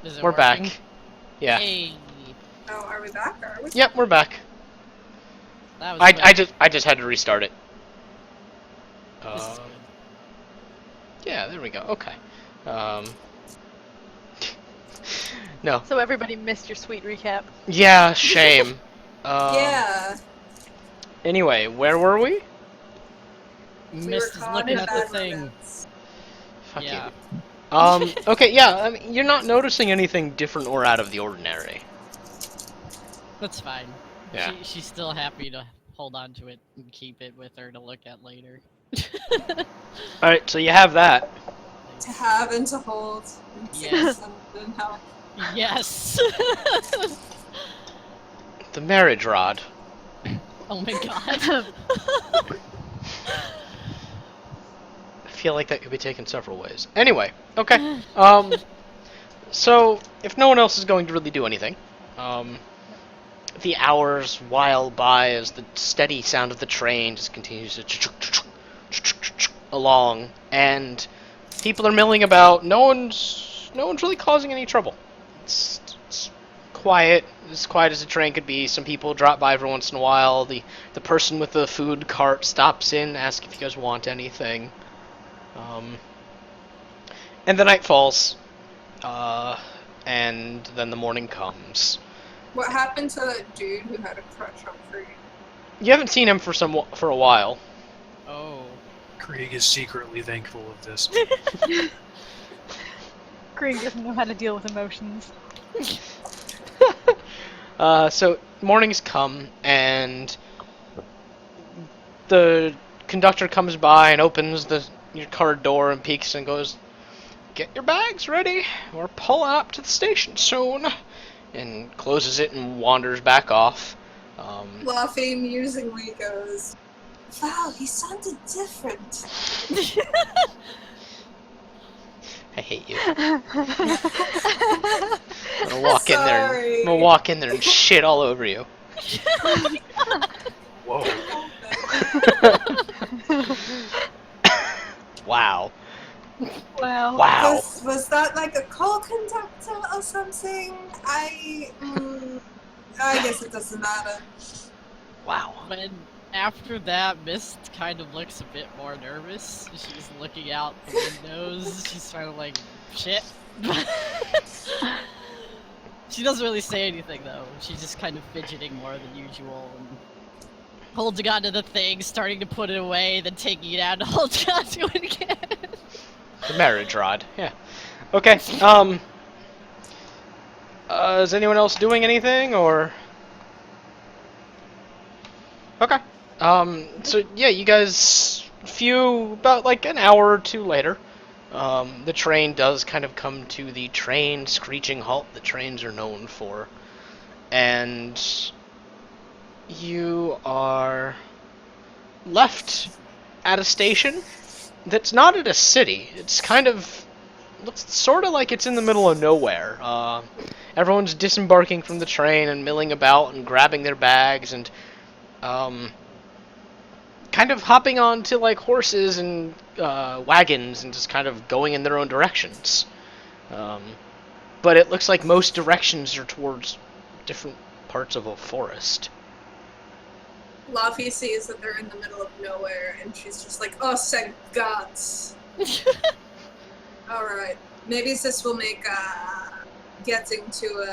Is it We're working? back. Yeah. Hey, Oh, are we back? Or are we? Yep, we're back. that was I just had to restart it. This is good. Yeah, there we go. Okay. No. So everybody missed your sweet recap. Yeah, shame. Yeah. Anyway, where were we? Mist is looking at the thing. Fuck Yeah. you. Okay, yeah, I mean, you're not noticing anything different or out of the ordinary. That's fine. Yeah. She's still happy to hold on to it and keep it with her to look at later. Alright, so you have that. To have and to hold. Yes. And how. Yes. The marriage rod. Oh my god. I feel like that could be taken several ways. Anyway, okay. So, if no one else is going to really do anything, the hours while by as the steady sound of the train just continues to along, and people are milling about. No one's really causing any trouble. It's quiet, as quiet as a train could be. Some people drop by every once in a while. The person with the food cart stops in, asks if you guys want anything. And the night falls, and then the morning comes. What happened to that dude who had a crush on Creed? You haven't seen him for a while. Oh. Krieg is secretly thankful of this. Greg doesn't know how to deal with emotions. So mornings come, and the conductor comes by and opens your car door and peeks and goes, "Get your bags ready. We're pulling up to the station soon." And closes it and wanders back off. Luffy musingly goes, "Wow, he sounded different." I hate you. I'm gonna walk in there. Sorry. I'm gonna walk in there and shit all over you. Whoa. Wow. Wow. Wow. Was that like a call conductor or something? I guess it doesn't matter. Wow. But after that, Mist kind of looks a bit more nervous. She's looking out the windows. She's sort of like, shit. She doesn't really say anything though. She's just kind of fidgeting more than usual and holding onto the thing, starting to put it away, then taking it out and holding onto it again. The marriage rod. Yeah. Okay. Is anyone else doing anything or? Okay. So yeah, you guys, about like an hour or two later, the train does kind of come to the train screeching halt that trains are known for. And you are left at a station that's not at a city. It's kind of, looks sort of like it's in the middle of nowhere. Everyone's disembarking from the train and milling about and grabbing their bags and kind of hopping onto like horses and wagons and just kind of going in their own directions. But it looks like most directions are towards different parts of a forest. Luffy sees that they're in the middle of nowhere, and she's just like, "Oh, thank God." Alright, maybe this will make getting to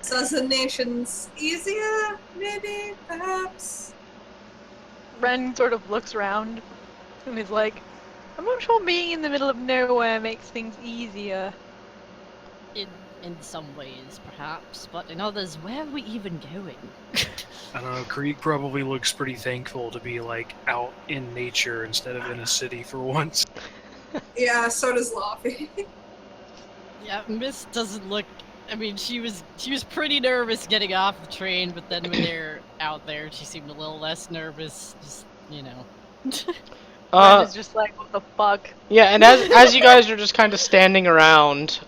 southern nations easier, maybe, perhaps? Ren sort of looks around and is like, I'm not sure being in the middle of nowhere makes things easier. In some ways, perhaps, but in others, where are we even going? I don't know, Krieg probably looks pretty thankful to be, like, out in nature instead of in a city for once. Yeah, so does Luffy. Yeah, Mist doesn't look. I mean, she was pretty nervous getting off the train, but then when they're out there, she seemed a little less nervous. Just, you know. Ren is just like, what the fuck? Yeah, and as you guys are just kind of standing around,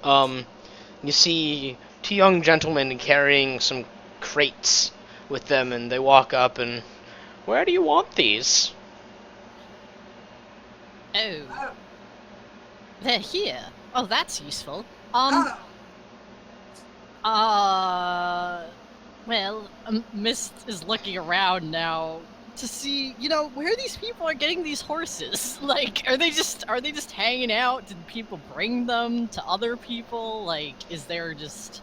you see two young gentlemen carrying some crates with them, and they walk up and, "Where do you want these?" Oh, they're here. Oh, that's useful. Oh, Well, Mist is looking around now to see, where these people are getting these horses. Like, are they just hanging out? Did people bring them to other people? Like, is there just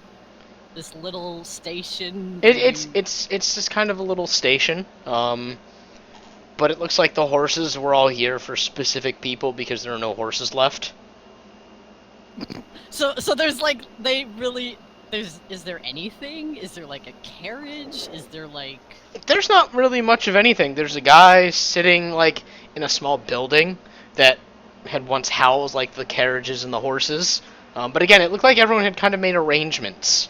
this little station? It's just kind of a little station. But it looks like the horses were all here for specific people because there are no horses left. So there's like is there anything? Is there like a carriage? Is there like There's not really much of anything. There's a guy sitting like in a small building that had once housed like the carriages and the horses. But again, it looked like everyone had kind of made arrangements.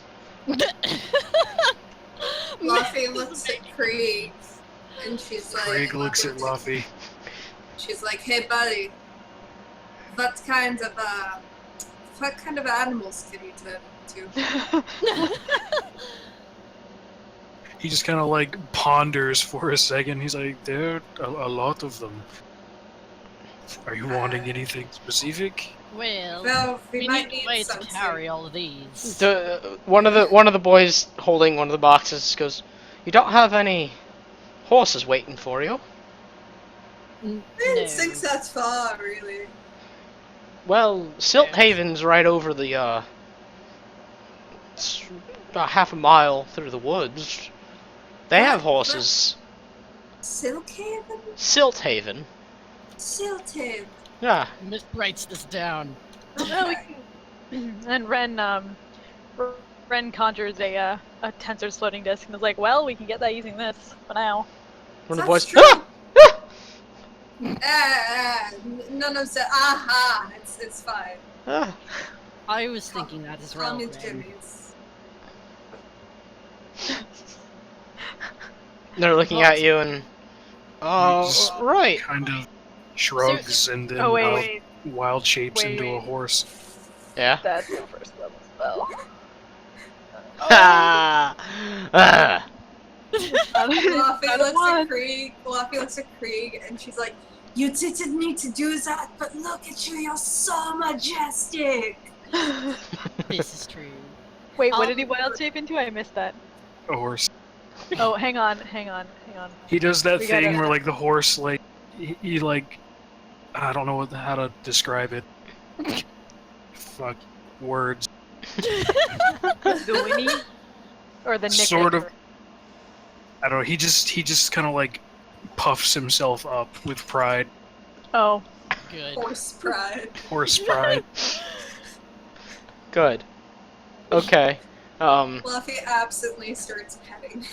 Luffy looks at Krieg, and she's like... Craig looks at Luffy. She's like, hey buddy, what kind of animals can you turn into? He just kind of like ponders for a second. He's like, there are a lot of them. Are you wanting anything specific? well, we we might need need a way to something. carry all of these. One of the boys holding one of the boxes goes, "You don't have any horses waiting for you?" N- I didn't no. think that's far, really. Well, Silt Haven's right over the it's about half a mile through the woods. They have horses. Silkhaven? Silt Haven. Silthaven. Yeah. Mist writes this down. Okay. And Ren conjures a tensor floating disk and is like, well, we can get that using this for now. One of the That's boys. true. Ah! None of the aha. It's fine. Ah! I was thinking that as well. Call me Ren. Jimmy's. They're looking at you and. Oh, Just right. Kind of shrugs and then Oh wait, wild shapes into a Wait. horse. Yeah. that's the first level spell. Ah! Ah! Luffy Not looks one. at Krieg. Luffy looks at Krieg, and she's like, "You didn't need to do that, but look at you. You're so majestic." This is true. Wait, what did he wild shape into? I missed that. A horse. Oh, hang on. He does that We thing gotta- where like the horse like he like I don't know how to describe it. Fuck words. The Winnie? Or the Nick? Sort of. I don't know. He just kind of like puffs himself up with pride, Oh. Good. Horse pride. horse pride. Good. Okay. Luffy absently starts petting.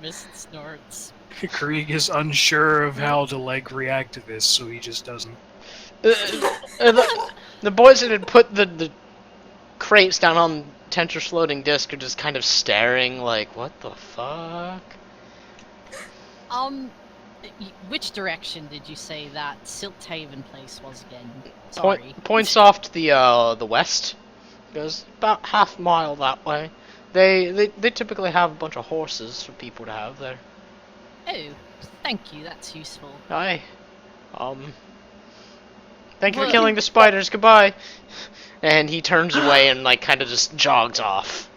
Mist snorts. Krieg is unsure of how to like react to this, so he just doesn't. The boys that had put the crates down on Tensor's floating disc are just kind of staring like, what the fuck? Which direction did you say that Silthaven place was again? Sorry. Points off to the west. Goes about half a mile that way. They typically have a bunch of horses for people to have there. Oh, thank you. That's useful. Aye. Thank you for Well- killing the spiders. Goodbye. And he turns away and like kind of just jogs off.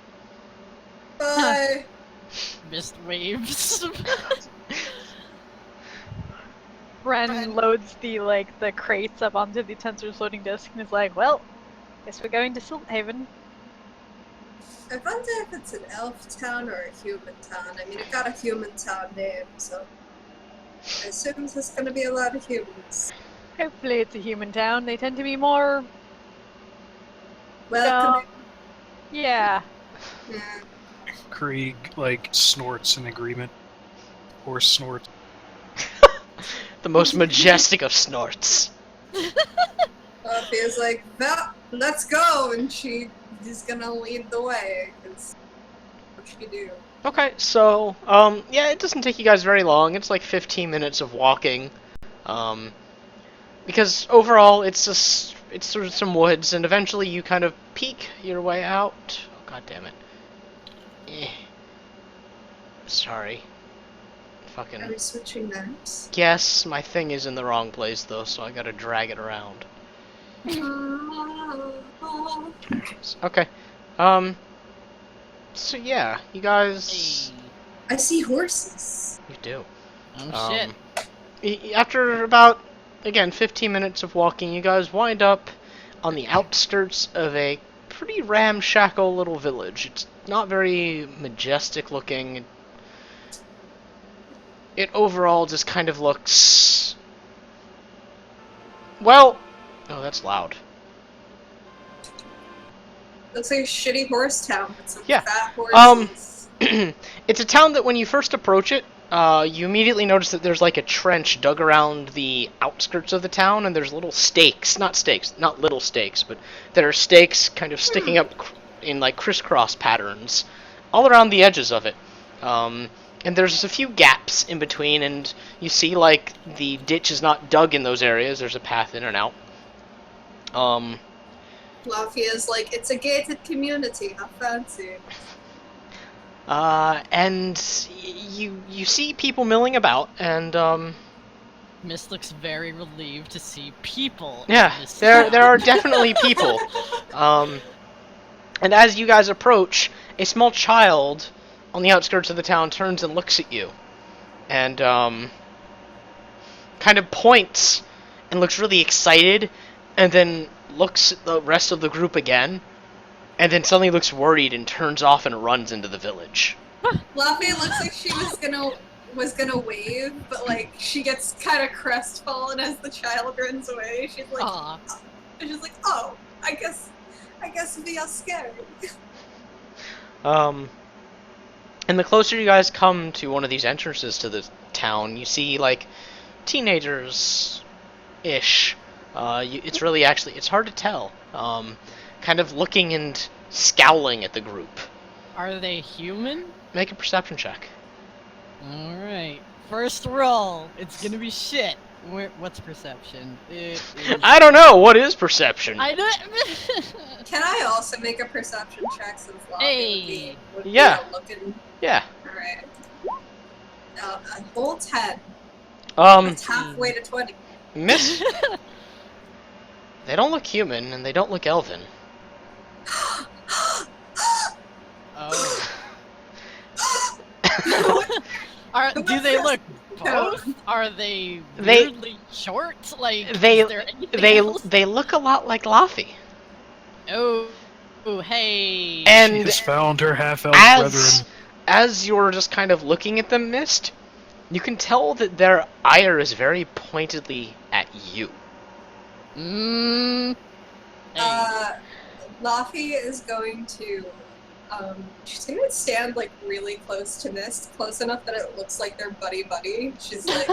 Bye. Mist waves. Ren loads the crates up onto the tensor floating disk and is like, well, guess we're going to Silthaven. I wonder if it's an elf town or a human town. I mean, it got a human town name, so I assume there's gonna be a lot of humans. Hopefully it's a human town. They tend to be more, Welcoming. yeah. Yeah. Krieg like snorts in agreement. Horse snorts. The most majestic of snorts. Luffy is like, well, let's go, and she is gonna lead the way, because what she do. Okay, so yeah, it doesn't take you guys very long. It's like 15 minutes of walking. Because overall it's sort of some woods, and eventually you kind of peek your way out. Oh, god damn it. Sorry. Fucking. Are we switching maps? Yes, my thing is in the wrong place though, so I gotta drag it around. Nice. Okay. So yeah, you guys. Hey. I see horses. You do. Oh shit. After about, again, 15 minutes of walking, you guys wind up on the outskirts of a pretty ramshackle little village. It's not very majestic looking. It overall just kind of looks... Well... Oh, that's loud. Looks like a shitty horse town with some Yeah. fat horses. It's a town that when you first approach it, you immediately notice that there's like a trench dug around the outskirts of the town, and there's little stakes, not little stakes, but there are stakes kind of sticking up in like crisscross patterns all around the edges of it. And there's a few gaps in between, and you see like the ditch is not dug in those areas. There's a path in and out. Lafia's like, it's a gated community, how fancy. And you see people milling about, and Mist looks very relieved to see people. yeah, in this there town. are definitely people. And as you guys approach, a small child on the outskirts of the town turns and looks at you, and kind of points and looks really excited, and then looks at the rest of the group again, and then suddenly looks worried and turns off and runs into the village. Lafia looks like she was gonna wave, but like she gets kind of crestfallen as the child runs away. She's like, Aw. oh, I guess we are scared. And the closer you guys come to one of these entrances to the town, you see like teenagers-ish. It's really it's hard to tell. Kind of looking and scowling at the group. Are they human? Make a perception check. Alright. First roll. It's gonna be shit. What's perception? It is... I don't know. What is perception? I don't... Can I also make a perception check since Lafia Hey. would be Yeah. looking? Yeah. Alright. A whole 10. Um, That's halfway to 20. Miss. They don't look human, and they don't look elven. Oh. Do they look both? Are they weirdly short? Like, They is there anything else? they look a lot like Laffy. Oh, hey. And She has found her half-elf as brethren. as you're just kind of looking at them, Mist, you can tell that their ire is very pointedly at you. Hey. Laffy is going to, she's going to stand, like, really close to Mist, close enough that it looks like they're buddy-buddy. She's, like,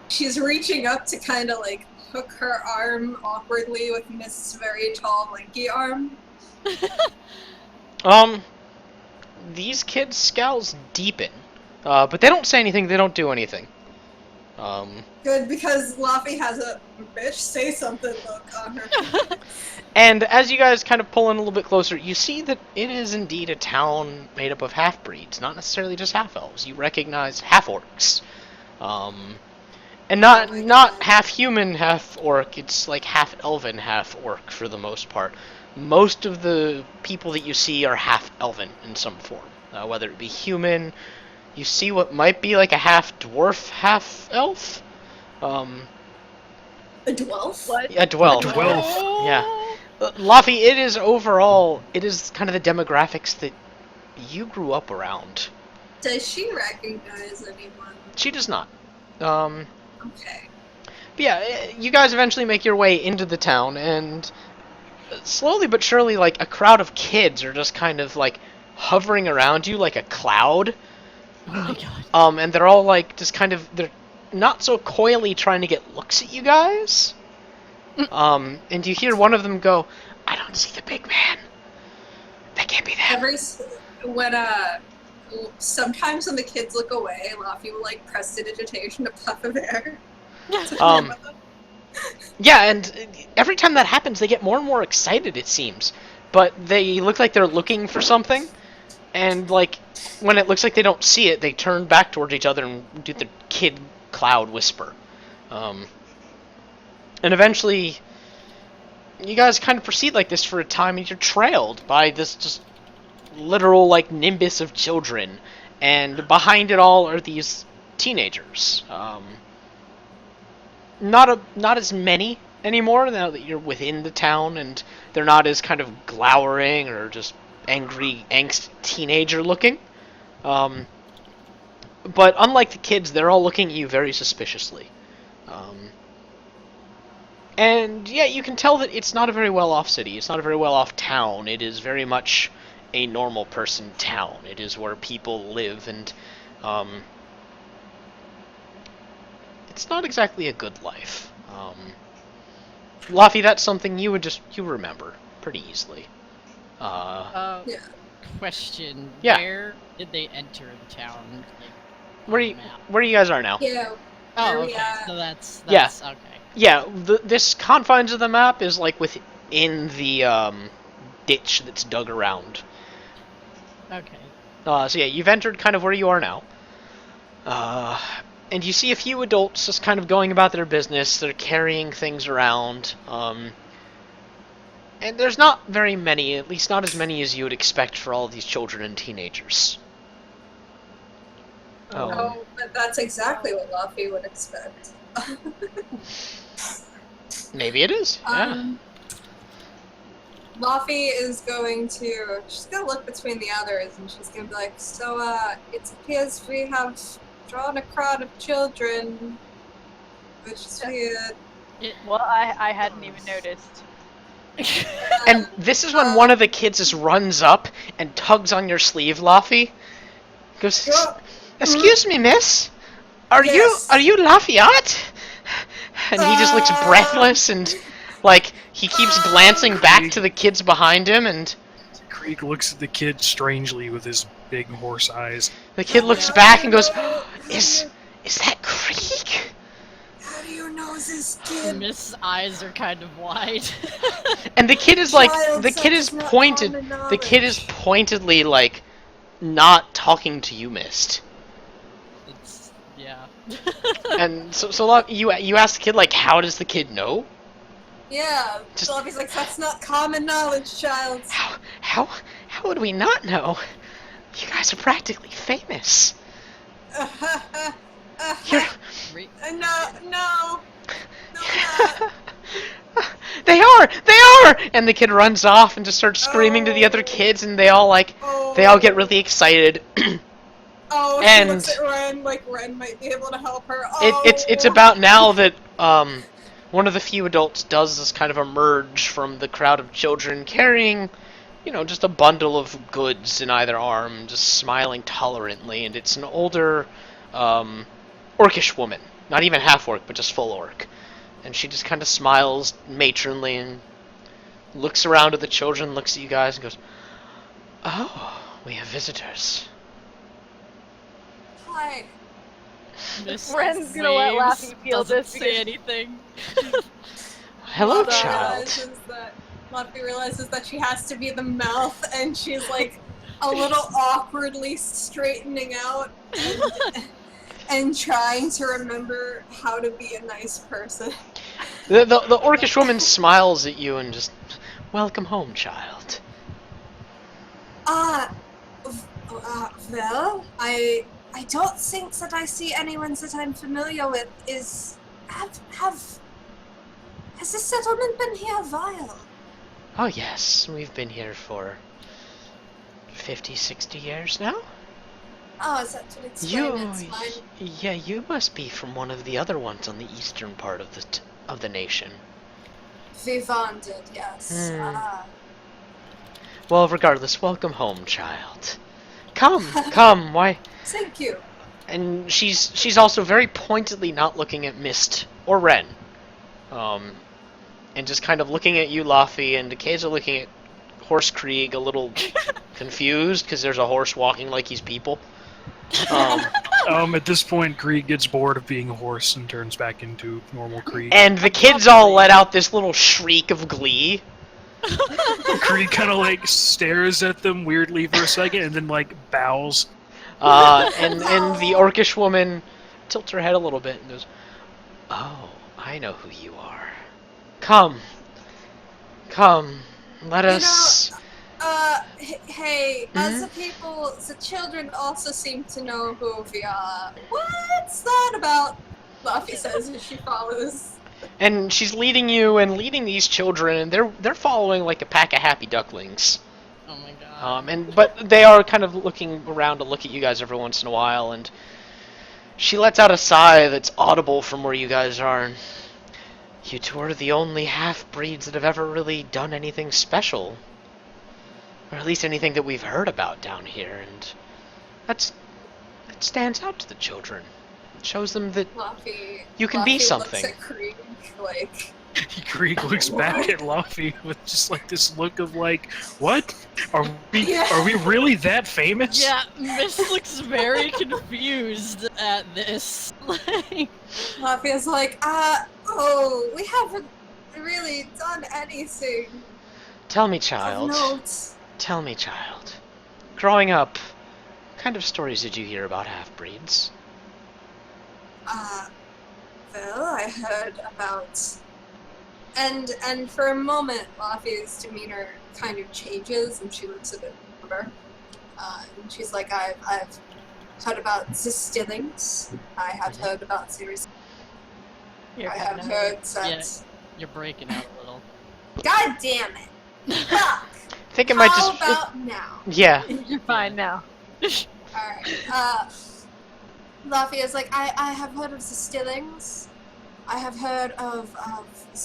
she's reaching up to kind of, like, hook her arm awkwardly with Mist's very tall, lanky arm. These kids' scowls deepen, but they don't say anything, they don't do anything. Good, because Laffy has a bitch say something look on her. And as you guys kind of pull in a little bit closer, you see that it is indeed a town made up of half-breeds, not necessarily just half-elves. You recognize half-orcs. And not half-human, half-orc, it's like half-elven, half-orc for the most part. Most of the people that you see are half-elven in some form, whether it be human. You see what might be like a half-dwarf, half-elf. A dwelf? What? A dwelf. A dwelf. Yeah. Laffy, it is kind of the demographics that you grew up around. Does she recognize anyone? She does not. Okay. But yeah, you guys eventually make your way into the town, and slowly but surely, like, a crowd of kids are just kind of, like, hovering around you like a cloud. Oh my god. And they're all, like, just kind of, they're not so coyly trying to get looks at you guys. And you hear one of them go, "I don't see the big man. That can't be them." Sometimes when the kids look away, Laffy will, like, press digitation to puff of air. Yeah, and every time that happens, they get more and more excited, it seems. But they look like they're looking for something, and, like, when it looks like they don't see it, they turn back towards each other and do the kid cloud whisper. And eventually, you guys kind of proceed like this for a time, and you're trailed by this just literal, like, nimbus of children. And behind it all are these teenagers. Not as many anymore now that you're within the town, and they're not as kind of glowering or just angry, angst teenager looking. But unlike the kids, they're all looking at you very suspiciously. And yeah, you can tell that it's not a very well-off city. It's not a very well-off town. It is very much a normal person town. It is where people live, and it's not exactly a good life. Laffy, that's something you remember pretty easily. Yeah. Question. Yeah. Where did they enter the town? Like, where you guys are now? Yeah. Oh, Where we okay. at? So that's Yeah. okay. Yeah, this confines of the map is like within the ditch that's dug around. Okay. So yeah, you've entered kind of where you are now. And you see a few adults just kind of going about their business. They're carrying things around. And there's not very many, at least not as many as you would expect for all of these children and teenagers. Oh, but that's exactly what Luffy would expect. Maybe it is. Yeah. Luffy is going to... She's going to look between the others, and she's going to be like, so, it appears we have drawn a crowd of children, which is weird. Well, I hadn't even noticed. And this is when one of the kids just runs up and tugs on your sleeve, Laffy. Goes, "Excuse me, miss. Are Yes. you Lafayette?" And he just looks breathless, and like he keeps glancing back to the kids behind him, and Krieg looks at the kid strangely with his big horse eyes. the kid looks back and goes, Is that Krieg?" How do you know this kid? Miss eyes are kind of wide. And the kid is like, Child the kid sex is is not pointed, common the kid is knowledge. pointedly like not talking to you, Mist. It's yeah. And so you ask the kid, like, how does the kid know? Yeah, Just- so Luffy's like, that's not common knowledge, child. How would we not know? You guys are practically famous. You're, No. they are! And the kid runs off and just starts screaming to the other kids, and they all get really excited. Oh, she And- looks at Ren, like Ren might be able to help her. It's about now that one of the few adults does this kind of emerge from the crowd of children carrying, just a bundle of goods in either arm, just smiling tolerantly, and it's an older orcish woman, not even half orc, but just full orc. And she just kind of smiles matronly and looks around at the children, looks at you guys, and goes, "Oh, we have visitors." Hi. Miss Ren's gonna let waves, Laffy feel doesn't this say because- anything. Hello, Luffy child. realizes that she has to be the mouth, and she's like a little awkwardly straightening out and trying to remember how to be a nice person. The orcish woman smiles at you and just, "Welcome home, child." Well, I don't think that I see anyone that I'm familiar with. Has this settlement been here a while? Oh yes, we've been here for 50, 60 years now. Oh, that would explain it. Yeah, you must be from one of the other ones on the eastern part of the nation. Vivanded, yes. Hmm. Well, regardless, welcome home, child. Come, why? Thank you. And she's also very pointedly not looking at Mist or Ren, and just kind of looking at you, Laffy, and occasionally looking at Horse Krieg, a little confused because there's a horse walking like he's people. At this point, Krieg gets bored of being a horse and turns back into normal Krieg. And the kids all let out this little shriek of glee. Krieg kind of like stares at them weirdly for a second and then like bows. And the orcish woman tilts her head a little bit and goes, "Oh, I know who you are. Come, come, why?" Thank you. And she just kind of looks at you, and just, "Welcome home, child." And she's also very pointedly not looking at Mist or Ren, and just kind of looking at you, Laffy, and occasionally looking at Horse Krieg, a little confused because there's a horse walking like he's people. Come, let You know, us... hey, as Hmm? the people, the children also seem to know who we are. What's that about? Luffy says as she follows. And she's leading you and leading these children, and they're following like a pack of happy ducklings. Oh my god. But they are kind of looking around to look at you guys every once in a while, and she lets out a sigh that's audible from where you guys are. And you two are the only half-breeds that have ever really done anything special. Or at least anything that we've heard about down here, and that stands out to the children. It shows them that Luffy, you can be Luffy looks something. at Krieg like, Krieg looks back at Luffy with just like this look of like, what? Are we really that famous? Yeah, Miss looks very confused at this. Like, Luffy is like, we haven't really done anything Tell me, of child. note. Tell me, child. Growing up, what kind of stories did you hear about half-breeds? Well, I heard about, and for a moment, Luffy's demeanor kind of changes, and she looks a bit older. And she's like, I've heard about the Stillings. I have heard about series. You're I having have a- heard that. Yeah. You're breaking out a little. God damn it! Fuck! I think it might How just... about now? Yeah. You're fine now. Alright, Luffy is like, I have heard of the Stillings. I have heard of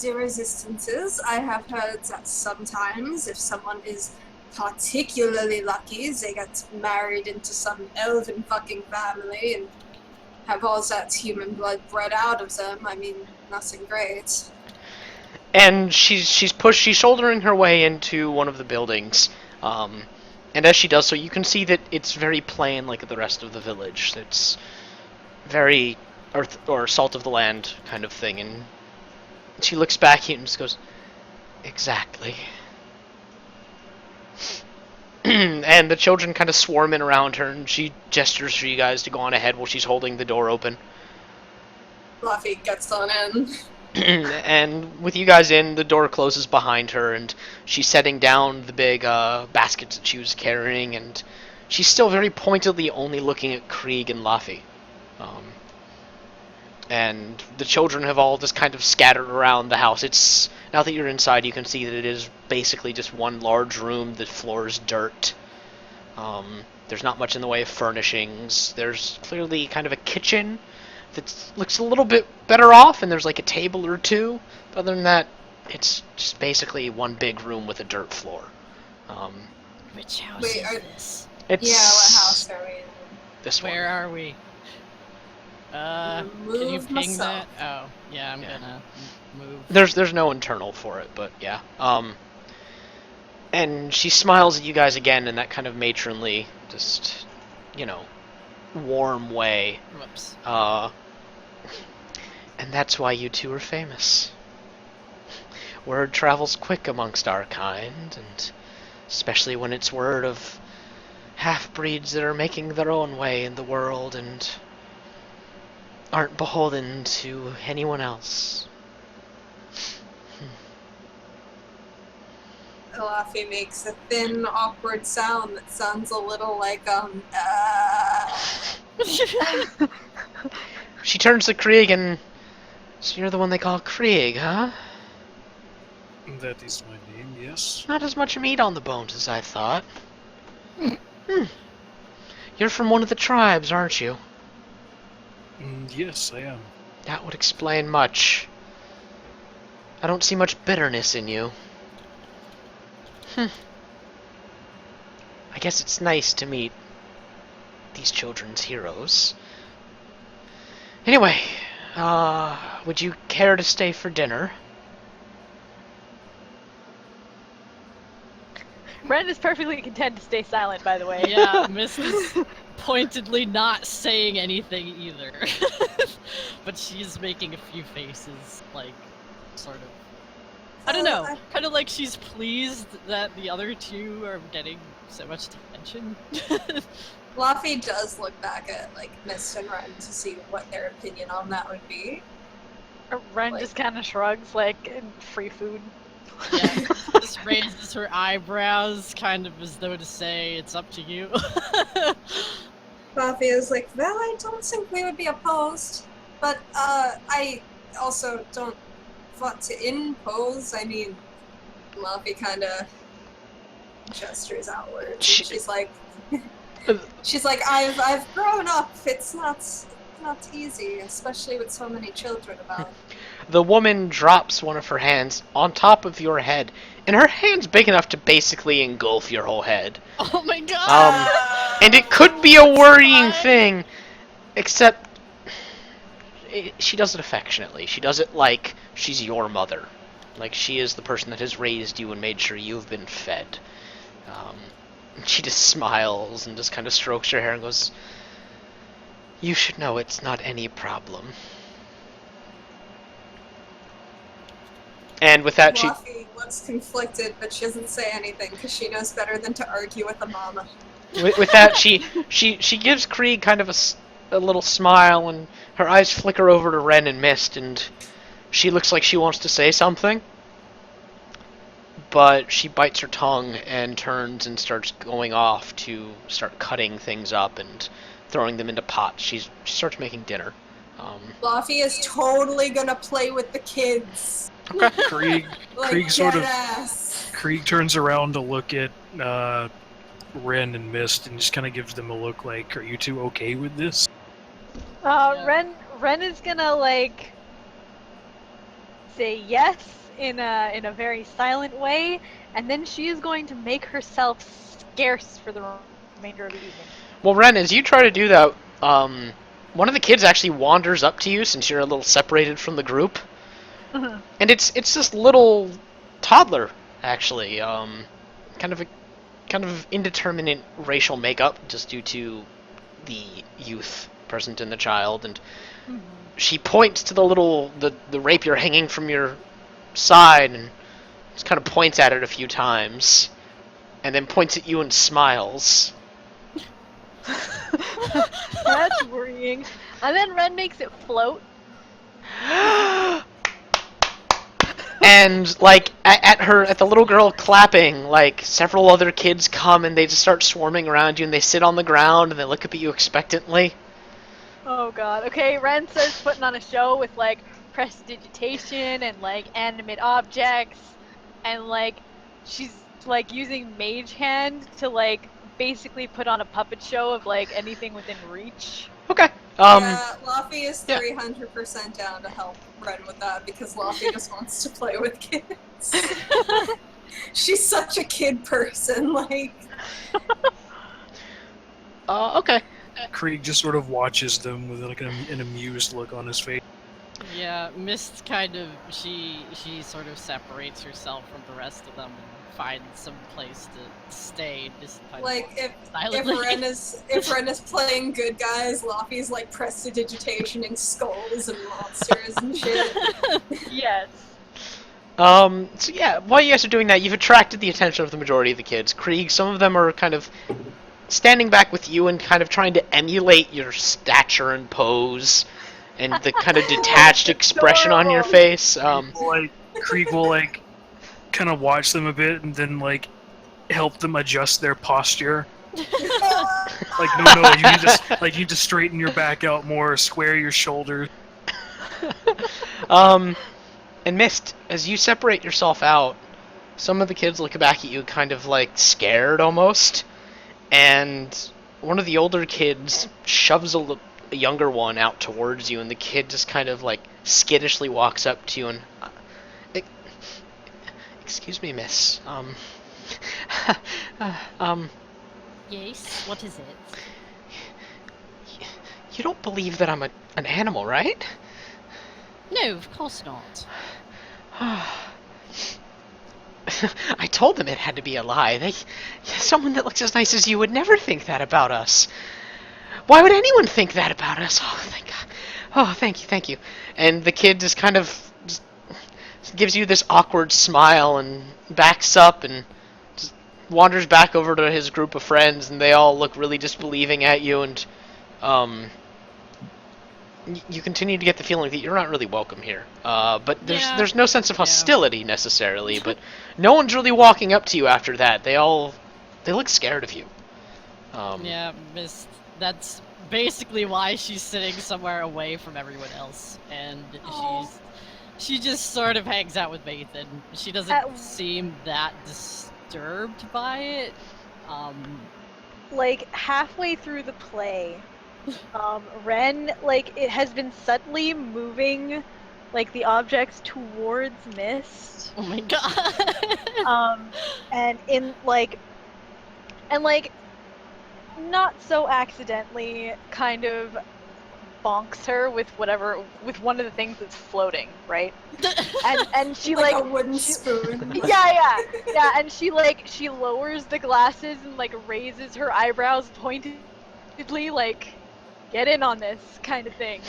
the Resistances. I have heard that sometimes, if someone is particularly lucky, they get married into some elven fucking family and have all that human blood bred out of them. I mean, nothing great. And she's shouldering her way into one of the buildings. And as she does so, you can see that it's very plain like the rest of the village. It's very earth or salt of the land kind of thing. And she looks back at you and just goes, exactly. And the children kind of swarm in around her, and she gestures for you guys to go on ahead while she's holding the door open. Luffy gets on in. And with you guys in, the door closes behind her, and she's setting down the big baskets that she was carrying, and she's still very pointedly only looking at Krieg and Luffy. And the children have all just kind of scattered around the house. It's now that you're inside, you can see that it is basically just one large room. The floor is dirt. There's not much in the way of furnishings. There's clearly kind of a kitchen that looks a little bit better off, and there's like a table or two. But other than that, it's just basically one big room with a dirt floor. Which house Wait, is this? It's Yeah, what house are we in? this one. Where are we? Can you Move ping myself. that? Oh, yeah, I'm Yeah. gonna move. There's no internal for it, but yeah. And she smiles at you guys again in that kind of matronly, just, warm way. Whoops. And that's why you two are famous. Word travels quick amongst our kind, and especially when it's word of half-breeds that are making their own way in the world and aren't beholden to anyone else. Luffy makes a thin, awkward sound that sounds a little like, She turns to Krieg and... So you're the one they call Krieg, huh? That is my name, yes. Not as much meat on the bones as I thought. You're from one of the tribes, aren't you? Yes, I am. That would explain much. I don't see much bitterness in you. I guess it's nice to meet these children's heroes. Anyway, would you care to stay for dinner? Ren is perfectly content to stay silent, by the way. Yeah, Miss is pointedly not saying anything either. But she's making a few faces, like, sort of. I don't know, kind of like she's pleased that the other two are getting so much attention. Luffy does look back at, like, Mist and Ren to see what their opinion on that would be. Ren Like- just kind of shrugs, like, free food. Yeah, just raises her eyebrows, kind of as though to say, it's up to you. Buffy is like, well, I don't think we would be opposed, but I also don't want to impose. I mean, Luffy kind of gestures outwards, and she's like, I've grown up. It's not easy, especially with so many children about. The woman drops one of her hands on top of your head, and her hand's big enough to basically engulf your whole head. Oh my god! And it could be a worrying thing, except she does it affectionately. She does it like she's your mother. Like she is the person that has raised you and made sure you've been fed. She just smiles and just kind of strokes your hair and goes, "You should know it's not any problem." And with that, Fluffy looks conflicted, but she doesn't say anything because she knows better than to argue with a mama. with that, she gives Krieg kind of a little smile, and her eyes flicker over to Ren and Mist, and she looks like she wants to say something, but she bites her tongue and turns and starts going off to start cutting things up and throwing them into pots. She starts making dinner. Fluffy is totally gonna play with the kids. Okay. Krieg, Like, Krieg sort of, deadass. Krieg turns around to look at Ren and Mist and just kind of gives them a look like, "Are you two okay with this?" Yeah. Ren is gonna like say yes in a very silent way, and then she is going to make herself scarce for the remainder of the evening. Well, Ren, as you try to do that, one of the kids actually wanders up to you since you're a little separated from the group. And it's this little toddler, actually, kind of indeterminate racial makeup, just due to the youth present in the child, and she points to the rapier hanging from your side, and just kind of points at it a few times, and then points at you and smiles. That's worrying. And then Ren makes it float. And like at the little girl clapping, like several other kids come and they just start swarming around you, and they sit on the ground and they look up at you expectantly. Oh god. Okay, Ren starts putting on a show with like prestidigitation and like animate objects, and like she's like using Mage Hand to like basically put on a puppet show of like anything within reach. Okay. Yeah, Luffy is yeah. 300% down to help Ren with that because Luffy just wants to play with kids. She's such a kid person, like. Okay. Krieg just sort of watches them with like an amused look on his face. Yeah, Mist kind of she sort of separates herself from the rest of them and finds some place to stay, just kind Like of if silently. Ren is playing good guys, Luffy's like prestidigitationing skulls and monsters and shit. Yes. So yeah, while you guys are doing that, you've attracted the attention of the majority of the kids. Krieg, some of them are kind of standing back with you and kind of trying to emulate your stature and pose, and the kind of detached expression on your face. Krieg will like kind of watch them a bit and then like help them adjust their posture. Like no, you need to straighten your back out more, square your shoulders. And Mist, as you separate yourself out, some of the kids look back at you kind of like scared almost, and one of the older kids shoves a younger one out towards you, and the kid just kind of like skittishly walks up to you and, excuse me, miss, Yes, what is it? you don't believe that I'm an animal, right? No, of course not. I told them it had to be a lie. Someone that looks as nice as you would never think that about us. Why would anyone think that about us? Oh, thank God. Oh, thank you. And the kid just kind of just gives you this awkward smile and backs up and just wanders back over to his group of friends, and they all look really disbelieving at you, and you continue to get the feeling that you're not really welcome here. But Yeah. there's no sense of Yeah. hostility necessarily. But no one's really walking up to you after that. They look scared of you. Yeah, Mist. That's basically why she's sitting somewhere away from everyone else, and Aw. she just sort of hangs out with Nathan. She doesn't At- seem that disturbed by it. Like halfway through the play, Ren, like, it has been subtly moving, like, the objects towards Mist. Oh my god. And not so accidentally kind of bonks her with one of the things that's floating, right? And she like like a wooden she- spoon. yeah, and she lowers the glasses and like raises her eyebrows pointedly, like, get in on this kind of thing.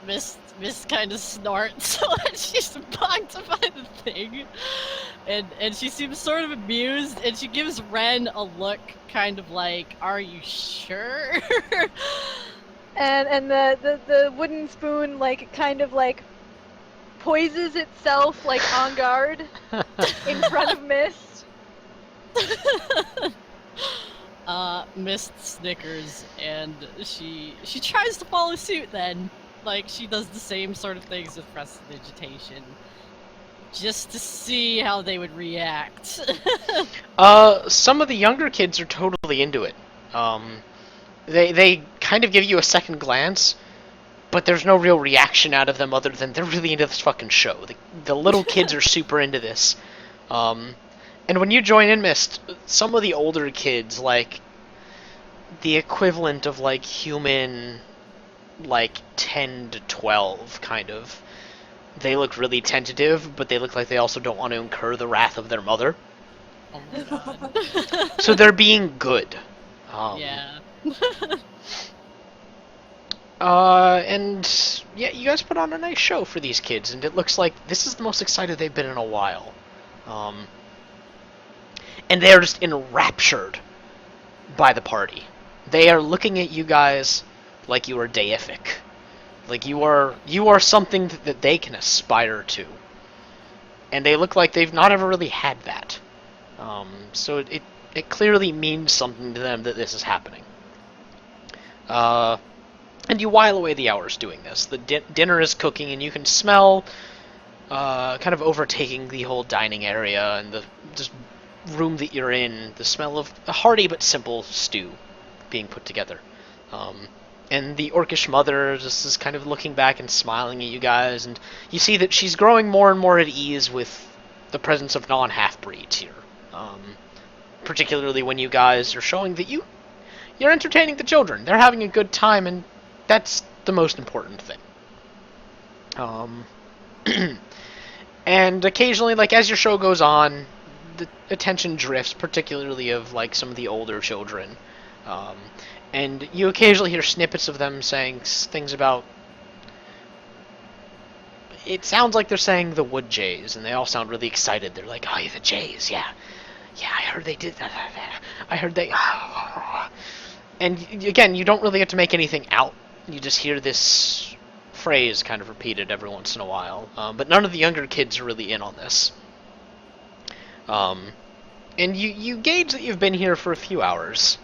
Miss kind of snorts when she's bonked by the thing, and she seems sort of amused, and she gives Ren a look, kind of like, "Are you sure?" And the wooden spoon like kind of like poises itself like on guard in front of Mist. Mist snickers, and she tries to follow suit. Then, like, she does the same sort of things with prestidigitation, just to see how they would react. Some of the younger kids are totally into it. They kind of give you a second glance, but there's no real reaction out of them other than they're really into this fucking show. The little kids are super into this. And when you join in Mist, some of the older kids, like, the equivalent of, like, human, like, 10 to 12, kind of. They look really tentative, but they look like they also don't want to incur the wrath of their mother. Oh my god. So they're being good. Yeah. And yeah, you guys put on a nice show for these kids, and it looks like this is the most excited they've been in a while. And they're just enraptured by the party. They are looking at you guys like you are deific. Like you are something that they can aspire to. And they look like they've not ever really had that. So it clearly means something to them that this is happening. And you while away the hours doing this. The dinner is cooking, and you can smell kind of overtaking the whole dining area and the just room that you're in, the smell of a hearty but simple stew being put together. And the orcish mother just is kind of looking back and smiling at you guys, and you see that she's growing more and more at ease with the presence of non-half-breeds here. Particularly when you guys are showing that you're entertaining the children. They're having a good time, and that's the most important thing. And occasionally, like, as your show goes on, the attention drifts, particularly of, like, some of the older children. And you occasionally hear snippets of them saying things about... It sounds like they're saying the wood jays, and they all sound really excited. They're like, "Oh, yeah, the jays, yeah. Yeah, I heard they did that. I heard they..." And again, you don't really get to make anything out. You just hear this phrase kind of repeated every once in a while. But none of the younger kids are really in on this. And you gauge that you've been here for a few hours.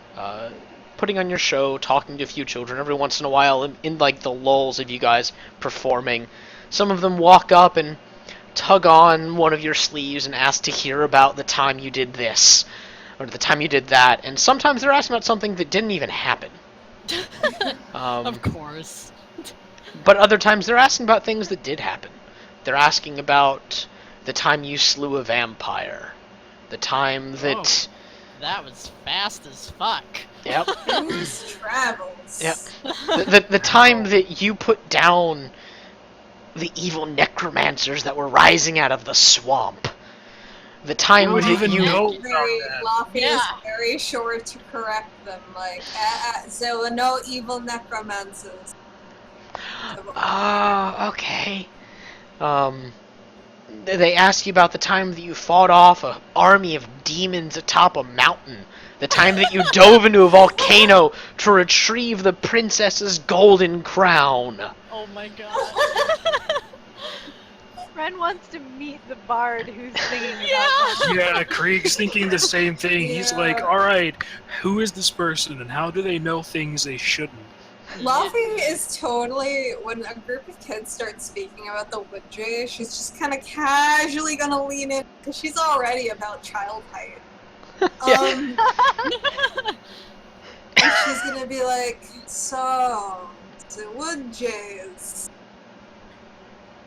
Putting on your show, talking to a few children every once in a while, in like the lulls of you guys performing. Some of them walk up and tug on one of your sleeves and ask to hear about the time you did this, or the time you did that, and sometimes they're asking about something that didn't even happen. Of course. But other times they're asking about things that did happen. They're asking about the time you slew a vampire, the time that... That was fast as fuck. Yep. News travels. Yep. The time that you put down the evil necromancers that were rising out of the swamp. The time don't that even you... know. Very Laffy is Yeah. very sure to correct them. Like, there were no evil necromancers. Oh, okay. They ask you about the time that you fought off an army of demons atop a mountain The time that you dove into a volcano to retrieve the princess's golden crown. Oh my god. Ren wants to meet the bard who's singing about Yeah. them. Yeah, Krieg's thinking the same thing. He's like, Yeah. alright, who is this person and how do they know things they shouldn't? Luffy is totally, when a group of kids start speaking about the wood jay, she's just kind of casually gonna lean in because she's already about child height. And she's gonna be like, so, the wood jays.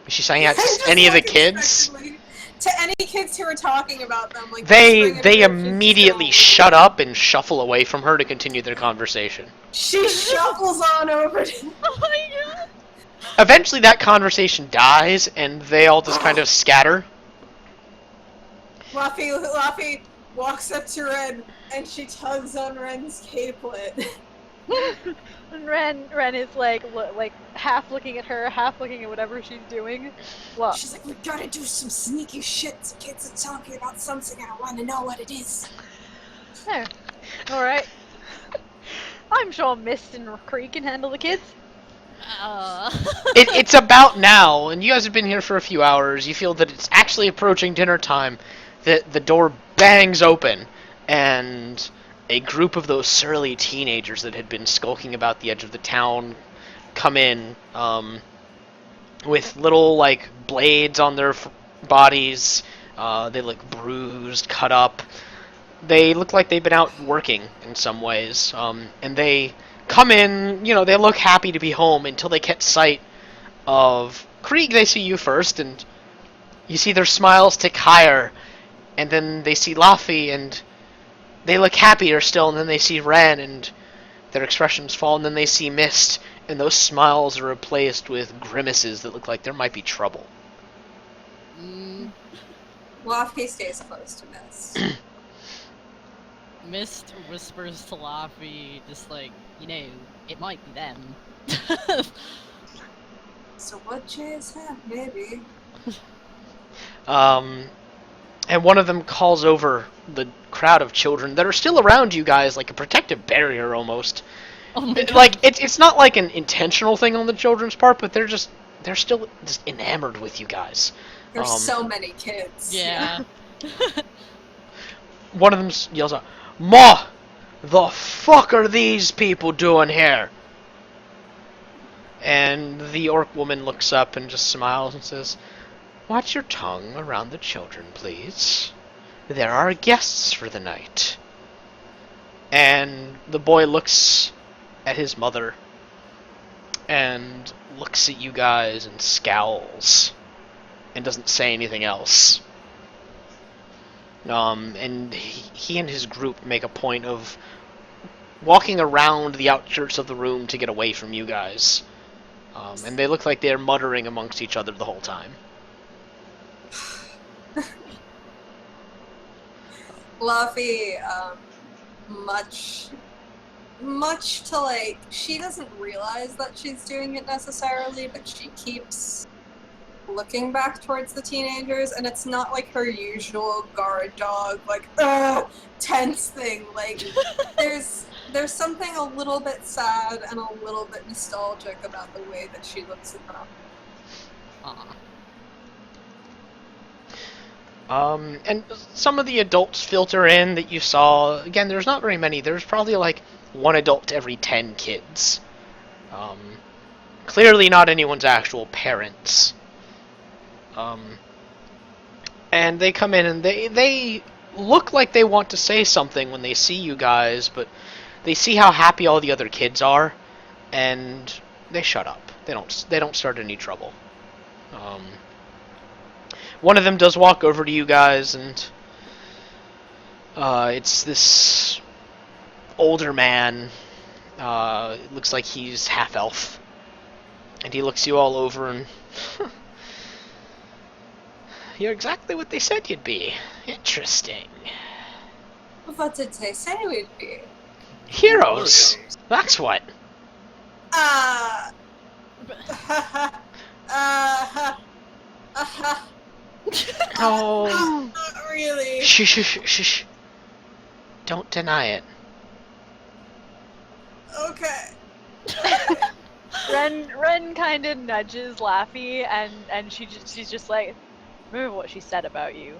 Is she saying out to Just, any of the like, kids? expectantly- To any kids who are talking about them, like They whispering in her ear, she's immediately still- shut up and shuffle away from her to continue their conversation. She shuffles on over to Oh my god. Eventually that conversation dies and they all just kind of scatter. Luffy. Luffy walks up to Ren and she tugs on Ren's capelet. And Ren is like half looking at her, half looking at whatever she's doing. Well, She's like, we gotta do some sneaky shit. The kids are talking about something. I want to know what it is. there. All right. I'm sure Mist and Krieg can handle the kids. It's about now, and you guys have been here for a few hours. You feel that it's actually approaching dinner time. That the door bangs open, and a group of those surly teenagers that had been skulking about the edge of the town come in with little, like, blades on their bodies. They look bruised, cut up. They look like they've been out working in some ways. And they come in, you know, they look happy to be home until they catch sight of Krieg. They see you first, and you see their smiles tick higher. And then they see Luffy, and they look happier still, and then they see Ren, and their expressions fall, and then they see Mist, and those smiles are replaced with grimaces that look like there might be trouble. Luffy stays close to Mist. Mist whispers to Luffy, just like, you know, it might be them. So what jays have? Maybe. And one of them calls over the crowd of children that are still around you guys, like a protective barrier almost. Oh my god. Like it's not like an intentional thing on the children's part, but they're still just enamored with you guys. There's so many kids. Yeah. One of them yells out, "Ma, the fuck are these people doing here?" And the orc woman looks up and just smiles and says, "Watch your tongue around the children, please. There are guests for the night." And the boy looks at his mother and looks at you guys and scowls and doesn't say anything else. And he and his group make a point of walking around the outskirts of the room to get away from you guys. And they look like they're muttering amongst each other the whole time. Luffy, much to like, she doesn't realize that she's doing it necessarily, but she keeps looking back towards the teenagers, and it's not like her usual guard dog, like, tense thing. Like, there's something a little bit sad and a little bit nostalgic about the way that she looks at them. Aw. And some of the adults filter in that you saw. Again, there's not very many. There's probably like one adult to every 10 kids. Clearly not anyone's actual parents. And they come in and they look like they want to say something when they see you guys, but they see how happy all the other kids are, and they shut up. They don't start any trouble. One of them does walk over to you guys, and it's this older man. It looks like he's half-elf. And he looks you all over and... You're exactly what they said you'd be. Interesting. What did they say we'd be? Heroes! That's what. Oh. Not really. Shh. Don't deny it. Okay. Ren kind of nudges Laffy, and she's just like, remember what she said about you.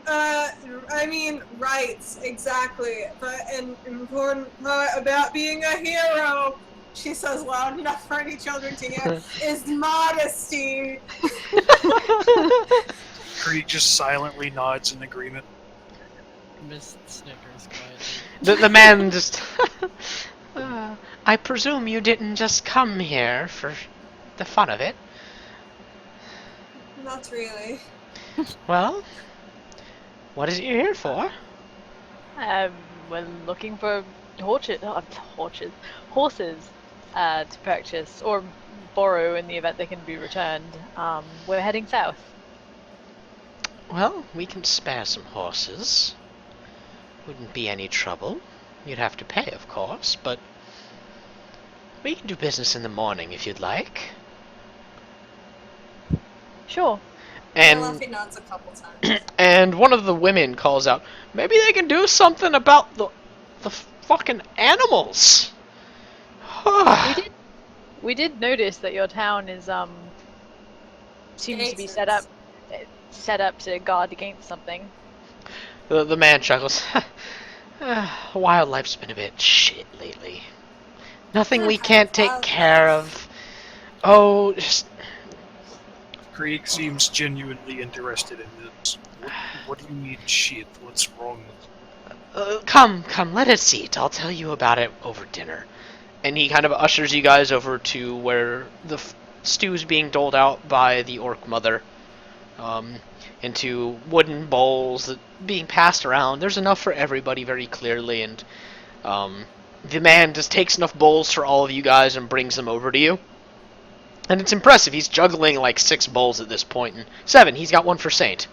I mean, right, exactly. But an important part about being a hero, she says loud enough for any children to hear, is modesty. Krieg just silently nods in agreement. Mist snickers quietly. The man just... I presume you didn't just come here for the fun of it. Not really. Well, what is it you're here for? We're looking for horses to purchase or borrow in the event they can be returned. We're heading south. Well, we can spare some horses. Wouldn't be any trouble. You'd have to pay, of course, but we can do business in the morning if you'd like. Sure. And Luffy nods a couple times. and one of the women calls out, maybe they can do something about the fucking animals. We did notice that your town is seems to be set up to guard against something. The man chuckles. Wildlife's been a bit shit lately. Nothing we can't take care of. Oh, just... Krieg seems genuinely interested in this. What do you mean shit? What's wrong? Come, let us eat. I'll tell you about it over dinner. And he kind of ushers you guys over to where the stew's being doled out by the orc mother. Into wooden bowls that being passed around. There's enough for everybody very clearly, and the man just takes enough bowls for all of you guys and brings them over to you. And it's impressive. He's juggling like 6 bowls at this point, and 7. He's got one for Saint.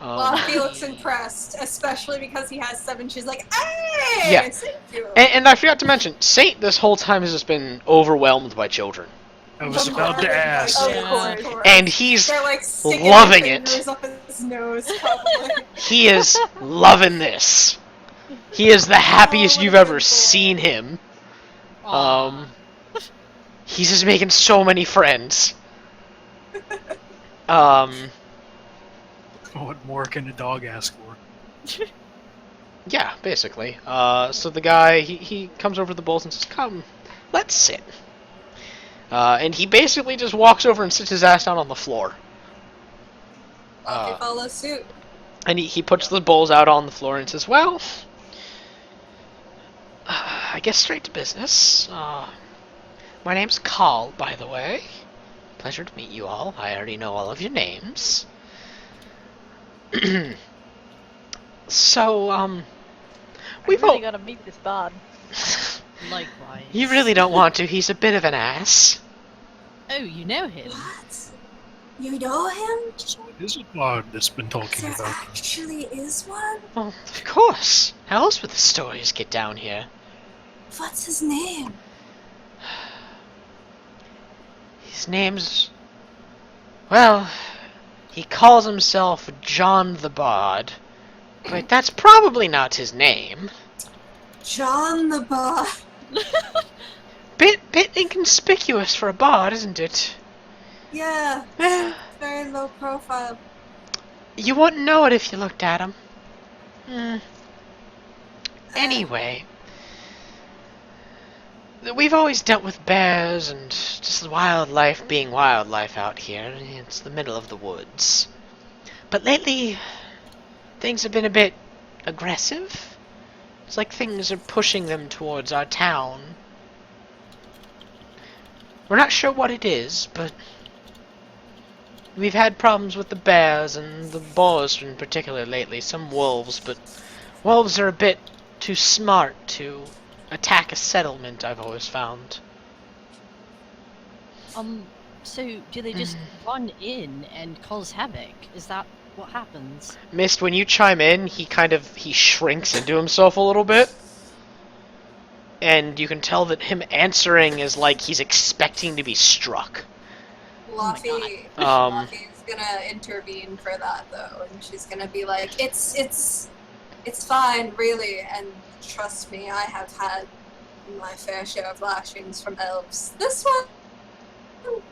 Luffy looks impressed, especially because he has 7. She's like, hey, Yeah. thank you. And I forgot to mention, Saint this whole time has just been overwhelmed by children. I was about to ask. Of course. And he's They're like sticking loving their it. fingers up his nose, probably. He is loving this. He is the happiest what a you've ever good boy. seen him. Aw. He's just making so many friends. What more can a dog ask for? Yeah, basically. So the guy, he comes over to the bowls and says, come, let's sit. And he basically just walks over and sits his ass down on the floor. Luffy follows suit. And he puts the bowls out on the floor and says, well, I guess straight to business. My name's Carl, by the way. Pleasure to meet you all. I already know all of your names. So, we've really all... gotta meet this bard. Likewise. You really don't want to. He's a bit of an ass. Oh, you know him. What? You know him? Is it Bard that's been talking There about? actually is one? Well, of course. How else would the stories get down here? What's his name? His name's... Well, he calls himself John the Bard. But that's probably not his name. John the Bard. Bit inconspicuous for a bard, isn't it? Yeah, Eh, very low profile. you wouldn't know it if you looked at him. Anyway, we've always dealt with bears and just wildlife being wildlife out here. It's the middle of the woods. But lately, things have been a bit aggressive. It's like things are pushing them towards our town. We're not sure what it is, but we've had problems with the bears and the boars in particular lately. Some wolves, but wolves are a bit too smart to attack a settlement, I've always found. So do they just run in and cause havoc? Is that what happens? Mist, when you chime in, he shrinks into himself a little bit. And you can tell that him answering is like he's expecting to be struck. Luffy's Um, gonna intervene for that though, and she's gonna be like, it's It's fine, really, and trust me, I have had my fair share of lashings from elves. This one,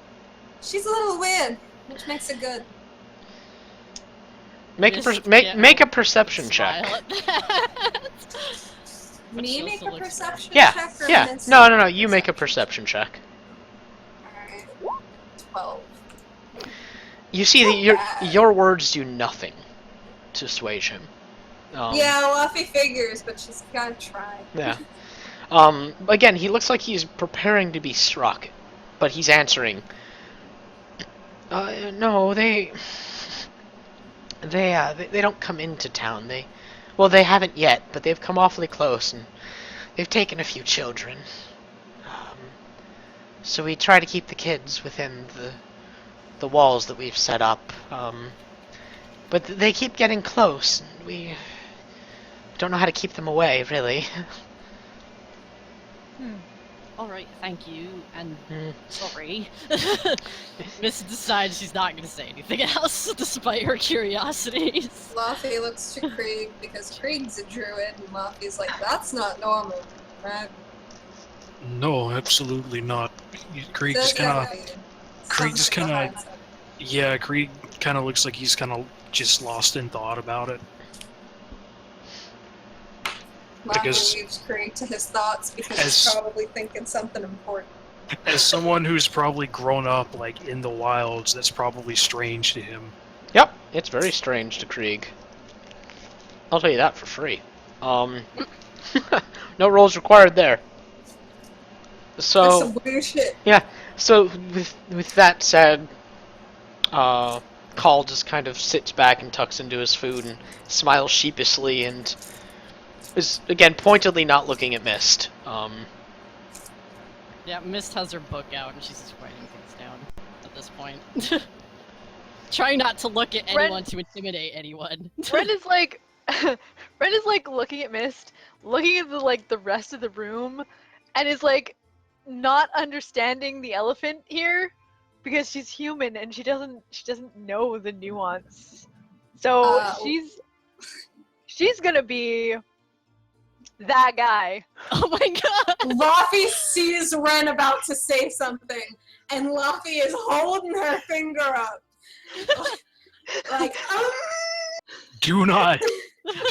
she's a little weird, which makes it good. Mist make can't make a help perception smile check. at that. But Me she make also a looks perception Yeah, check or yeah. Mist No, make no, no. You make a perception check. Alright, 12. You see that Not bad. your words do nothing to assuage him. Yeah, Luffy figures, but she's gotta try. Yeah. Again, he looks like he's preparing to be struck, but he's answering. No, they don't come into town. They haven't yet, but they've come awfully close, and they've taken a few children. Um, so we try to keep the kids within the walls that we've set up. But they keep getting close, and we don't know how to keep them away, really. Alright, thank you, and Hmm. sorry. Mist decides she's not gonna say anything else, despite her curiosities. Luffy looks to Krieg because Krieg's a druid, and Luffy's like, that's not normal, right? No, absolutely not. Krieg Says just kind of, Luffy. Krieg just Something kind behind of, yeah, Krieg kind of looks like he's kind of just lost in thought about it. Luffy because- leaves Krieg to his thoughts because As- he's probably thinking something important. As someone who's probably grown up like in the wilds, that's probably strange to him. Yep, it's very strange to Krieg. I'll tell you that for free. No rolls required there. That's So some weird shit. yeah, so with that said, Call just kind of sits back and tucks into his food and smiles sheepishly and is again pointedly not looking at Mist. Yeah, Mist has her book out and she's just writing things down at this point. Trying not to look at anyone to intimidate anyone. Ren is like, Ren is like looking at Mist, looking at the rest of the room, and is like not understanding the elephant here because she's human and she doesn't know the nuance. So she's gonna be that guy. Oh my god! Luffy sees Ren about to say something, and Luffy is holding her finger up. Like, Do not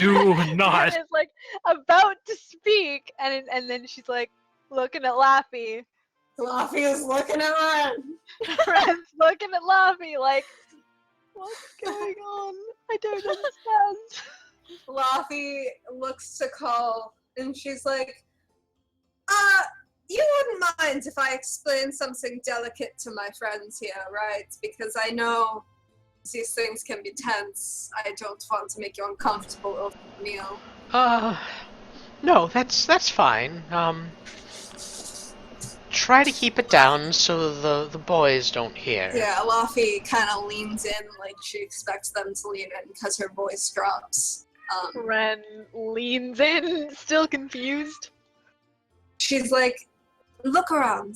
Ren is like about to speak, and then she's like looking at Laffy. Luffy is looking at Ren. Ren's looking at Laffy like, what's going on? I don't understand. Luffy looks to Call, and she's like, you wouldn't mind if I explain something delicate to my friends here, right? Because I know these things can be tense. I don't want to make you uncomfortable over the meal. No, that's fine. Try to keep it down so the boys don't hear. Yeah, Luffy kind of leans in like she expects them to lean in because her voice drops. Ren leans in, still confused. She's like, look around.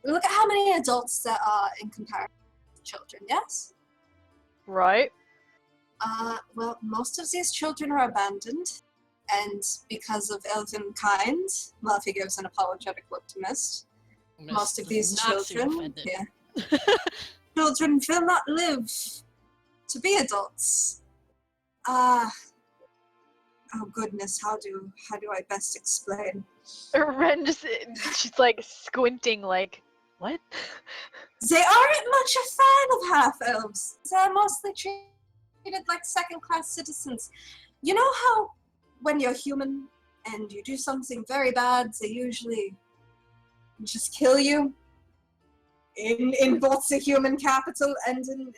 Look at how many adults there are in comparison to children, yes? Right. Well, most of these children are abandoned, and because of elven kind, Luffy gives an apologetic look to Mist. Most of these children, children will not live to be adults. Oh goodness, how do I best explain? Ren she's like squinting like, what? They aren't much a fan of half-elves. They're mostly treated like second-class citizens. You know how when you're human and you do something very bad, they usually just kill you? In both the human capital and in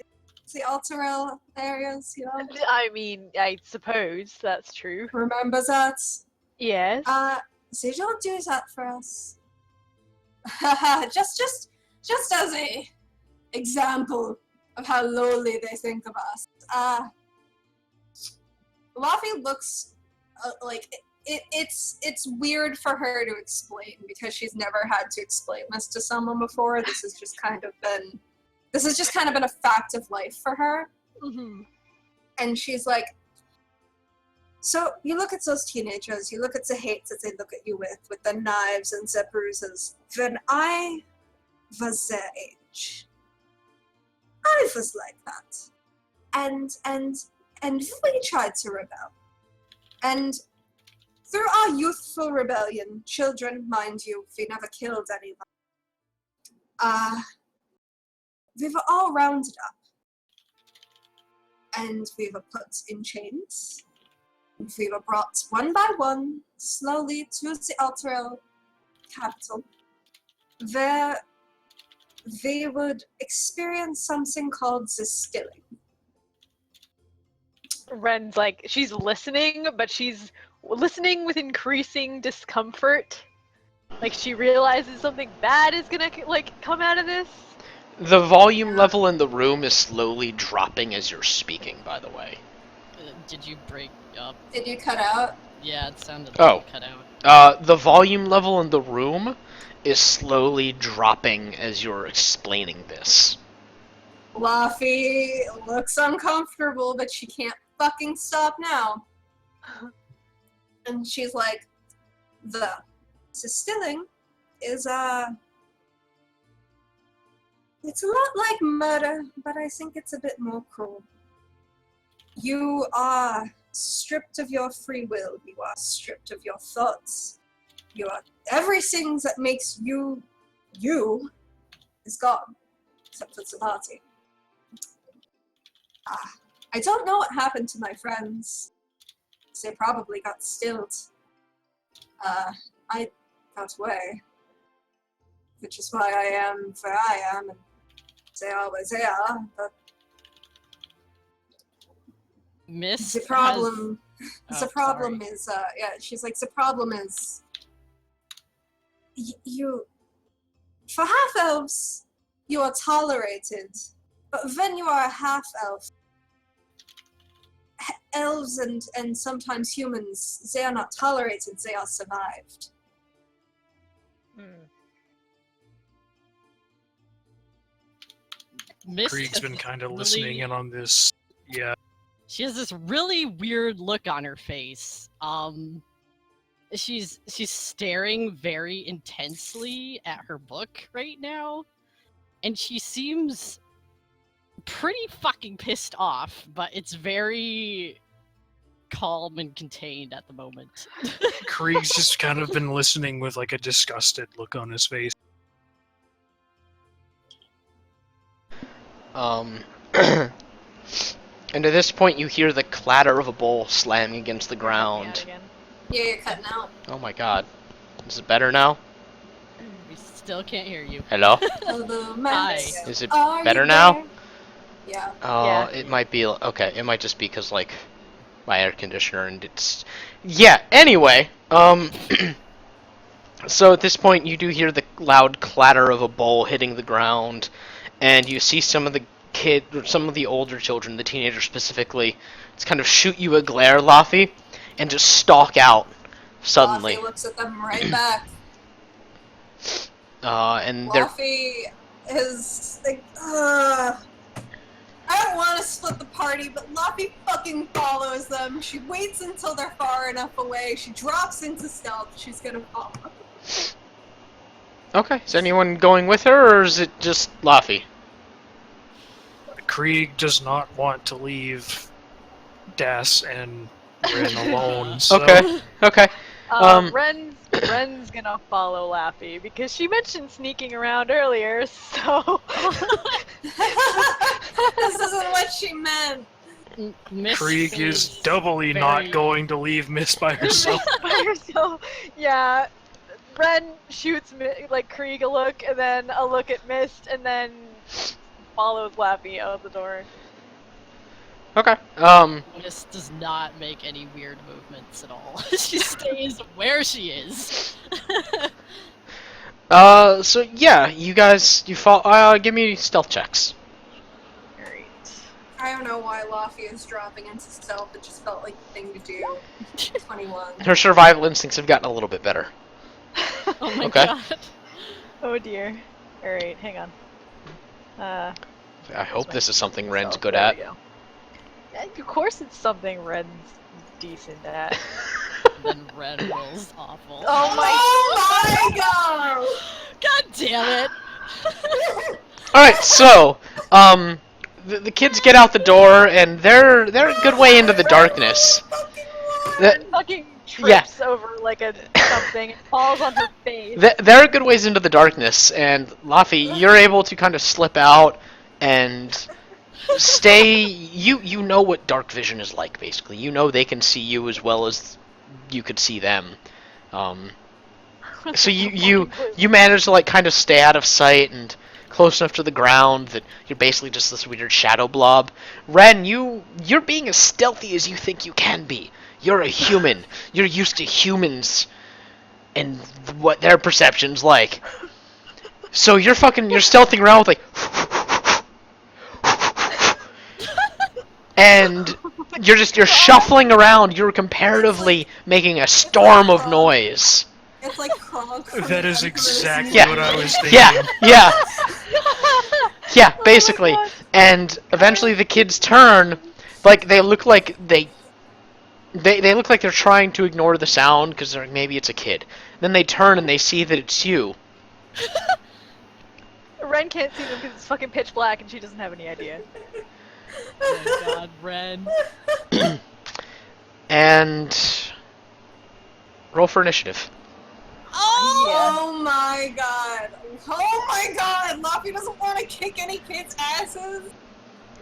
the Alterel areas, you know? I mean, I suppose that's true. Remember that? Yes. They don't do that for us. just as a example of how lowly they think of us. Luffy looks like it's weird for her to explain because she's never had to explain this to someone before. This has just kind of been a fact of life for her. Mm-hmm. And she's like, So you look at those teenagers, you look at the hate that they look at you with the knives and the bruises. When I was their age, I was like that. And we tried to rebel. And through our youthful rebellion, children, mind you, we never killed anyone. We were all rounded up. And we were put in chains. We were brought one by one, slowly to the Alterel capital, where they would experience something called the stilling. Ren's like, she's listening, but she's listening with increasing discomfort. Like, she realizes something bad is gonna, like, come out of this. The volume level in the room is slowly dropping as you're speaking, by the way. Did you break up? Did you cut out? Yeah, it sounded like Oh. you cut out. The volume level in the room is slowly dropping as you're explaining this. Laffy looks uncomfortable, but she can't fucking stop now. And she's like, the stilling is, it's a lot like murder, but I think it's a bit more cruel. You are stripped of your free will. You are stripped of your thoughts. You are everything that makes you is gone, except for Sabati. I don't know what happened to my friends. They probably got stilled. I got away, which is why I am where I am, and they are where they are. But Miss the problem, has... the problem is, yeah, she's like, the problem is, you, for half-elves, you are tolerated, but when you are a half-elf, elves and sometimes humans, they are not tolerated, they are survived. Miss Krieg's has been kind of really- listening in on this. Yeah. She has this really weird look on her face. She's staring very intensely at her book right now, and she seems pretty fucking pissed off, but it's very calm and contained at the moment. Krieg's just kind of been listening with like a disgusted look on his face. And at this point, you hear the clatter of a bowl slamming against the ground. Yeah, you're cutting out. Oh my god. Is it better now? We still can't hear you. Hello? Hello, Hi. Is it Are you better now? there? Yeah. Oh, Yeah. it might be... Okay, it might just be because, like, my air conditioner and it's... Yeah, anyway, so at this point, you do hear the loud clatter of a bowl hitting the ground, and you see some of the some of the older children, the teenagers specifically, just kind of shoot you a glare, Laffy, and just stalk out suddenly. Laffy looks at them right back. And they're... Laffy is like, I don't want to split the party, but Laffy fucking follows them. She waits until they're far enough away. She drops into stealth. She's gonna follow. Okay, is anyone going with her, or is it just Laffy? Krieg does not want to leave Das and Ren alone. So Okay, okay. Ren's gonna follow Laffy because she mentioned sneaking around earlier, so This isn't what she meant. Miss Krieg seems is doubly very- not going to leave Miss by herself. by herself. Yeah, Ren shoots like Krieg a look, and then a look at Mist, and then follows Laffy out the door. Okay, Miss does not make any weird movements at all. She stays where she is. so yeah, you guys, you fall, give me stealth checks. Alright. I don't know why Laffy is dropping into stealth. It just felt like the thing to do. 21. Her survival instincts have gotten a little bit better. Oh my Okay. god. Oh dear. Alright, hang on. I hope this is something Ren's stealth. good There at. we go. Of course it's something Ren's decent at. Then Ren rolls awful. Oh my! Oh my god! God damn it! All right, so the kids get out the door and they're a good way into the darkness. That- Fucking Yeah. trips over like a something, and falls on her face. They're a good ways into the darkness, and Laffy, you're able to kind of slip out and stay. You know what dark vision is like, basically. You know they can see you as well as you could see them. So you manage to like kind of stay out of sight and close enough to the ground that you're basically just this weird shadow blob. Ren, you're being as stealthy as you think you can be. You're a human. You're used to humans and what their perception's like. So you're stealthing around with like and you're shuffling around. You're comparatively making a storm of noise. It's like Kronk. from That the is Emperor's exactly New Yeah. what I was Groove. thinking. Yeah, basically. God. And eventually the kids turn, like they look like they look like they're trying to ignore the sound because they're like, maybe it's a kid. Then they turn and they see that it's you. Ren can't see them because it's fucking pitch black, and she doesn't have any idea. Oh my god, Ren. And roll for initiative. Oh my god. Oh my god. Laffy doesn't want to kick any kids' asses.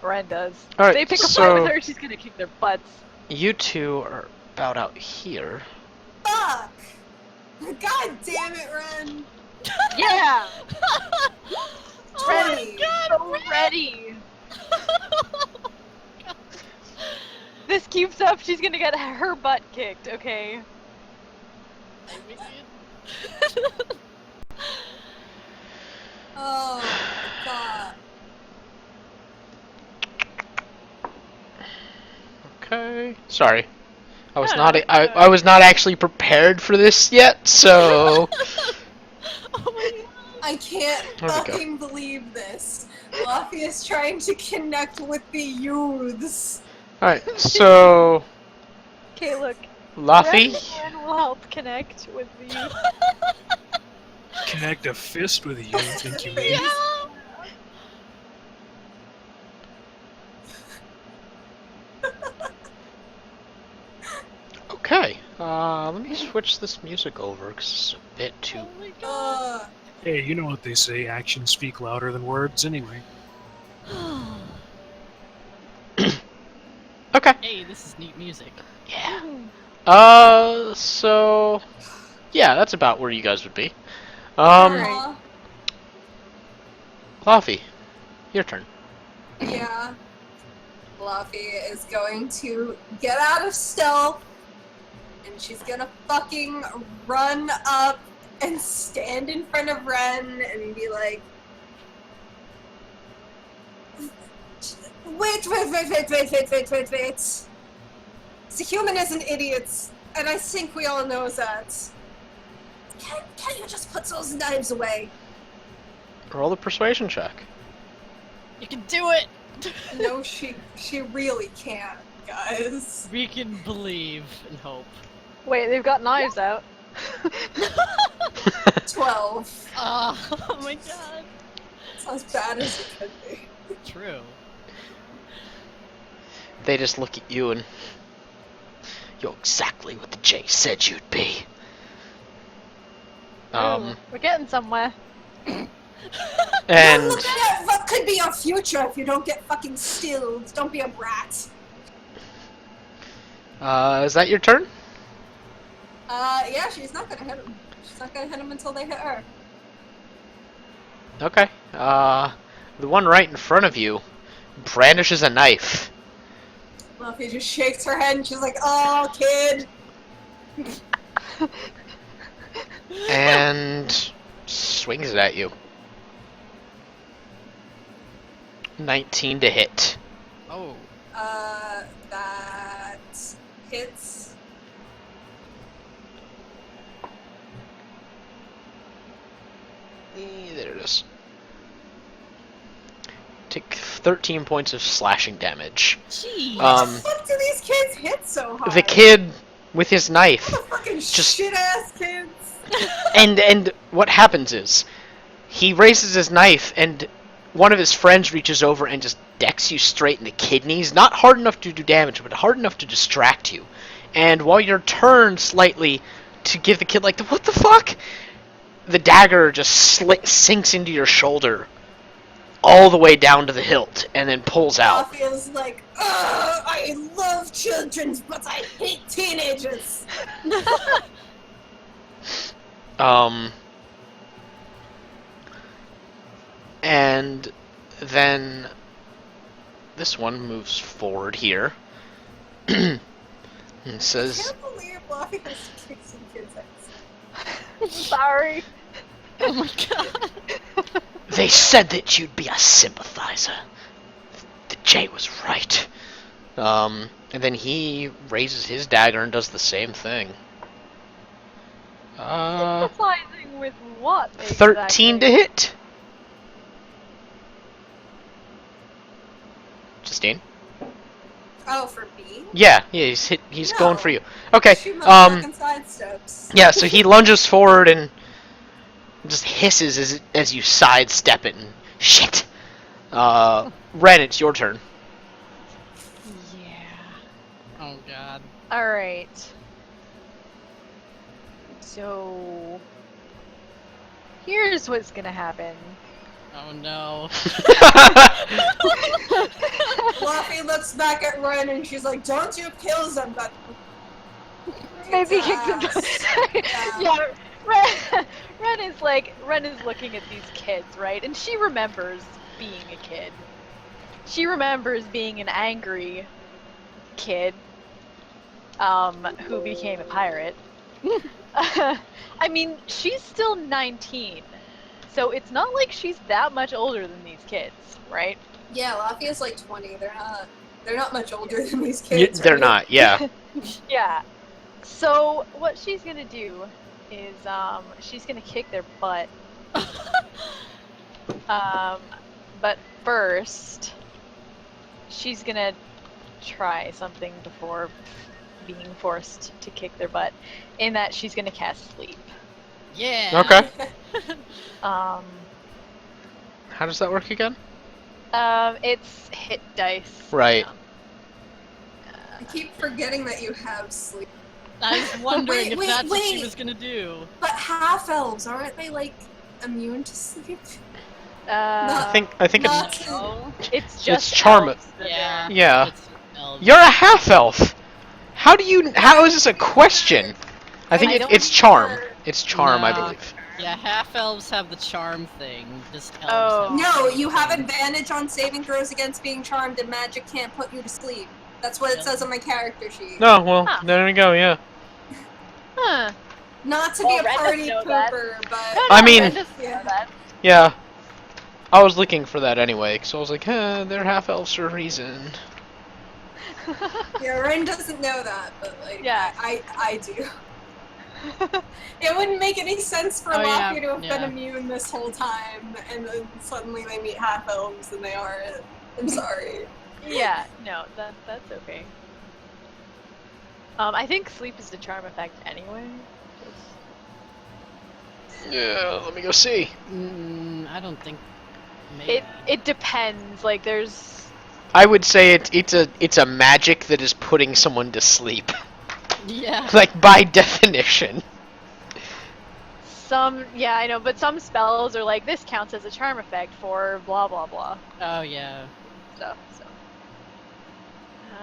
Ren does. All right, If they pick a fight so- with her, she's gonna kick their butts. You two are about out here. Fuck. God damn it, Ren. Yeah! Oh Ren my is god, so ready. This keeps up, she's gonna get her butt kicked, okay? Oh my god. Okay. Sorry. I was No, not no, I was not actually prepared for this yet, so Oh my god. I can't There we go. fucking believe this. Laffy is trying to connect with the youths. Alright, so Okay, look. Laffy, Ren will help connect with the Connect a fist with you, think you mean? Yeah. okay. Let me switch this music over because it's a bit too. Oh my god. Hey, you know what they say, actions speak louder than words anyway. Okay. Hey, this is neat music. Yeah. So yeah, that's about where you guys would be. Aw. Laffy, your turn. Yeah. Laffy is going to get out of stealth, and she's gonna fucking run up and stand in front of Ren and be like, wait. The human isn't idiots, and I think we all know that. Can you just put those knives away? Roll the persuasion check. You can do it! No, she really can't, guys. We can believe and hope. Wait, they've got knives out. 12. Oh my god. It's as bad as it could be. True. They just look at you and you're exactly what the J said you'd be. Ooh, we're getting somewhere. And Look at what could be your future if you don't get fucking stilled. Don't be a brat. is that your turn? Yeah, she's not gonna hit him. She's not gonna hit him until they hit her. Okay. The one right in front of you brandishes a knife. Luffy just shakes her head and she's like, oh, kid. And swings it at you. 19 to hit. Oh. That hits. There it is. Take 13 points of slashing damage. Jeez. Um, What do these kids hit so so hard. the kid with his knife. The fucking just- shit-ass kids. And what happens is, he raises his knife, and one of his friends reaches over and just decks you straight in the kidneys. Not hard enough to do damage, but hard enough to distract you. And while you're turned slightly to give the kid, like, what the fuck? The dagger just sinks into your shoulder all the way down to the hilt, and then pulls out. Feels like, I love children, but I hate teenagers. And then this one moves forward here and I says, can't believe Fluffy has to kick some kids' ass. Sorry. Oh my god. "They said that you'd be a sympathizer. The Jay was right." And then he raises his dagger and does the same thing. Sympathizing with what? 13 to exactly? hit. Justine? Oh, for me? Yeah, he's No. going for you. Okay, She motherfucking sidesteps. yeah, so he lunges forward and just hisses as you sidestep it and shit. Ren, it's your turn. Yeah. Oh god. Alright. So... Here's what's gonna happen. Oh no. Fluffy looks back at Ren and she's like, don't you kill somebody. Maybe kick them. Yeah. Yeah, Ren is looking at these kids, right? And she remembers being a kid. She remembers being an angry kid, who became a pirate. I mean, she's still 19, so it's not like she's that much older than these kids, right? Yeah, Lafia's like 20. They're not much older than these kids. They're right? not, yeah. Yeah. So what she's gonna do is she's gonna kick their butt. But first she's gonna try something before being forced to kick their butt. In that she's gonna cast sleep. Yeah. Okay. Um, How does that work again? it's hit dice. Right. I keep forgetting that you have sleep. I was wondering if Wait, that's what she wait. was gonna do. But half elves, aren't they like immune to sleep? I think Not it's Oh. it's just charm- elves that Yeah. yeah. It's elves. You're a half elf. How is this a question? I think I don't it's charm. remember. It's charm, I No. believe. Yeah, half elves have the charm thing. Just elves Oh. have the No, same you have thing. advantage on saving throws against being charmed, and magic can't put you to sleep. That's what it says on my character sheet. No, well, Huh. there we go, yeah. Huh. Not to Well, be a Ren party doesn't know that. pooper, but I mean- Ren doesn't know Yeah. that. Yeah. I was looking for that anyway, so I was like, they're half elves for a reason. yeah, Ren doesn't know that, but like, Yeah. I do. It wouldn't make any sense for Oh, yeah, Lafayette to have been yeah. immune this whole time, and then suddenly they meet half elves and they aren't. I'm sorry. Yeah, no, that's okay. I think sleep is the charm effect anyway. Yeah, let me go see. I don't think. Maybe. It depends. Like there's I would say it's a magic that is putting someone to sleep. Yeah. Like, by definition. some, yeah, I know, but some spells are like this counts as a charm effect for blah blah blah Oh yeah. stuff. So.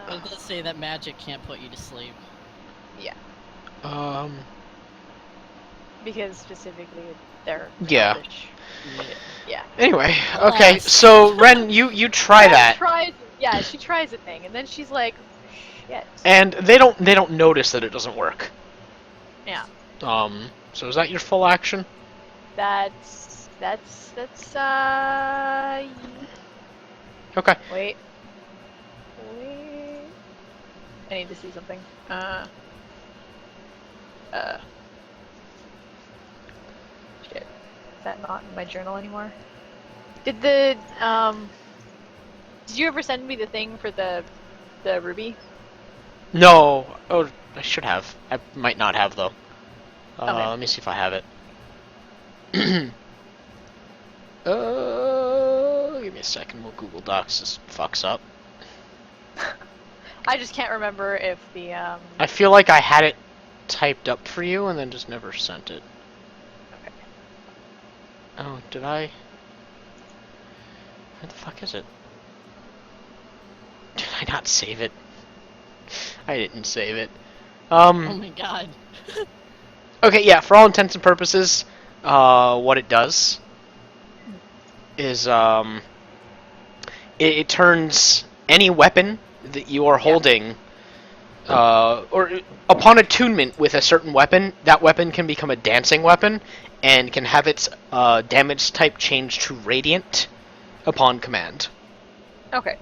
But it does say that magic can't put you to sleep. Because specifically they're Yeah. elvish. Yeah. Anyway, okay, Nice. so Ren, you try Ren that, she tries a thing, and then she's like, shit. and they don't notice that it doesn't work. Yeah. So is that your full action? That's Okay. wait. I need to see something. Shit. Is that not in my journal anymore? Did you ever send me the thing for the ruby? No, Oh, I should have. I might not have though. Okay. Let me see if I have it. Give me a second. We'll Google Docs. This fucks up. I just can't remember if the I feel like I had it typed up for you and then just never sent it. Okay. Oh, did I? Where the fuck is it? Did I not save it? I didn't save it. Oh my god. Okay, yeah, for all intents and purposes, what it does is, it turns any weapon that you are holding, or upon attunement with a certain weapon, that weapon can become a dancing weapon, and can have its damage type change to radiant upon command. Okay.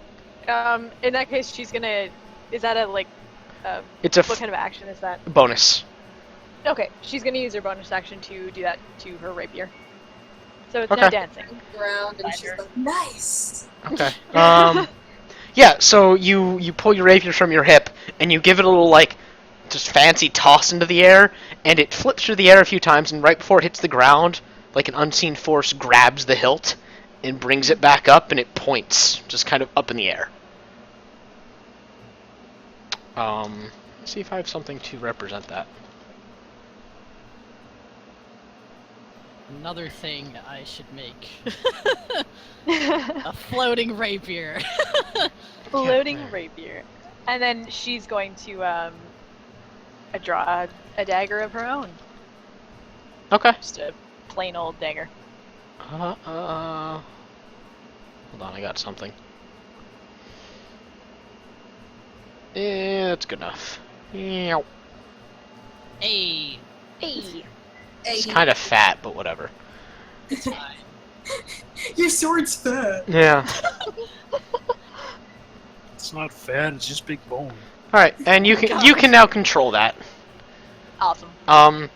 In that case, she's gonna. Is that a like? It's a what kind of action is that? bonus. Okay, she's gonna use her bonus action to do that to her rapier. So it's Okay. now dancing. Ground, and she's like, nice. Okay. Yeah, so you pull your rapier from your hip, and you give it a little, like, just fancy toss into the air, and it flips through the air a few times, and right before it hits the ground, like an unseen force grabs the hilt and brings it back up, and it points, just kind of up in the air. Let's see if I have something to represent that. Another thing I should make. A floating rapier. Floating Yeah. rapier. And then she's going to draw a dagger of her own. Okay. Just a plain old dagger. Hold on, I got something. Yeah, that's good enough. Yeah. Hey, Hey. It's kind of fat, but whatever. it's fine. Your sword's fat. Yeah. It's not fat. It's just big bone. All right, and you can now control that. Awesome.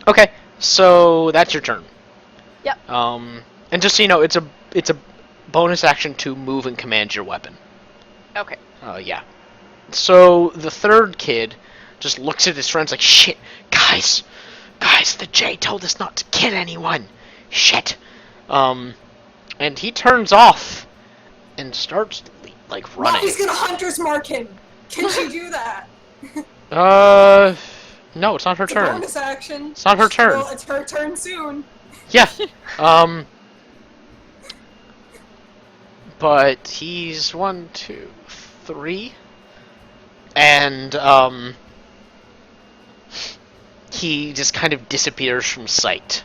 Okay, so that's your turn. Yep. And just so you know, it's a bonus action to move and command your weapon. Okay. Yeah. So the third kid just looks at his friends like, shit, guys, the J told us not to kill anyone. Shit. And he turns off and starts like running. Luffy's gonna hunter's mark him. Can she do that? No, it's not her It's a turn. bonus action. It's not her turn. Well, it's her turn soon. Yeah. But he's 1, 2, 3, and he just kind of disappears from sight.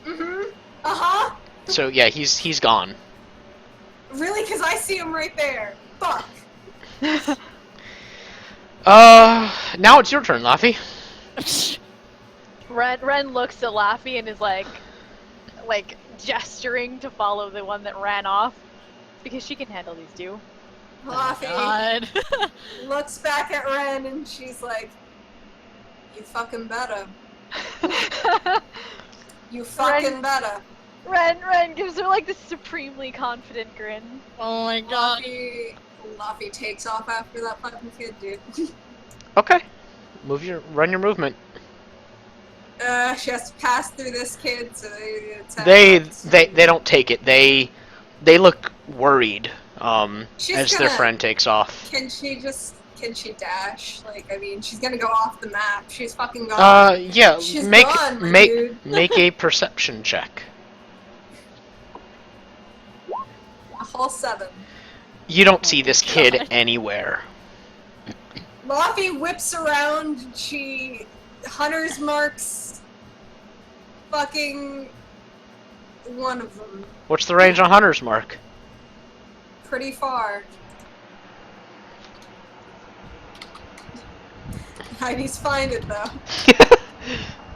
Mm-hmm. Uh-huh. So yeah, he's gone. Really? Because I see him right there. Fuck. Now it's your turn, Laffy. Ren looks at Laffy and is like gesturing to follow the one that ran off because she can handle these two. Luffy God. looks back at Ren and she's like, you fucking better. You fucking better. Ren gives her like this supremely confident grin. Oh my god. Luffy takes off after that fucking kid, dude. Okay. Run your movement. She has to pass through this kid, so They don't take it. They look worried. She's As their gonna- friend takes off. Can she dash? Like, I mean, she's gonna go off the map. She's fucking gone. Yeah. She's make gone, my make dude. make a perception check. A whole 7. You don't see this kid God. anywhere. Luffy whips around, she hunter's marks fucking one of them What's the range on Hunter's Mark? pretty far. I need to find it though.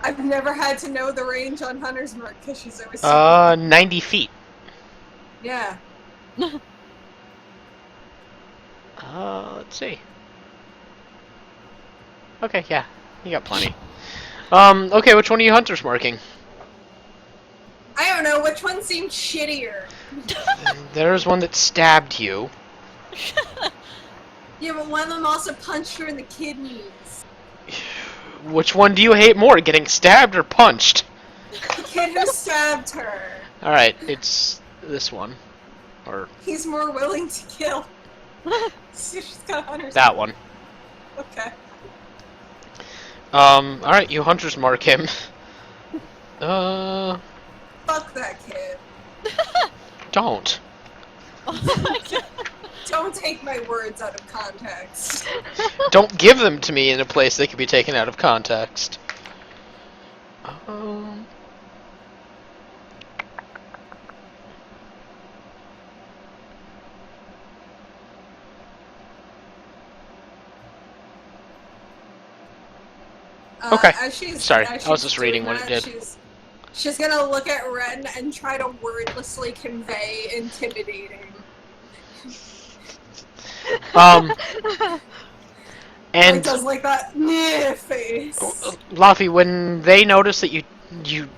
I've never had to know the range on hunter's mark because she's always 90 feet. yeah. Let's see. Okay, yeah, you got plenty. Okay, which one are you Hunter's marking? I don't know which one seemed shittier. There's one that stabbed you. Yeah, but one of them also punched her in the kidneys. Which one do you hate more, getting stabbed or punched? The kid who stabbed her. Alright, it's this one. Or He's more willing to kill. So she's got hunters. that one. Okay. Alright, you hunters mark him. Fuck that kid. Don't. Oh my god. Don't take my words out of context. Don't give them to me in a place they could be taken out of context. Okay. Sorry, I was just reading what it did. She's gonna look at Ren and try to wordlessly convey intimidating. And Like does like that meh face. Laffy, when they notice that you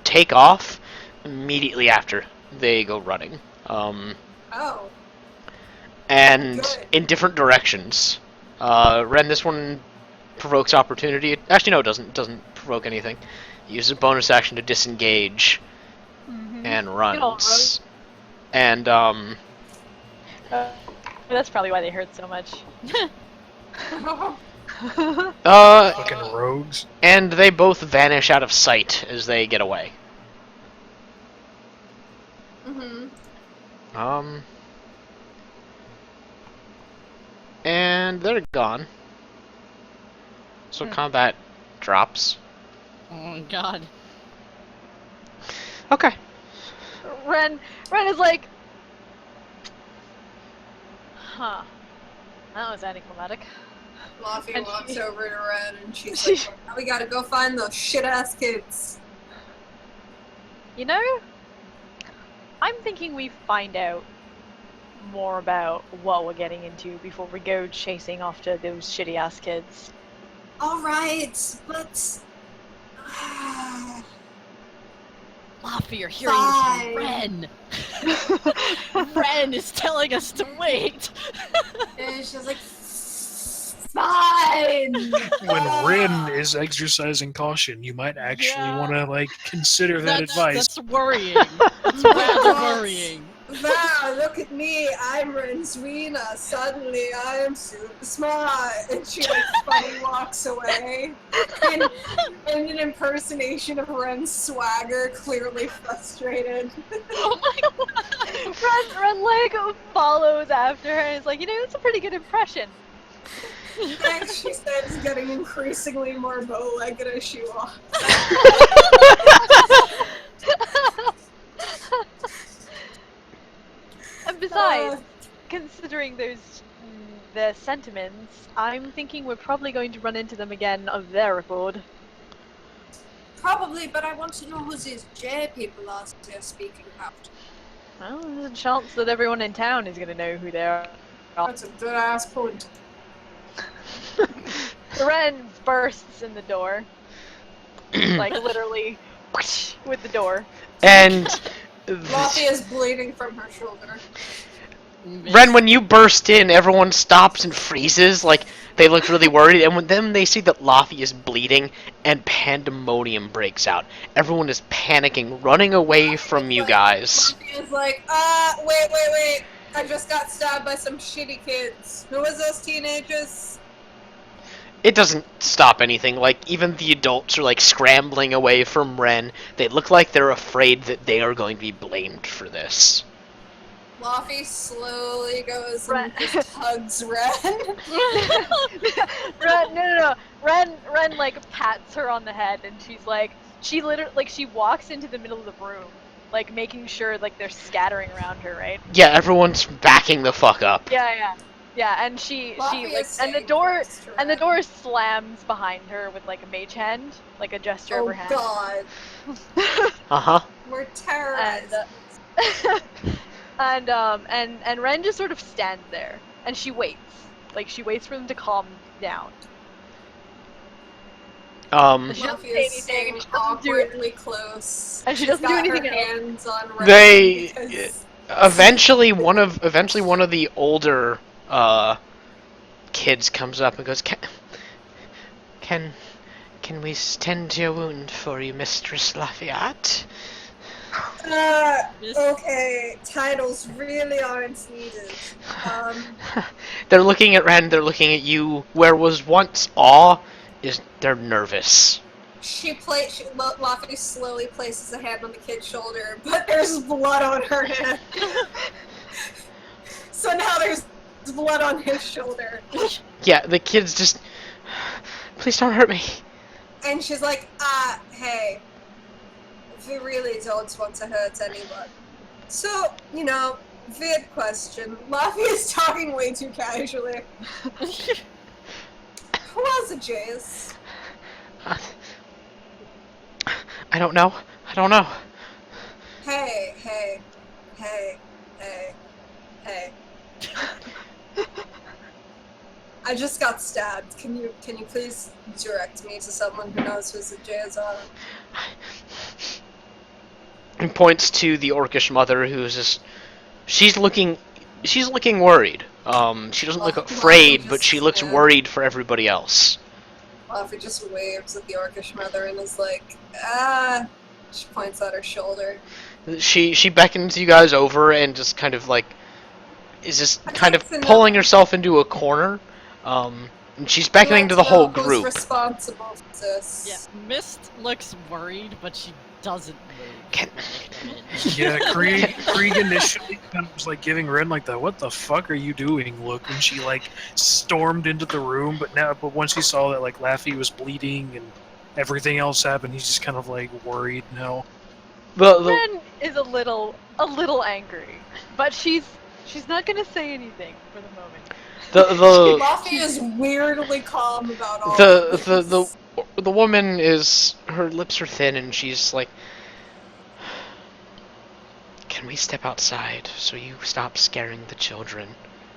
take off, immediately after they go running. Oh. And Good. in different directions. Ren, this one provokes opportunity. Actually, no, it doesn't. It doesn't provoke anything. It uses a bonus action to disengage and runs. And that's probably why they hurt so much. Fucking rogues. and they both vanish out of sight as they get away. And they're gone. So combat drops. Oh god. Okay. Ren is like, huh. That was anticlimactic. Laffy And walks she- over to Ren and she's like, "Now we gotta go find those shit-ass kids." You know, I'm thinking we find out more about what we're getting into before we go chasing after those shitty ass kids. Alright, but... Laffy, you're hearing Fine. this from Ren. Ren is telling us to wait. And she's like, fine! When Rin is exercising caution, you might actually Yeah. want to like consider that advice. That's worrying. That's rather worrying. Wow, look at me, I'm Renswina, suddenly I am super smart. And she like funny walks away. In an impersonation of Ren's swagger, clearly frustrated. Oh my god. Ren like follows after her and is like, you know, that's a pretty good impression. And she says, getting increasingly more bow-legged as she walks. And besides, considering their sentiments, I'm thinking we're probably going to run into them again of their accord. Probably, but I want to know who these J people are they're speaking about. Well, there's a chance that everyone in town is going to know who they are. That's a good ass point. Ren bursts in the door. Like, literally, with the door. And Laffy is bleeding from her shoulder. Ren, when you burst in, everyone stops and freezes, like they look really worried, and when then they see that Laffy is bleeding, and pandemonium breaks out. Everyone is panicking, running away from you guys. Laffy is like, wait. I just got stabbed by some shitty kids. Who was those teenagers? It doesn't stop anything, like, even the adults are, like, scrambling away from Ren. They look like they're afraid that they are going to be blamed for this. Laffy slowly goes Ren- and just hugs Ren. No. Ren, like, pats her on the head, and she's like, she literally, like, she walks into the middle of the room, like, making sure, like, they're scattering around her, right? Yeah, everyone's backing the fuck up. Yeah, and she Laffy like, is and the saying door, thanks to and the Ren. door slams behind her with, like, a mage hand, like a gesture of her hand. God, Uh-huh. we're terrorized. And Ren just sort of stands there, and she waits. Like, she waits for them to calm down. She doesn't Laffy say is anything, staying and she doesn't do it. awkwardly close. And she She's doesn't do got anything her else. hands on Ren They- because Eventually, one of the older kids comes up and goes, Can we tend to your wound for you, Mistress Lafayette? Okay, titles really aren't needed. They're looking at Ren, they're looking at you. Where was once awe, they're nervous. Laffy slowly places a hand on the kid's shoulder, but there's blood on her hand. So now there's blood on his shoulder. Yeah, the kid's just, please don't hurt me. And she's like, hey, we really don't want to hurt anyone. So, weird question. Laffy is talking way too casually. Who are the Jays? I don't know. Hey. I just got stabbed. Can you please direct me to someone who knows who the Jays are? And points to the orcish mother, who's just, she's looking worried. She doesn't look afraid, but she looks worried for everybody else. Laffy just waves at the orcish mother and is like, she points at her shoulder. She beckons you guys over and just kind of like is just kind of pulling herself into a corner. And she's beckoning to the whole group. Who's responsible for this? Yeah, Mist looks worried, but she doesn't move. Yeah, Krieg initially kind of was like giving Ren like the "what the fuck are you doing" look when she like stormed into the room, but once he saw that like Laffy was bleeding and everything else happened, he's just kind of like worried now. Ren is a little angry, but she's not gonna say anything for the moment. Laffy is weirdly calm about all the woman is, her lips are thin and she's like, can we step outside so you stop scaring the children?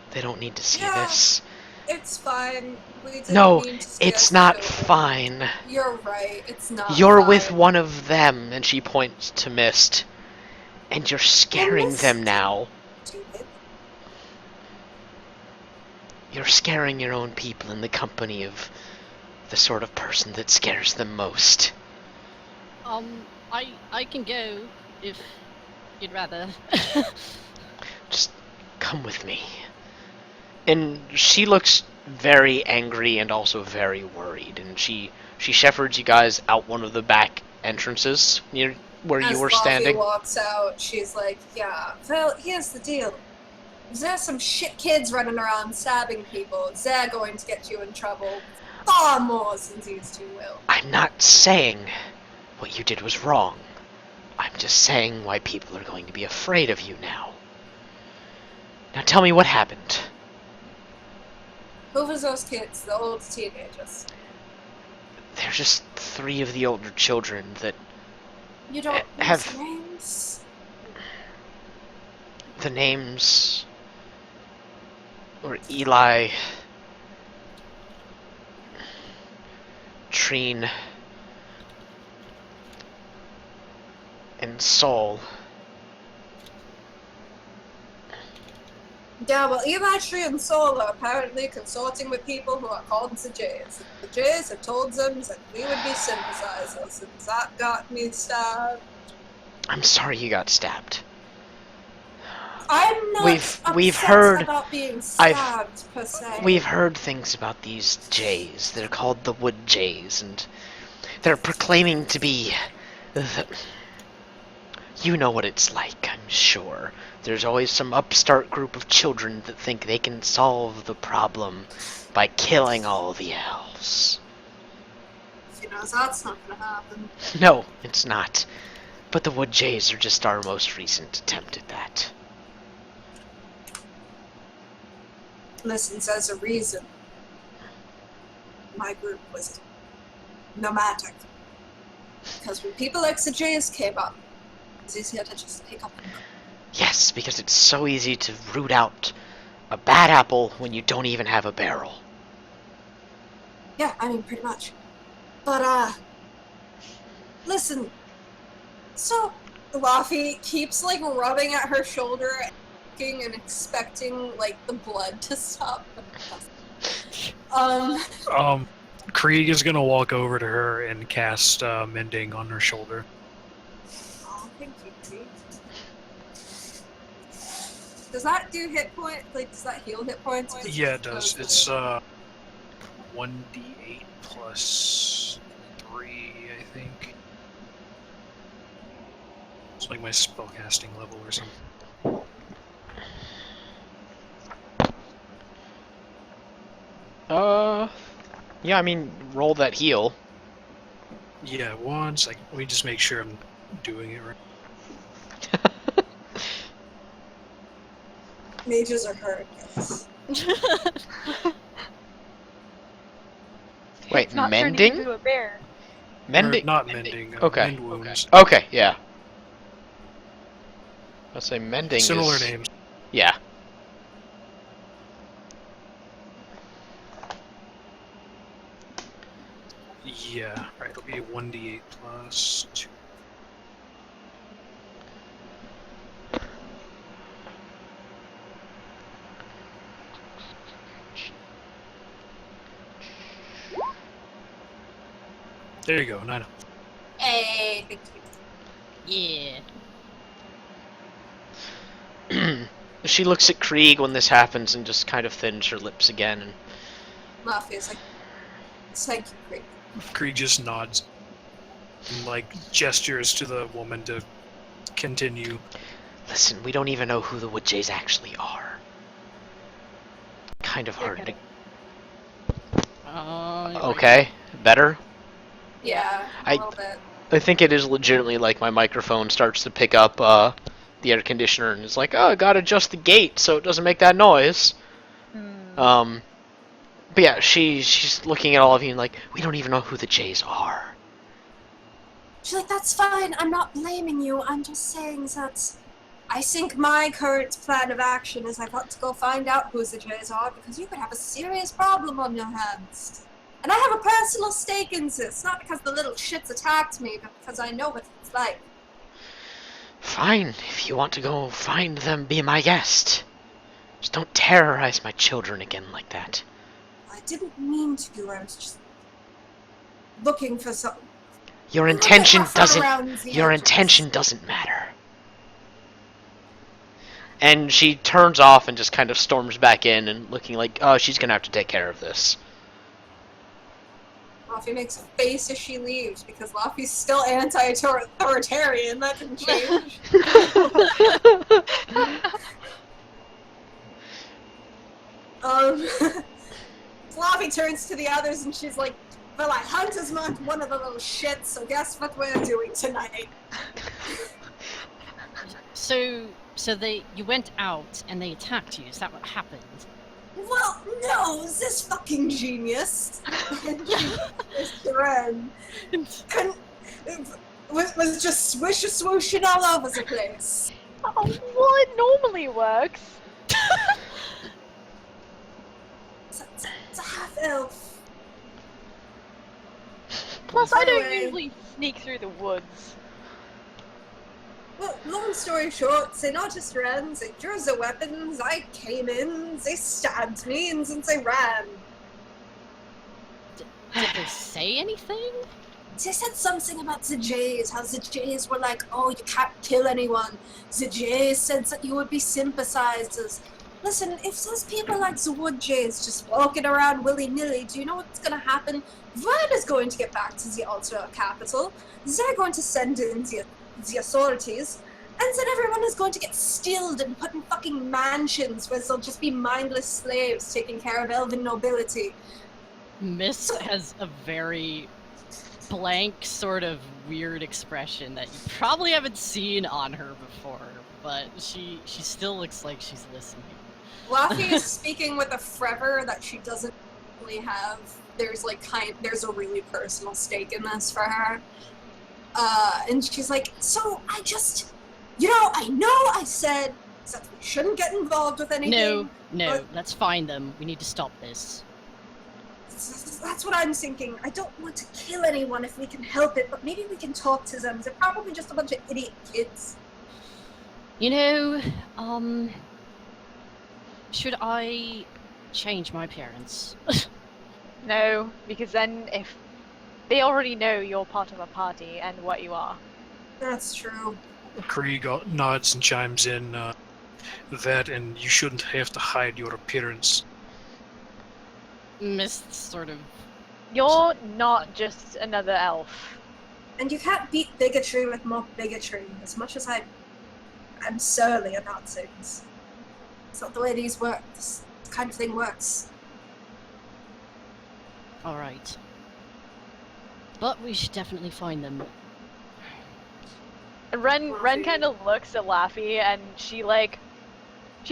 They don't need to see this. It's fine. No, it's not fine. You're right, it's not You're fine. with one of them, and she points to Mist. And you're scaring them now. Stupid. You're scaring your own people in the company of the sort of person that scares them most. I can go if you'd rather. Just come with me. And she looks very angry and also very worried, and she shepherds you guys out one of the back entrances near where you were standing. As Laffy walks out, she's like, yeah, well, here's the deal. There's some shit kids running around stabbing people. They're going to get you in trouble far more than these two will. I'm not saying what you did was wrong. I'm just saying why people are going to be afraid of you now. Now tell me what happened. Who was those kids? The old teenagers? They're just 3 of the older children that You don't have names? The names were Eli, Treen, and Saul. Yeah, well, Eli, Tree, and Saul are apparently consorting with people who are called the Jays. The Jays have told them that we would be sympathizers, and that got me stabbed. I'm sorry you got stabbed. I'm not we've upset heard about being stabbed, per se. We've heard things about these Jays. They're called the Wood Jays, and they're proclaiming to be you know what it's like, I'm sure. There's always some upstart group of children that think they can solve the problem by killing all the elves. You know, that's not gonna happen. No, it's not. But the Wood Jays are just our most recent attempt at that. Listen, there's a reason my group was nomadic. Because when people like the Jays came up, it was easier to just pick up and go. Yes, because it's so easy to root out a bad apple when you don't even have a barrel. Yeah, I mean, pretty much. But, listen. So, Laffy keeps, like, rubbing at her shoulder and expecting, like, the blood to stop, but it doesn't. Krieg is gonna walk over to her and cast Mending on her shoulder. Oh, thank you, Pete. Does that do hit point? Like, does that heal hit points? Or Yeah, it does. It's 1d8 plus 3, I think. It's like my spellcasting level or something. Yeah, I mean, roll that heal. Yeah, 1 second. Let me just make sure I'm doing it right. Mages are hard, guys. Wait, It's not turning mending? into a bear. Mending? Or not mending. Okay. Mend wounds. Okay, yeah. I'll say mending Similar is... names. Yeah. Yeah, right. It'll be 1d8 plus 2. There you go, 9 up. Hey, thank Yeah. She looks at Krieg when this happens and just kind of thins her lips again. And... Mafia like, thank you, Krieg. Krieg just nods and, like, gestures to the woman to continue. Listen, we don't even know who the Wood Jays actually are. Kind of You're hard to... kidding. Okay, better? Yeah, a little bit. I think it is legitimately like my microphone starts to pick up the air conditioner and it's like, oh, I gotta adjust the gate so it doesn't make that noise. But yeah, she's looking at all of you and like, we don't even know who the Jays are. She's like, that's fine, I'm not blaming you, I'm just saying that I think my current plan of action is I've got to go find out who the Jays are because you could have a serious problem on your hands. And I have a personal stake in this, not because the little shits attacked me, but because I know what it's like. Fine, if you want to go find them, be my guest. Just don't terrorize my children again like that. I didn't mean to, I was just looking for something. Your A little bit intention rougher doesn't... around the Your edges. intention doesn't matter. And she turns off and just kind of storms back in and looking like, oh, she's gonna have to take care of this. Laffy makes a face as she leaves because Laffy's still anti-authoritarian. That didn't change. Laffy turns to the others and she's like, well, I hunter's marked one of the little shits, so guess what we're doing tonight? So you went out and they attacked you. Is that what happened? Well, no, this fucking genius. And Ren was just swooshing all over the place. Oh, well, it normally works. It's a half-elf. Plus, I don't Anyway. usually sneak through the woods. Well, long story short, they not just ran, they drew the weapons, I came in, they stabbed me, and then they ran. Did they say anything? They said something about the Jays, how the Jays were like, oh, you can't kill anyone. The Jays said that you would be sympathizers. Listen, if there's people like the Wood Jays just walking around willy-nilly, do you know what's gonna happen? Vern is going to get back to the Ultra Capital, they're going to send in the authorities, and then everyone is going to get stilled and put in fucking mansions where they'll just be mindless slaves taking care of elven nobility. Miss has a very blank, sort of weird expression that you probably haven't seen on her before, but she still looks like she's listening. Laffy is speaking with a fervor that she doesn't really have. There's there's a really personal stake in this for her. And she's like, so I just, I know I said that we shouldn't get involved with anything. No, but let's find them. We need to stop this. that's what I'm thinking. I don't want to kill anyone if we can help it, but maybe we can talk to them. They're probably just a bunch of idiot kids. Should I change my appearance? No, because then if they already know you're part of a party and what you are. That's true. Krieg nods and chimes in that, and you shouldn't have to hide your appearance. Mist sort of. You're not just another elf. And you can't beat bigotry with more bigotry. As much as I'm surly about things, it's not the way these work. This kind of thing works. All right. But we should definitely find them. Ren kind of looks at Laffy, and she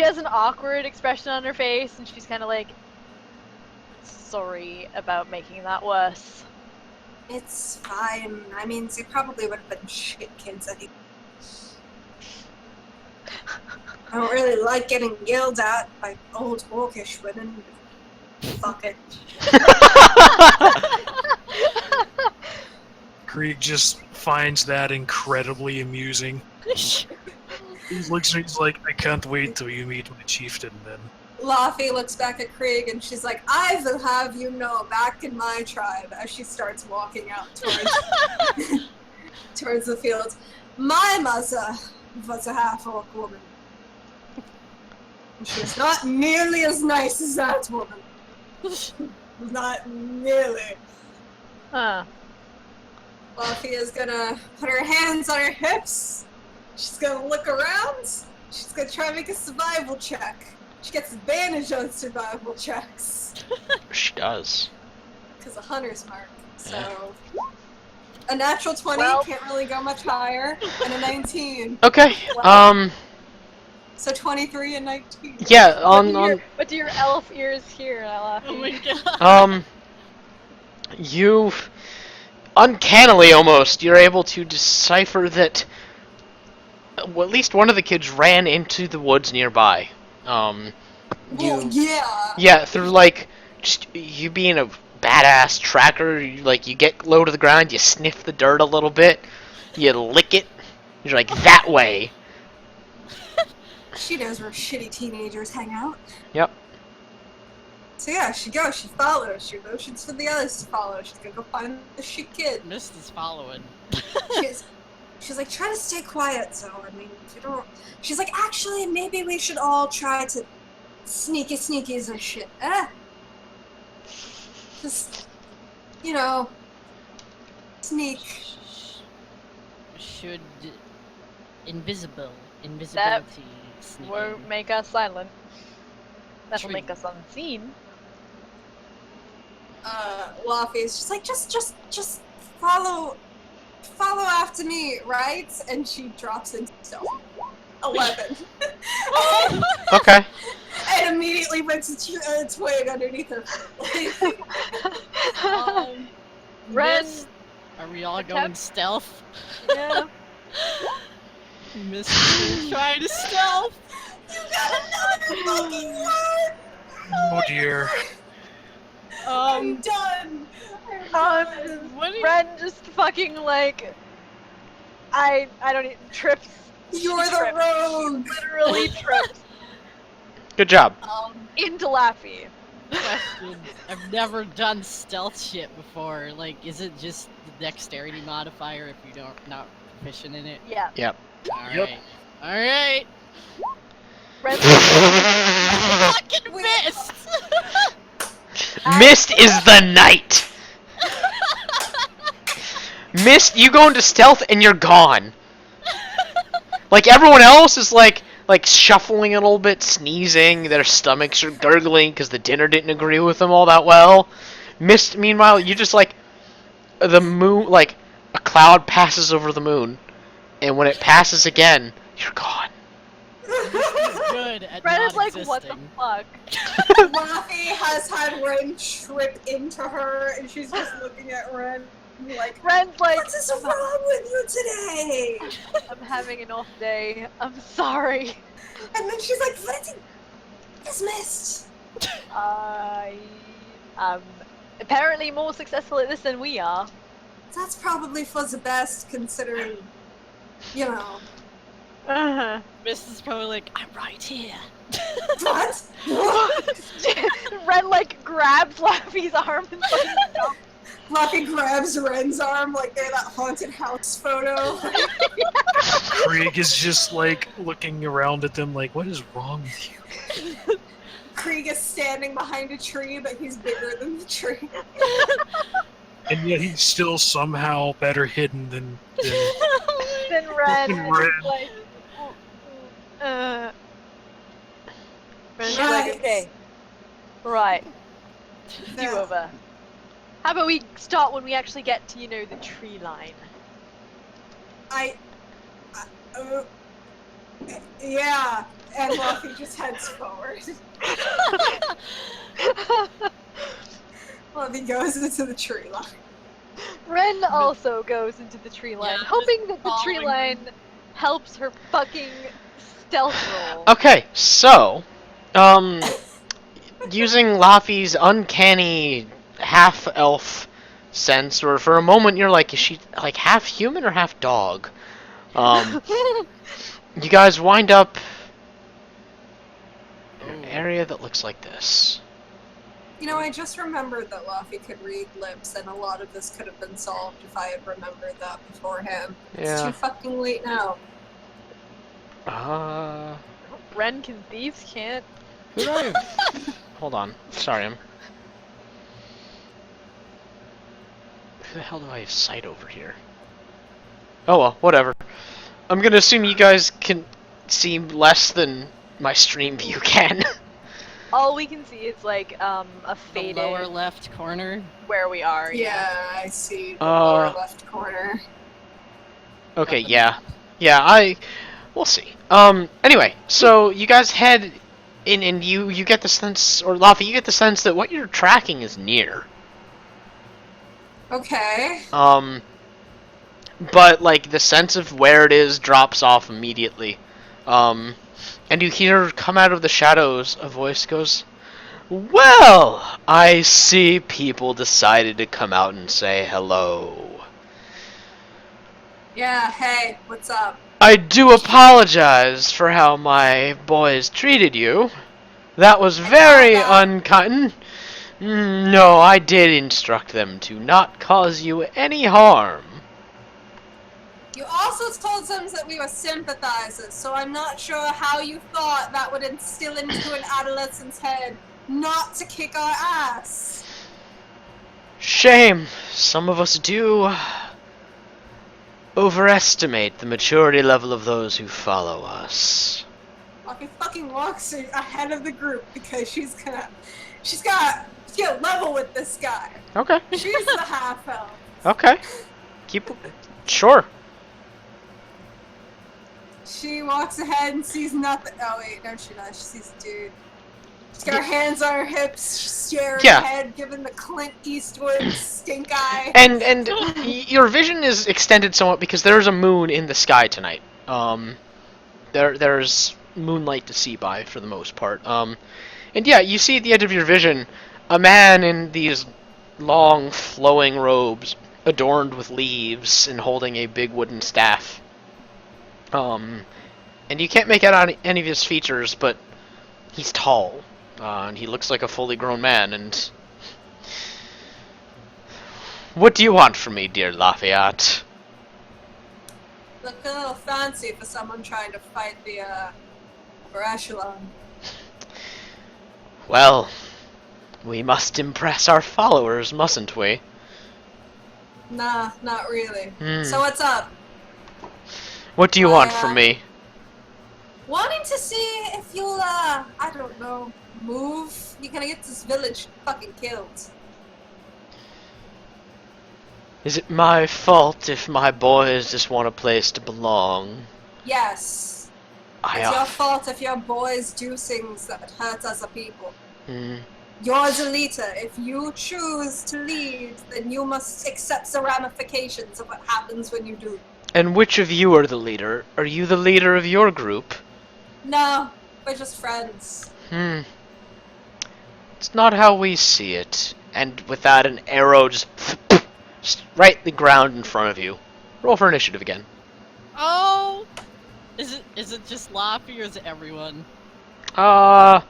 has an awkward expression on her face, and she's kind of like, sorry about making that worse. It's fine. I mean, they probably would have been shit kids anyway. I don't really like getting yelled at by old orcish women. Fuck it. Krieg just finds that incredibly amusing. He looks at me, he's like, I can't wait till you meet my chieftain then. Laffy looks back at Krieg and she's like, I will have you know, back in my tribe, as she starts walking out towards, towards the fields. My mother was a half-orc woman. And she was not nearly as nice as that woman. Not nearly. Huh. Laffy is gonna put her hands on her hips. She's gonna look around. She's gonna try and make a survival check. She gets advantage on survival checks. She does. Because a hunter's mark. So a natural 20 Well- can't really go much higher, and a 19. Okay. So 23 and 19. Yeah. On. What do your elf ears hear, Laffy? Oh my god. You uncannily almost you're able to decipher that well, at least one of the kids ran into the woods nearby. Well, yeah. Yeah, through like just you being a badass tracker, you get low to the ground, you sniff the dirt a little bit, you lick it, you're like that way. She knows where shitty teenagers hang out. Yep. So yeah, she goes, she follows, she motions for the others to follow. She's gonna go find the shit kid. Mist is following. She's like, try to stay quiet, so I mean, if you don't. She's like, actually, maybe we should all try to sneakies and shit. Just, you know, sneak. Should invisibility sneak Won't in. make us silent. That'll True. make us unseen. Laffy's just like, just follow after me, right? And she drops into stealth. 11. Okay. And immediately puts a twig underneath her foot. Ren, Mist, are we all attempt- going stealth? yeah. Mist is trying to stealth. You got another fucking word! Oh dear. I'm done! I'm done. What are you? Ren just fucking I don't even trips. You're the Tripped. rogue! Literally trips Good job. into Laffy. Question. I've never done stealth shit before. Like, is it just the dexterity modifier if you not proficient in it? Yeah. Yep. Alright. Yep. Alright. Ren Fucking mist! Mist is the knight. Mist, you go into stealth and you're gone. Like everyone else is like shuffling a little bit, sneezing, their stomachs are gurgling because the dinner didn't agree with them all that well. Mist, meanwhile, you just the moon, like a cloud passes over the moon, and when it passes again, you're gone. Good at Ren not is like, existing. what the fuck? Laffy has had Ren trip into her, and she's just looking at Ren like, Ren's like, what is wrong with you today? I'm having an off day. I'm sorry. And then she's like, what is missed? I am apparently more successful at this than we are. That's probably for the best, considering, you know. Uh-huh. Mist is probably like, I'm right here. What? Ren like grabs Laffy's arm and fucking jumps. Luffy grabs Ren's arm like they're that haunted house photo. Krieg is just like looking around at them like, what is wrong with you? Krieg is standing behind a tree, but he's bigger than the tree. And yet he's still somehow better hidden than Then Ren Fucking and Ren. it's like, Ren's Right. like, okay, right, do Yeah. over. How about we start when we actually get to, the tree line? Yeah, and Luffy just heads forward. Luffy goes into the tree line. Ren also goes into the tree line, Yeah, hoping that the tree following line helps her fucking stealth roll. Okay, so, using Laffy's uncanny half-elf sense, or for a moment you're like, is she like half human or half dog? You guys wind up in an area that looks like this. You know, I just remembered that Luffy could read lips, and a lot of this could have been solved if I had remembered that beforehand. It's Yeah. too fucking late now. Ren can, thieves can't. Who do I have? Hold on. Sorry, who the hell do I have sight over here? Oh well, whatever. I'm gonna assume you guys can see less than my stream view can. All we can see is like a The faded lower left corner. where we are. Yeah, I see the lower left corner. Okay, Got the yeah. map. Yeah, we'll see. Anyway, so you guys head in and you get the sense, or Laffy, you get the sense that what you're tracking is near. Okay. But like the sense of where it is drops off immediately. And you hear come out of the shadows a voice goes, "Well, I see people decided to come out and say hello. Yeah, hey, what's up? I do apologize for how my boys treated you. That was very unkind. No, I did instruct them to not cause you any harm." You also told them that we were sympathizers, so I'm not sure how you thought that would instill into an adolescent's head not to kick our ass. Shame. Some of us do overestimate the maturity level of those who follow us. Luffy fucking walks ahead of the group because she's gotta get level with this guy. Okay. She's the half elf. Okay. Sure. She walks ahead and sees nothing. Oh wait, no, she does. She sees a dude. She's got her hands on her hips, staring Yeah. ahead, giving the Clint Eastwood stink eye. And your vision is extended somewhat because there's a moon in the sky tonight. There's moonlight to see by for the most part. And yeah, you see at the edge of your vision a man in these long flowing robes adorned with leaves and holding a big wooden staff. And you can't make out any of his features, but he's tall, and he looks like a fully grown man, and... What do you want from me, dear Lafayette? Look a little fancy for someone trying to fight the, for Echelon. Well, we must impress our followers, mustn't we? Nah, not really. Hmm. So what's up? What do you want from me? Wanting to see if you'll, I don't know, move? You're gonna get this village fucking killed. Is it my fault if my boys just want a place to belong? Yes. It's your fault if your boys do things that hurt as a people. You're the leader. If you choose to lead, then you must accept the ramifications of what happens when you do. And which of you are the leader? Are you the leader of your group? No, we're just friends. It's not how we see it. And with that, an arrow just right the ground in front of you. Roll for initiative again. Oh! Is it just Laffy or is it everyone? 'Cause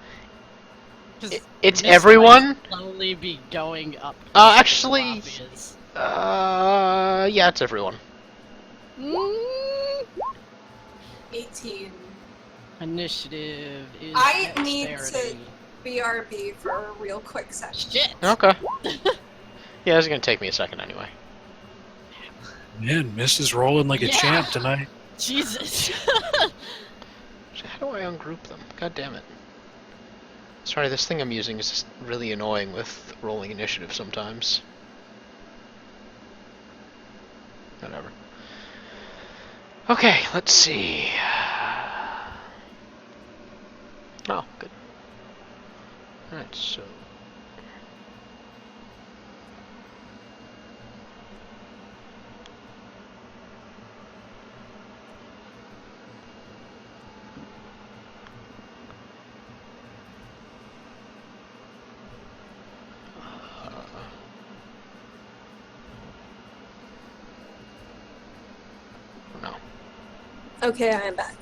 It's Mist everyone. might slowly be going up. closer to where Actually, Laffy is. yeah, it's everyone. Mm, 18. Initiative is I need to dexterity. BRB for a real quick second. Shit. Okay. Yeah, it's gonna take me a second anyway. Man, Mist is rolling like a Yeah. champ tonight. Jesus. How do I ungroup them? God damn it. Sorry, this thing I'm using is just really annoying with rolling initiative sometimes. Whatever. Okay, let's see. Oh, good. Alright, so... no. Okay, I am back.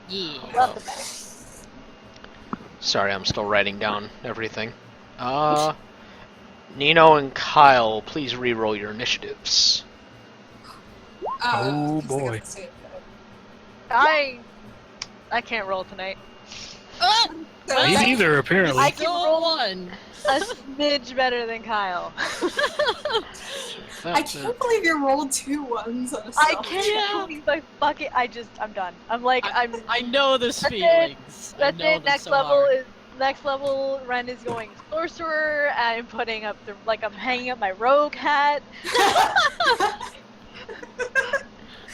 Yeah. Welcome back. Sorry, I'm still writing down everything. Nino and Kyle, please re-roll your initiatives. Oh, 'cause I got boy. the same thing. I can't roll tonight. So Me that- neither, apparently. I can Still roll one. a smidge better than Kyle. I can't believe you rolled 2 ones on a I self can't Yeah. believe I fucking. I'm done. I'm like, I know those That's it. feelings. I That's know it. them Next so level hard. is next level. Ren is going sorcerer. I'm putting up the I'm hanging up my rogue hat.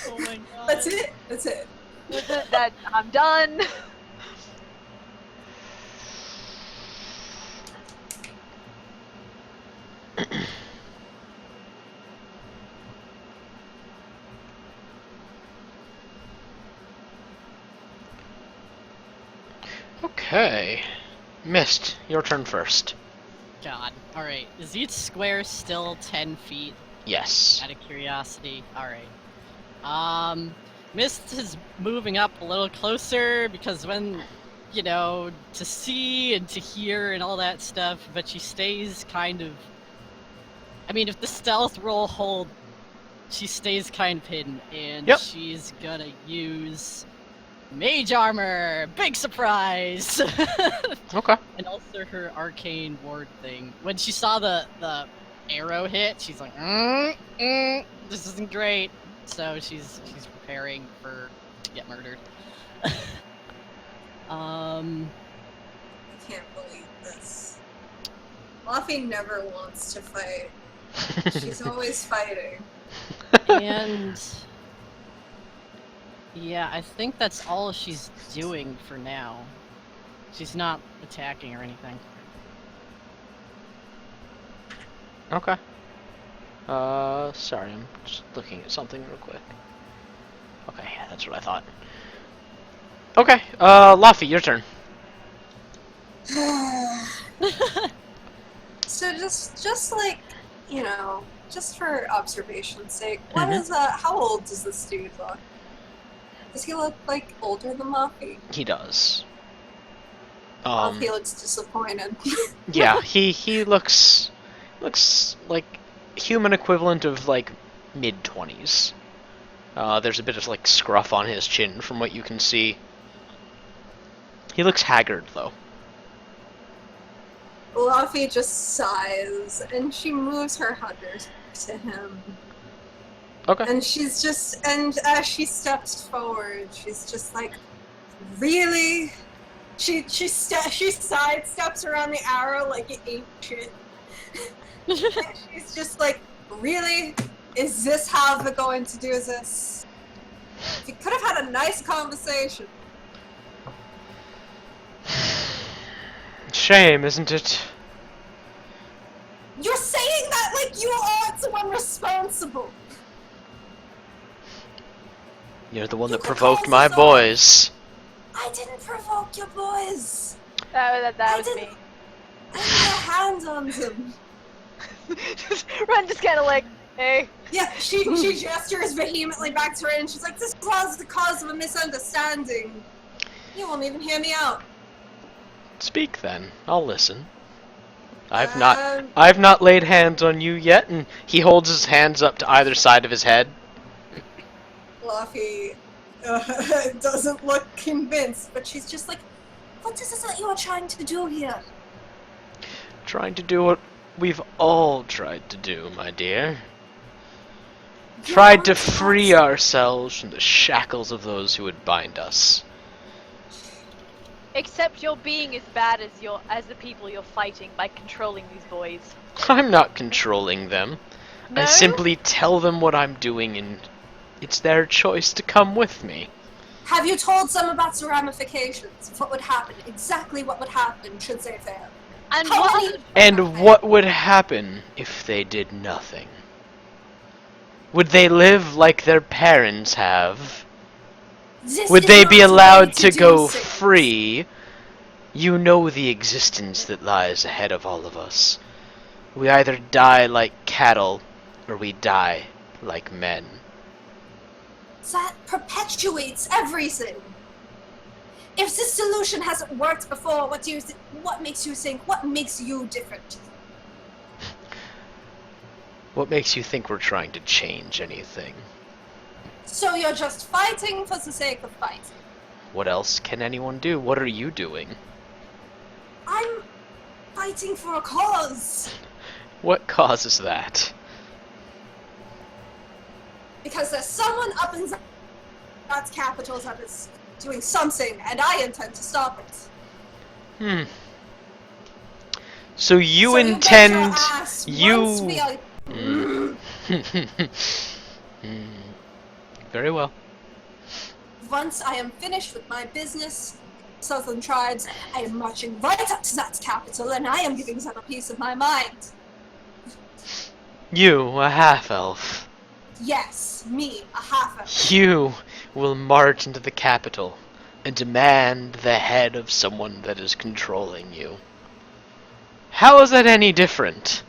Oh my god. That's it. That's it. That's it. That I'm done. Okay. Mist, your turn first. God. Alright. Is each square still 10 feet? Yes. Out of curiosity. Alright. Mist is moving up a little closer because when, you know, to see and to hear and all that stuff, but she stays kind of. I mean, if the stealth roll hold, she stays kind of hidden, and Yep. she's gonna use mage armor. Big surprise! Okay. And also her arcane ward thing. When she saw the arrow hit, she's like, this isn't great. So she's preparing to get murdered. I can't believe this. Luffy never wants to fight. She's always fighting. And yeah, I think that's all she's doing for now. She's not attacking or anything. Okay. Sorry, I'm just looking at something real quick. Okay, yeah, that's what I thought. Okay, Luffy, your turn. So just like, you know, just for observation's sake, what Mhm. is how old does this dude look? Does he look like older than Luffy? He does. Luffy looks disappointed. Yeah, he looks like human equivalent of like mid-20s. There's a bit of like scruff on his chin from what you can see. He looks haggard though. Luffy just sighs and she moves her hunters to him. Okay. And she's just, and as she steps forward, she's just like, really? She sidesteps around the arrow like it ain't shit. And she's just like, really? Is this how we're going to do this? You could have had a nice conversation. Shame, isn't it? You're saying that like you aren't someone responsible. You're the one You that could provoked call my us all. boys. I didn't provoke your boys. That I was didn't- me. I laid a hand on them. Ren just kind of like, hey. Yeah, she gestures vehemently back to her and she's like, this was the cause of a misunderstanding. You won't even hear me out. Speak then. I'll listen. I've Um, not laid hands on you yet, and he holds his hands up to either side of his head. Fluffy doesn't look convinced, but she's just like, what is it that you are trying to do here? Trying to do what we've all tried to do, my dear. You Tried to want free us- ourselves from the shackles of those who would bind us. Except you're being as bad as the people you're fighting by controlling these boys. I'm not controlling them. No? I simply tell them what I'm doing, and it's their choice to come with me. Have you told them about the ramifications of what would happen, exactly what would happen should they fail? And How what? many- And what would happen if they did nothing? Would they live like their parents have? This Would is they not be the way allowed to do go things. free? You know the existence that lies ahead of all of us. We either die like cattle, or we die like men. That perpetuates everything. If this solution hasn't worked before, what makes you think? What makes you different? What makes you think we're trying to change anything? So you're just fighting for the sake of fighting. What else can anyone do? What are you doing? I'm fighting for a cause. What causes that? Because there's someone up in God's capital that is doing something, and I intend to stop it. So you So intend... You bet your ass you- once we are... Very well. Once I am finished with my business, Southern tribes, I am marching right up to that capital, and I am giving them a piece of my mind. You, a half-elf. Yes, me, a half-elf. You will march into the capital and demand the head of someone that is controlling you. How is that any different?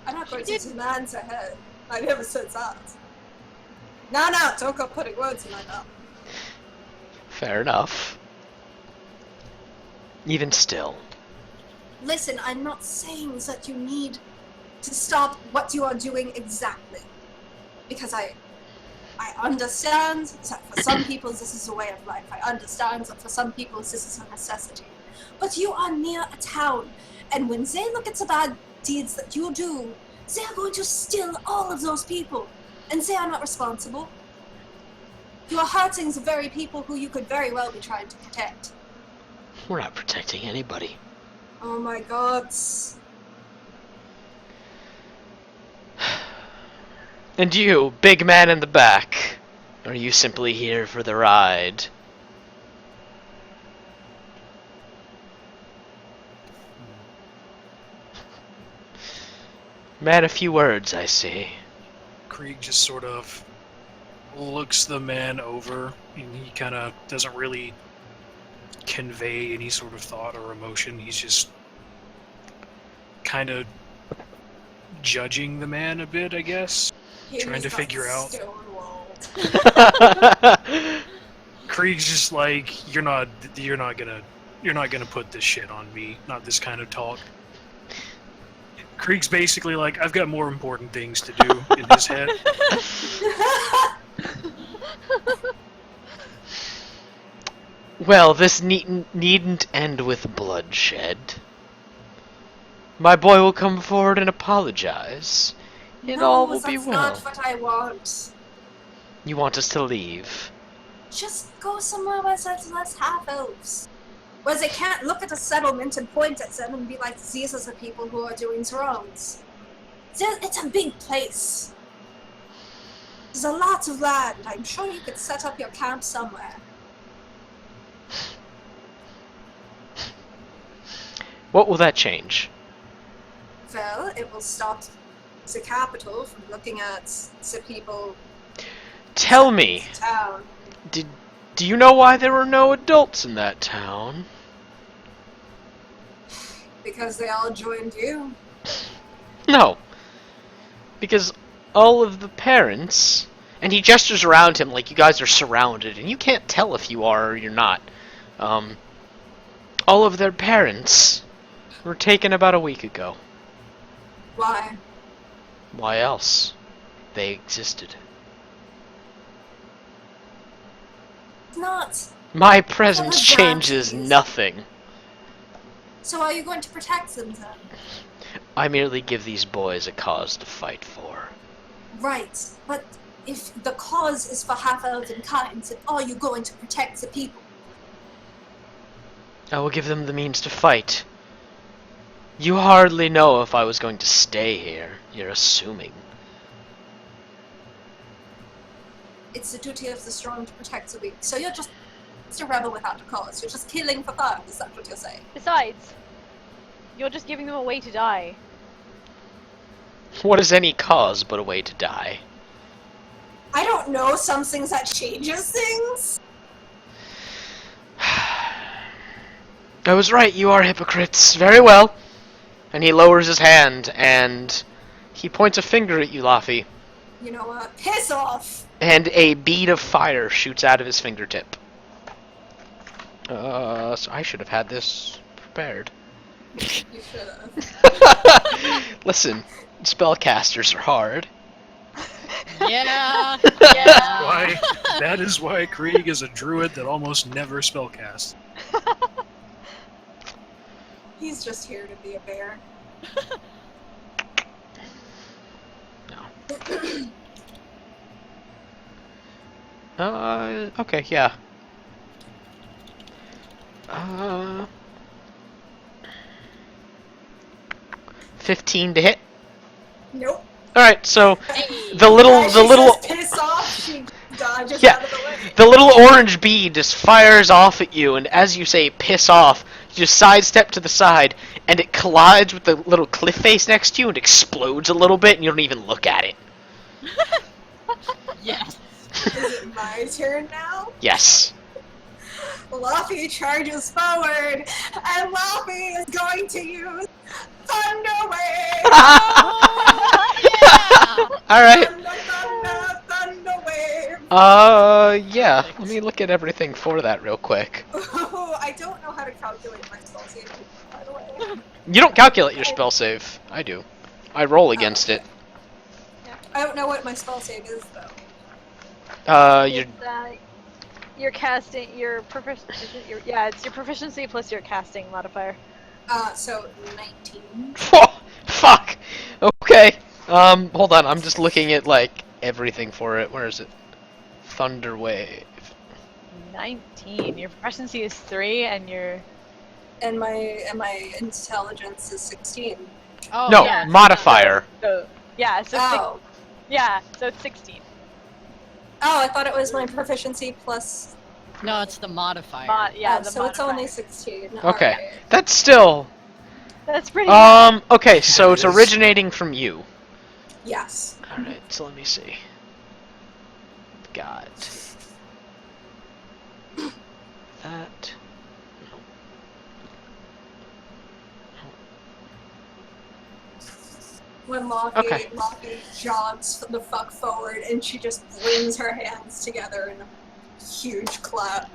I'm not going to demand a head. I never said that. No, don't go putting words in my mouth. Fair enough. Even still. Listen, I'm not saying that you need to stop what you are doing exactly. Because I understand that for some people this is a way of life. I understand that for some people this is a necessity. But you are near a town, and when they look at the bad deeds that you do, they are going to steal all of those people, and they are not responsible. You are hurting the very people who you could very well be trying to protect. We're not protecting anybody. Oh my god. And you, big man in the back, are you simply here for the ride? Man, a few words, I see. Krieg just sort of looks the man over, and he kind of doesn't really convey any sort of thought or emotion. He's just kind of judging the man a bit, I guess. Trying to figure out. Krieg's just like, you're not gonna put this shit on me. Not this kind of talk. Krieg's basically like, I've got more important things to do in his head. Well, this needn't end with bloodshed. My boy will come forward and apologize. And all will be that's well. not what I want. You want us to leave? Just go somewhere where there's less half-elves. Where they can't look at a settlement and point at them and be like, these are the people who are doing wrongs. It's a big place. There's a lot of land. I'm sure you could set up your camp somewhere. What will that change? Well, it will stop the capital from looking at the people Tell me, in town. do you know why there were no adults in that town? Because they all joined you. No. Because all of the parents... And he gestures around him like you guys are surrounded, and you can't tell if you are or you're not. All of their parents were taken about a week ago. Why? Why else? They existed. It's not. My presence Not changes advances. nothing. So are you going to protect them then? I merely give these boys a cause to fight for. Right, but if the cause is for half-elven kind, then are you going to protect the people? I will give them the means to fight. You hardly know if I was going to stay here. You're assuming. It's the duty of the strong to protect the weak. So you're just a rebel without a cause. You're just killing for fun. Is that what you're saying? Besides, you're just giving them a way to die. What is any cause but a way to die? I don't know. Some things that changes things. I was right, you are hypocrites. Very well. And he lowers his hand, and he points a finger at you, Laffy. You know what? Piss off! And a bead of fire shoots out of his fingertip. So I should have had this prepared. You should have. Listen, spellcasters are hard. Yeah. Why? That is why Krieg is a druid that almost never spellcasts. He's just here to be a bear. Okay, yeah. 15 to hit. Nope. Alright, so Hey. the little As the she little says piss off, she dodges Yeah. out of the way. the little orange bead just fires off at you, and as you say piss off, you just sidestep to the side, and it collides with the little cliff face next to you and explodes a little bit, and you don't even look at it. Yes. Is it my turn now? Yes. Luffy charges forward, and Luffy is going to use Thunder Wave! Oh, yeah. Alright. Thunder Wave! Yeah. Let me look at everything for that real quick. Oh, I don't know how to calculate my spell save, by the way. You don't calculate your spell save. I do. I roll against it. I don't know what my spell save is, though. You're... It's, your casting, your proficiency, yeah, it's your proficiency plus your casting modifier. So 19. Fuck! Okay. Hold on, I'm just looking at, like, everything for it. Where is it? Thunder Wave. 19. Your proficiency is 3, and your And my intelligence is 16. Oh, No, yeah. modifier. so yeah, so Oh. so it's 16. Oh, I thought it was my proficiency plus. No, it's the modifier. So it's only 16. Okay. Alright. That's still... That's pretty. Okay, so it's That is- originating from you. Yes. Alright, so let me see. Got... that... When Lockie jogs the fuck forward, and she just brings her hands together in a huge clap.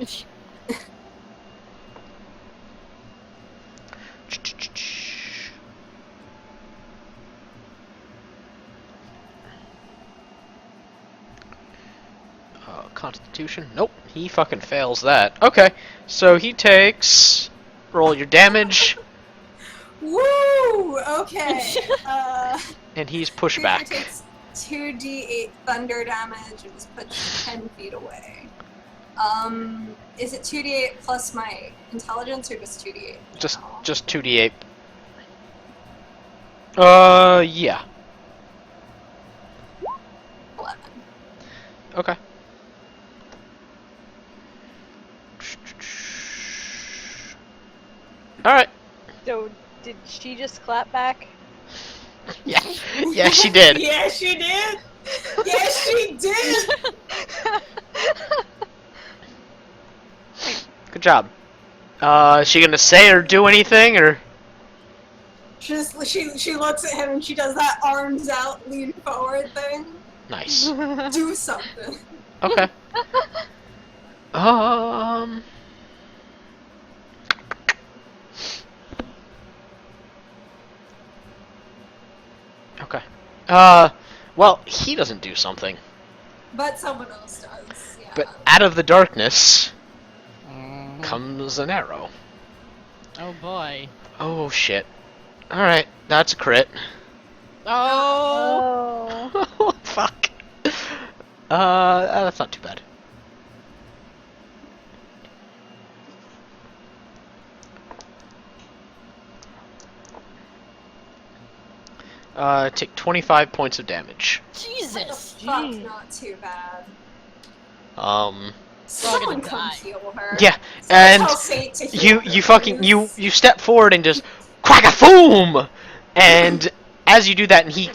Constitution? Nope, he fucking fails that. Okay, so he takes... Roll your damage, Woo! Okay. and he's Creature pushback. takes 2d8 thunder damage and is put 10 feet away. Is it 2d8 plus my intelligence or just 2d8? Just 2d8. Yeah. 11. Okay. Alright. So did she just clap back? Yeah. Yeah, she did. Yes, she did. Yes, she did. Good job. Is she gonna say or do anything, or? She looks at him and she does that arms out, lean forward thing. Nice. Do something. Okay. Well, he doesn't do something. But someone else does. Yeah. But out of the darkness Mhm. comes an arrow. Oh boy. Oh shit. Alright, that's a crit. Oh. Oh. Fuck. That's not too bad. Take 25 points of damage. What the Jesus. fuck? Jeez. Not too bad. Um, Someone gonna come die. heal her. yeah, Someone and tell Saint to heal you her, fucking, please. you step forward and just crack-a-foom! And as you do that, and he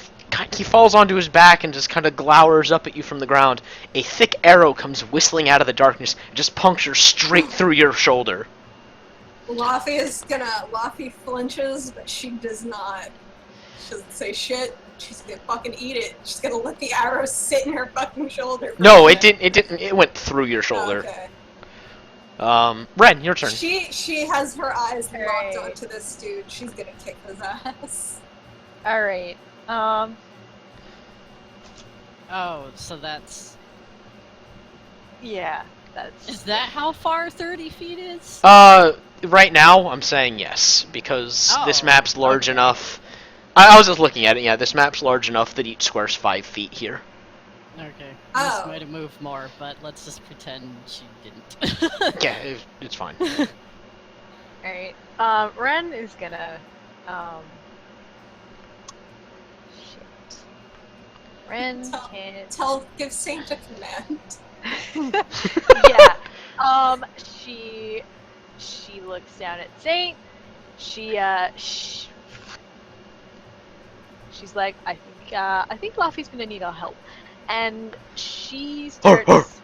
falls onto his back and just kind of glowers up at you from the ground, a thick arrow comes whistling out of the darkness and just punctures straight through your shoulder. Laffy flinches, but she does not. She doesn't say shit. She's gonna fucking eat it. She's gonna let the arrow sit in her fucking shoulder. For No, a it minute. didn't. It went through your shoulder. Okay. Ren, your turn. She has her eyes locked Alright. onto this dude. She's gonna kick his ass. All right. Oh, so that's. Yeah. That's. Is that how far 30 feet is? Right now, I'm saying yes, because this Oh, map's large okay. enough. I was just looking at it, yeah, this map's large enough that each square's 5 feet here. Okay. Oh. This might have moved more, but let's just pretend she didn't. Yeah, it's fine. All right. Ren is gonna. Shit. Ren can. Give Saint a command. Yeah. She looks down at Saint. She's like, I think Laffy's gonna need our help, and she starts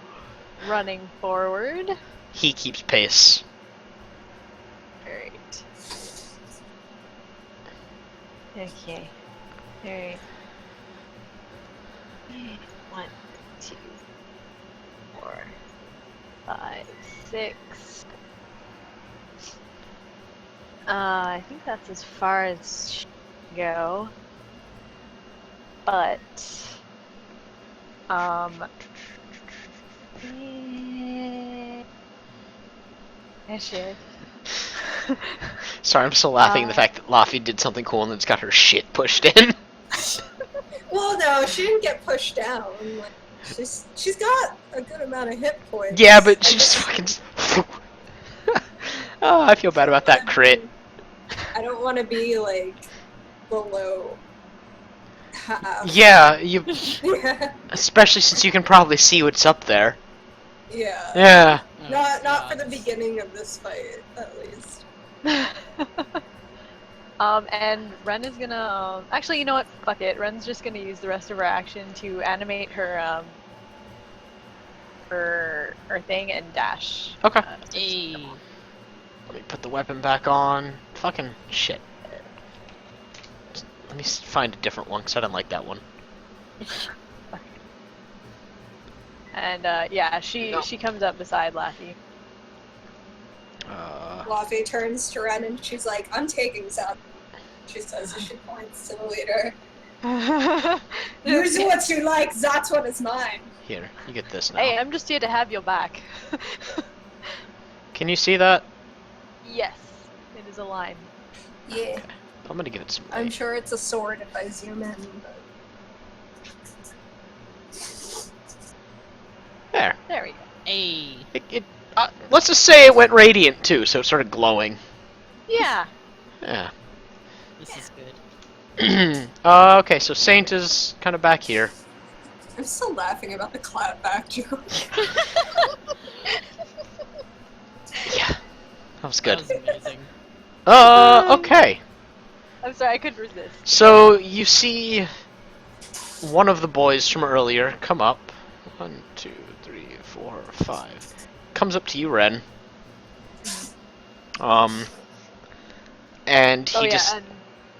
running forward. He keeps pace. Alright. Okay. Alright. 1, 2, 4, 5, 6. I think that's as far as she can go. But yeah, shit. Sorry, I'm still laughing at the fact that Laffy did something cool and then just got her shit pushed in. Well, no, she didn't get pushed down. Like, she's got a good amount of hit points. Yeah, but she just fucking. Oh, I feel bad about that crit. I don't want to be like below half. Yeah, you. Yeah. Especially since you can probably see what's up there. Yeah. Yeah. Oh, Not for God. the beginning of this fight, at least. And Ren is gonna. Actually, you know what? Fuck it. Ren's just gonna use the rest of her action to animate her her thing and dash. Okay. Hey. Let me put the weapon back on. Fucking shit. Let me find a different one, because I didn't like that one. And yeah, she comes up beside Laffy. Laffy turns to Ren and she's like, I'm taking some. She says as she points to the leader. Use what you like, that one is mine. Here, you get this now. Hey, I'm just here to have your back. Can you see that? Yes, it is a line. Yeah. I'm gonna give it some I'm weight. sure it's a sword if I zoom in, but... There. There we go. Hey. Let's just say it went radiant too, so it started glowing. Yeah. Yeah. This is good. Okay, so Saint is kind of back here. I'm still laughing about the clapback joke. Yeah. That was good. That was amazing. Okay. I'm sorry, I couldn't resist. So you see one of the boys from earlier come up. 1, 2, 3, 4, 5. Comes up to you, Ren. And he Oh yeah, just and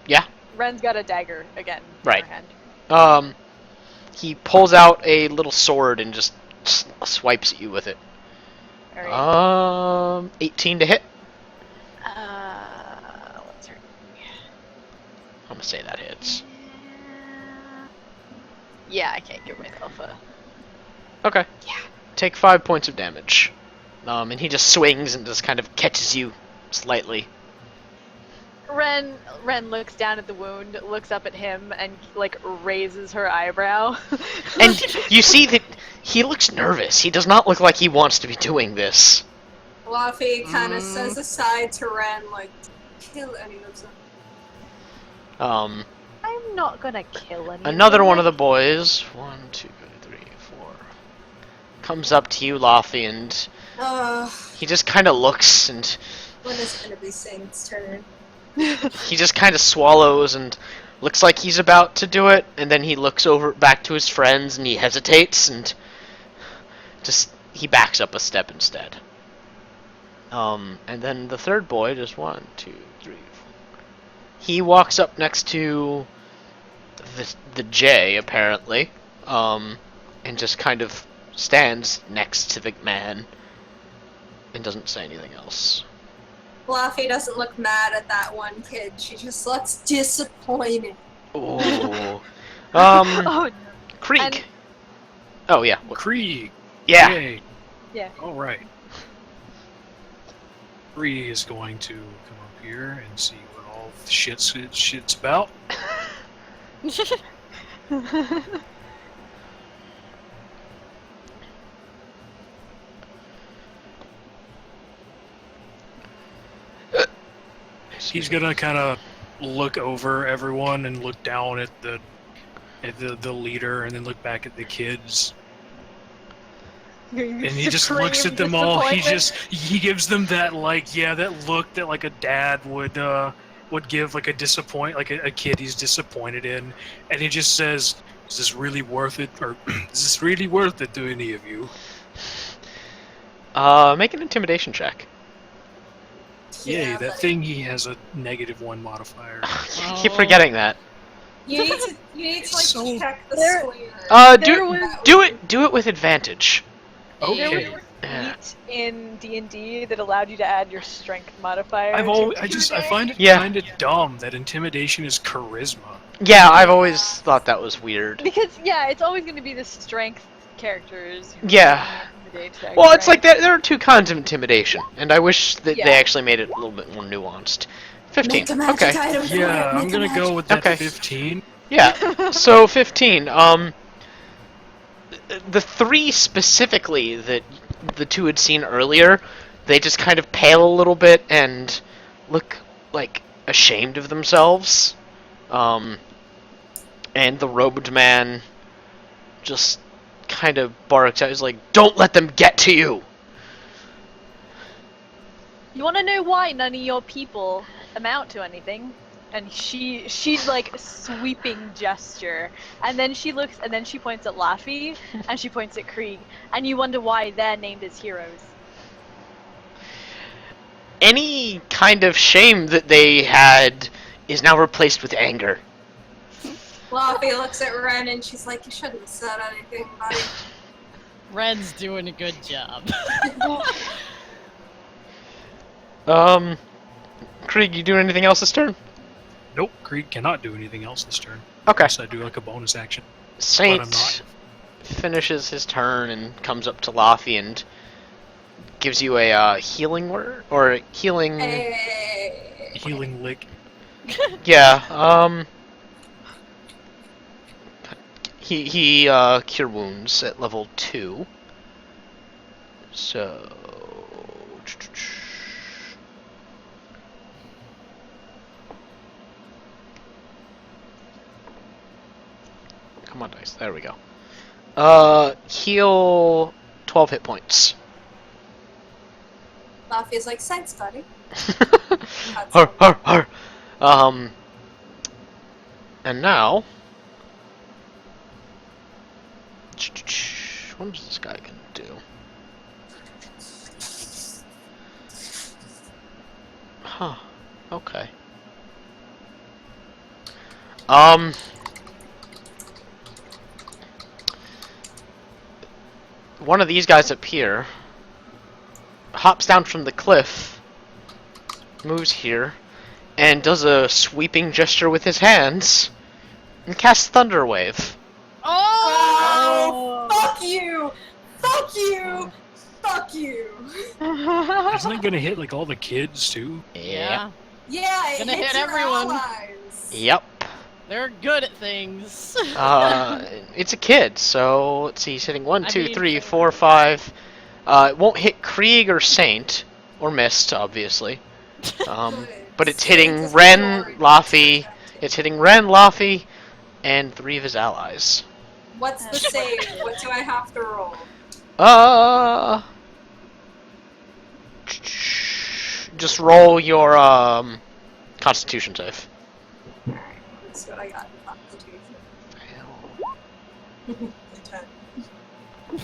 yeah. Ren's got a dagger again. in Right. her hand. He pulls out a little sword and just swipes at you with it. Alright. 18 to hit. What's her? I'm gonna say that hits. Yeah, I can't give myself a. Okay. Yeah. Take 5 points of damage. And he just swings and just kind of catches you slightly. Ren looks down at the wound, looks up at him, and like raises her eyebrow. And you see that he looks nervous. He does not look like he wants to be doing this. Fluffy kind of says aside to Ren, like, kill any of them. I'm not gonna kill anyone. Another one of the boys, 1, 2, 3, 4, comes up to you, Laffy, and he just kind of looks, and When is it gonna be Saint's turn? he just kind of swallows and looks like he's about to do it, and then he looks over back to his friends and he hesitates and just he backs up a step instead. And then the third boy, just 1, 2, 3, 4. He walks up next to the J apparently, and just kind of stands next to the man and doesn't say anything else. Fluffy doesn't look mad at that one kid. She just looks disappointed. Ooh. Oh, Krieg. and- Oh yeah. Krieg. Yeah. Yay. yeah. All right. Krieg is going to come up here and see what all the shit's about. He's gonna kind of look over everyone and look down at the leader, and then look back at the kids. And he just looks at them all. He gives them that that look that like a dad would give like a kid he's disappointed in, and he just says, "Is this really worth it? Or is this really worth it to any of you?" Make an intimidation check. Yay, Yeah, that but thing he has a -1 modifier. I keep forgetting that. You need to like So- check the There- square. Do it with advantage. There Okay. was Yeah. a feat in D&D that allowed you to add your strength modifier. I to find it Yeah. kind of dumb that intimidation is charisma. Yeah, I've always thought that was weird. because it's always going to be the strength characters. Who Yeah. intimidate that Well, it's rank. like there are two kinds of intimidation, and I wish that Yeah. they actually made it a little bit more nuanced. 15. Make a magic Okay. item for Yeah, it. I'm Make a gonna magic- go with that Okay. 15. Yeah. So 15. The three specifically that the two had seen earlier, they just kind of pale a little bit and look like ashamed of themselves. And the robed man just kind of barks out. He's like, "Don't let them get to you." You want to know why none of your people amount to anything? And she's like sweeping gesture, and then she looks, and then she points at Laffy, and she points at Krieg, and you wonder why they're named as heroes. Any kind of shame that they had is now replaced with anger. Fluffy looks at Ren and she's like, "You shouldn't have said anything, buddy." Ren's doing a good job. Krieg, you doing anything else this turn? Nope, Krieg cannot do anything else this turn. Okay. Unless I do like a bonus action. I'm Saint not. finishes his turn and comes up to Laffy and gives you a healing word or a healing. Hey. Healing lick. Yeah. He cure wounds at level 2. So. Come on, dice. There we go. Heal 12 hit points. Fluffy's like, "Thanks, buddy." Har, har, har. And now, what is this guy gonna do? Huh. Okay. One of these guys up here hops down from the cliff, moves here, and does a sweeping gesture with his hands and casts Thunder Wave. Oh! Oh, fuck you! Fuck you! Fuck you! Isn't it gonna hit like all the kids too? Yeah. Yeah, it Gonna hits hit your everyone. allies. Yep. They're good at things. It's a kid, so let's see. He's hitting 1, I 2, mean, 3, fair. 4, 5. It won't hit Krieg or Saint or Mist, obviously. Good. But it's Saint hitting is Ren, already Laffy. protected. It's hitting Ren, Laffy, and 3 of his allies. What's the save? What do I have to roll? Just roll your Constitution save. That's what I got in Constitution. A 10.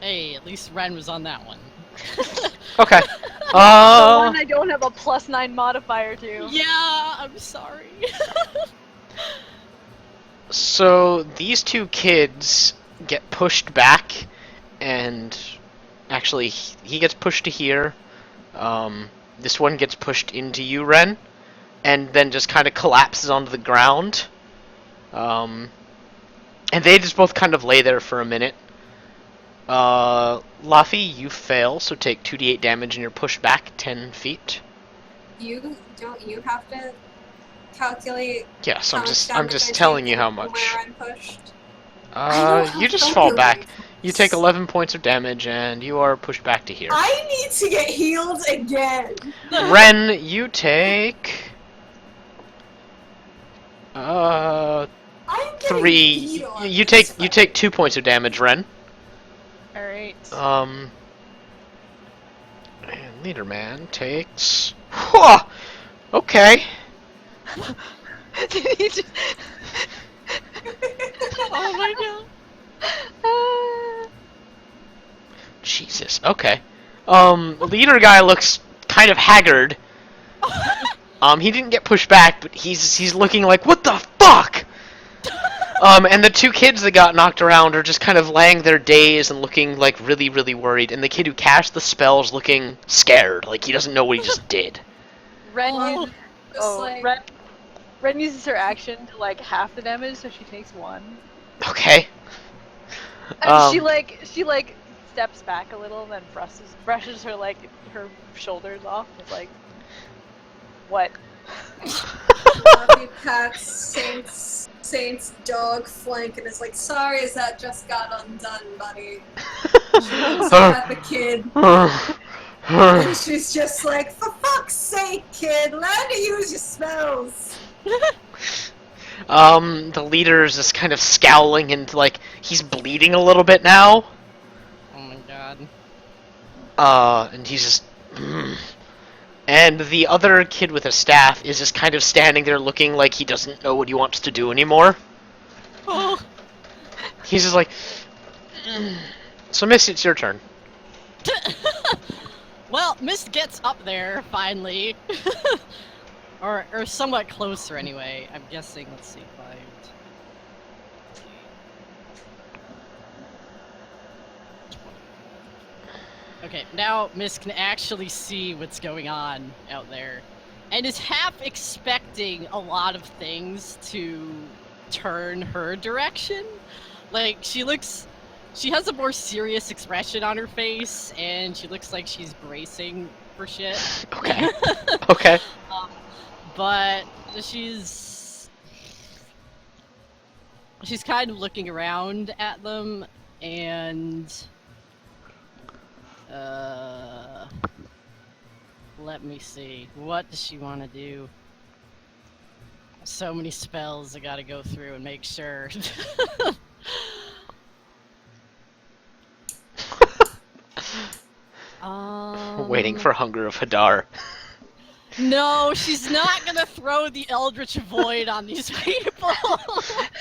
Hey, at least Ren was on that one. Okay. The one I don't have a +9 modifier to. Yeah, I'm sorry. So these two kids get pushed back, and actually he gets pushed to here. This one gets pushed into you, Ren, and then just kind of collapses onto the ground. And they just both kind of lay there for a minute. Laffy, you fail, so take 2d8 damage and you're pushed back 10 feet. Don't you have to calculate? Yes, how I'm much just damage I telling take you how from much. Where I'm pushed. I know how You just fall back. calculating You take works. 11 points of damage and you are pushed back to here. I need to get healed again. Ren, you take I'm getting 3. beat on You this take 2 fight. points of damage, Ren. Alright. And Leader Man takes. Whew, okay. Did he just... Oh my god. Jesus. Okay. Leader guy looks kind of haggard. He didn't get pushed back, but he's looking like, what the fuck? And the two kids that got knocked around are just kind of laying there dazed and looking like really, really worried. And the kid who cast the spell's looking scared, like he doesn't know what he just did. Ren Oh. uses, Just like, Ren uses her action to like half the damage, so she takes 1. Okay. And she steps back a little and then brushes her her shoulders off. It's like, what? Bobby pats Saint's dog flank and is like, sorry, as that just got undone, buddy. She looks at the kid and she's just like, for fuck's sake, kid, learn to use your spells. The leader is just kind of scowling and like he's bleeding a little bit now. Oh my god. And he's just. And the other kid with a staff is just kind of standing there looking like he doesn't know what he wants to do anymore. Oh. He's just like. So, Miss, it's your turn. Well, Mist gets up there finally, or somewhat closer anyway. I'm guessing. Let's see, 5. Okay, now Mist can actually see what's going on out there, and is half expecting a lot of things to turn her direction. Like she has a more serious expression on her face, and she looks like she's bracing for shit. Okay. Okay. But she's kind of looking around at them, and let me see. What does she want to do? So many spells I gotta go through and make sure. Waiting for Hunger of Hadar. No, she's not gonna throw the Eldritch Void on these people.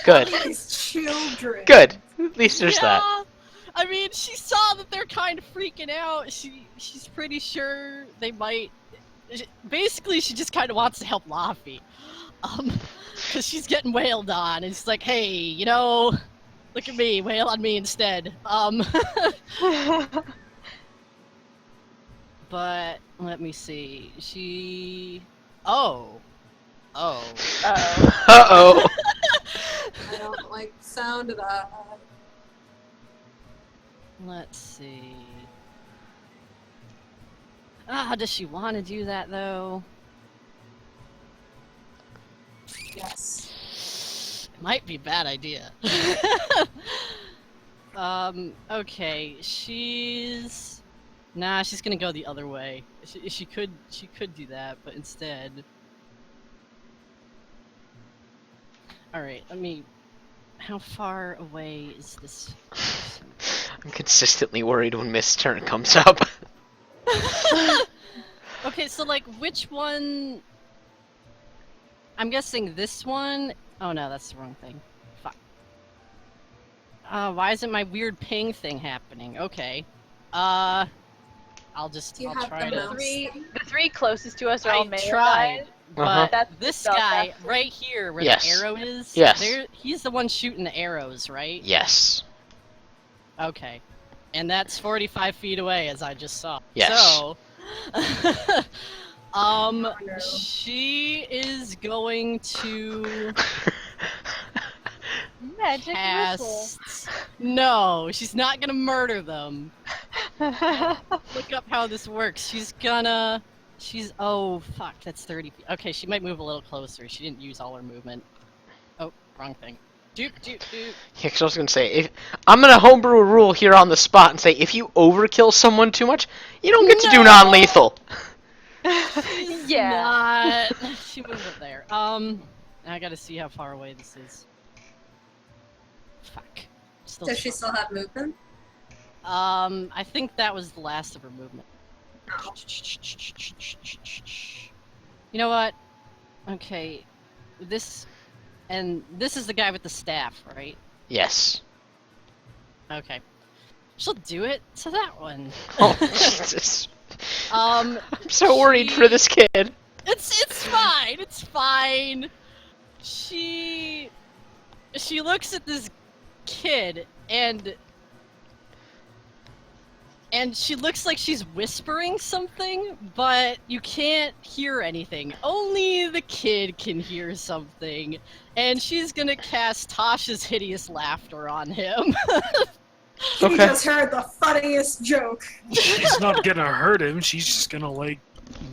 Good. These children. Good. At least there's that. Yeah. I mean, she saw that they're kind of freaking out. She's pretty sure they might. Basically, she just kind of wants to help Laffy, because she's getting wailed on, and she's like, "Hey, you know, look at me, wail on me instead." But let me see. Oh. Uh-oh. I don't like the sound of that. Let's see. Ah, does she want to do that though? Yes. It might be a bad idea. Okay, nah, she's gonna go the other way. She could do that, but instead. Alright, how far away is this person? I'm consistently worried when Mist's turn comes up. Okay, so like, which one? I'm guessing this one. Oh no, that's the wrong thing. Fuck. Why isn't my weird ping thing happening? Okay. I'll Do you I'll have try the to. mouse? The three closest to us are all I melee tried, guys. but That's this spell guy casting. right here where Yes. the arrow is, Yes. he's the one shooting the arrows, right? Yes. Okay. And that's 45 feet away, as I just saw. Yes. So, no. she is going to Magic missile. cast. No, she's not gonna murder them. Look up how this works. Oh, fuck, that's 30 feet. Okay, she might move a little closer. She didn't use all her movement. Oh, wrong thing. Doop, doop, doop. Yeah, 'cause I was gonna say, I'm gonna homebrew a rule here on the spot and say, if you overkill someone too much, you don't get to do No! non-lethal. She's Yeah. not. She moved up there. I gotta see how far away this is. Fuck. Still Does she strong. still have movement? I think that was the last of her movement. No. You know what? Okay, this is the guy with the staff, right? Yes. Okay, she'll do it to that one. Oh, Jesus. Um, I'm so worried for this kid. it's fine. It's fine. She looks at this kid and she looks like she's whispering something, but you can't hear anything. Only the kid can hear something. And she's gonna cast Tasha's hideous laughter on him. He Okay. just heard the funniest joke. She's not gonna hurt him. She's just gonna like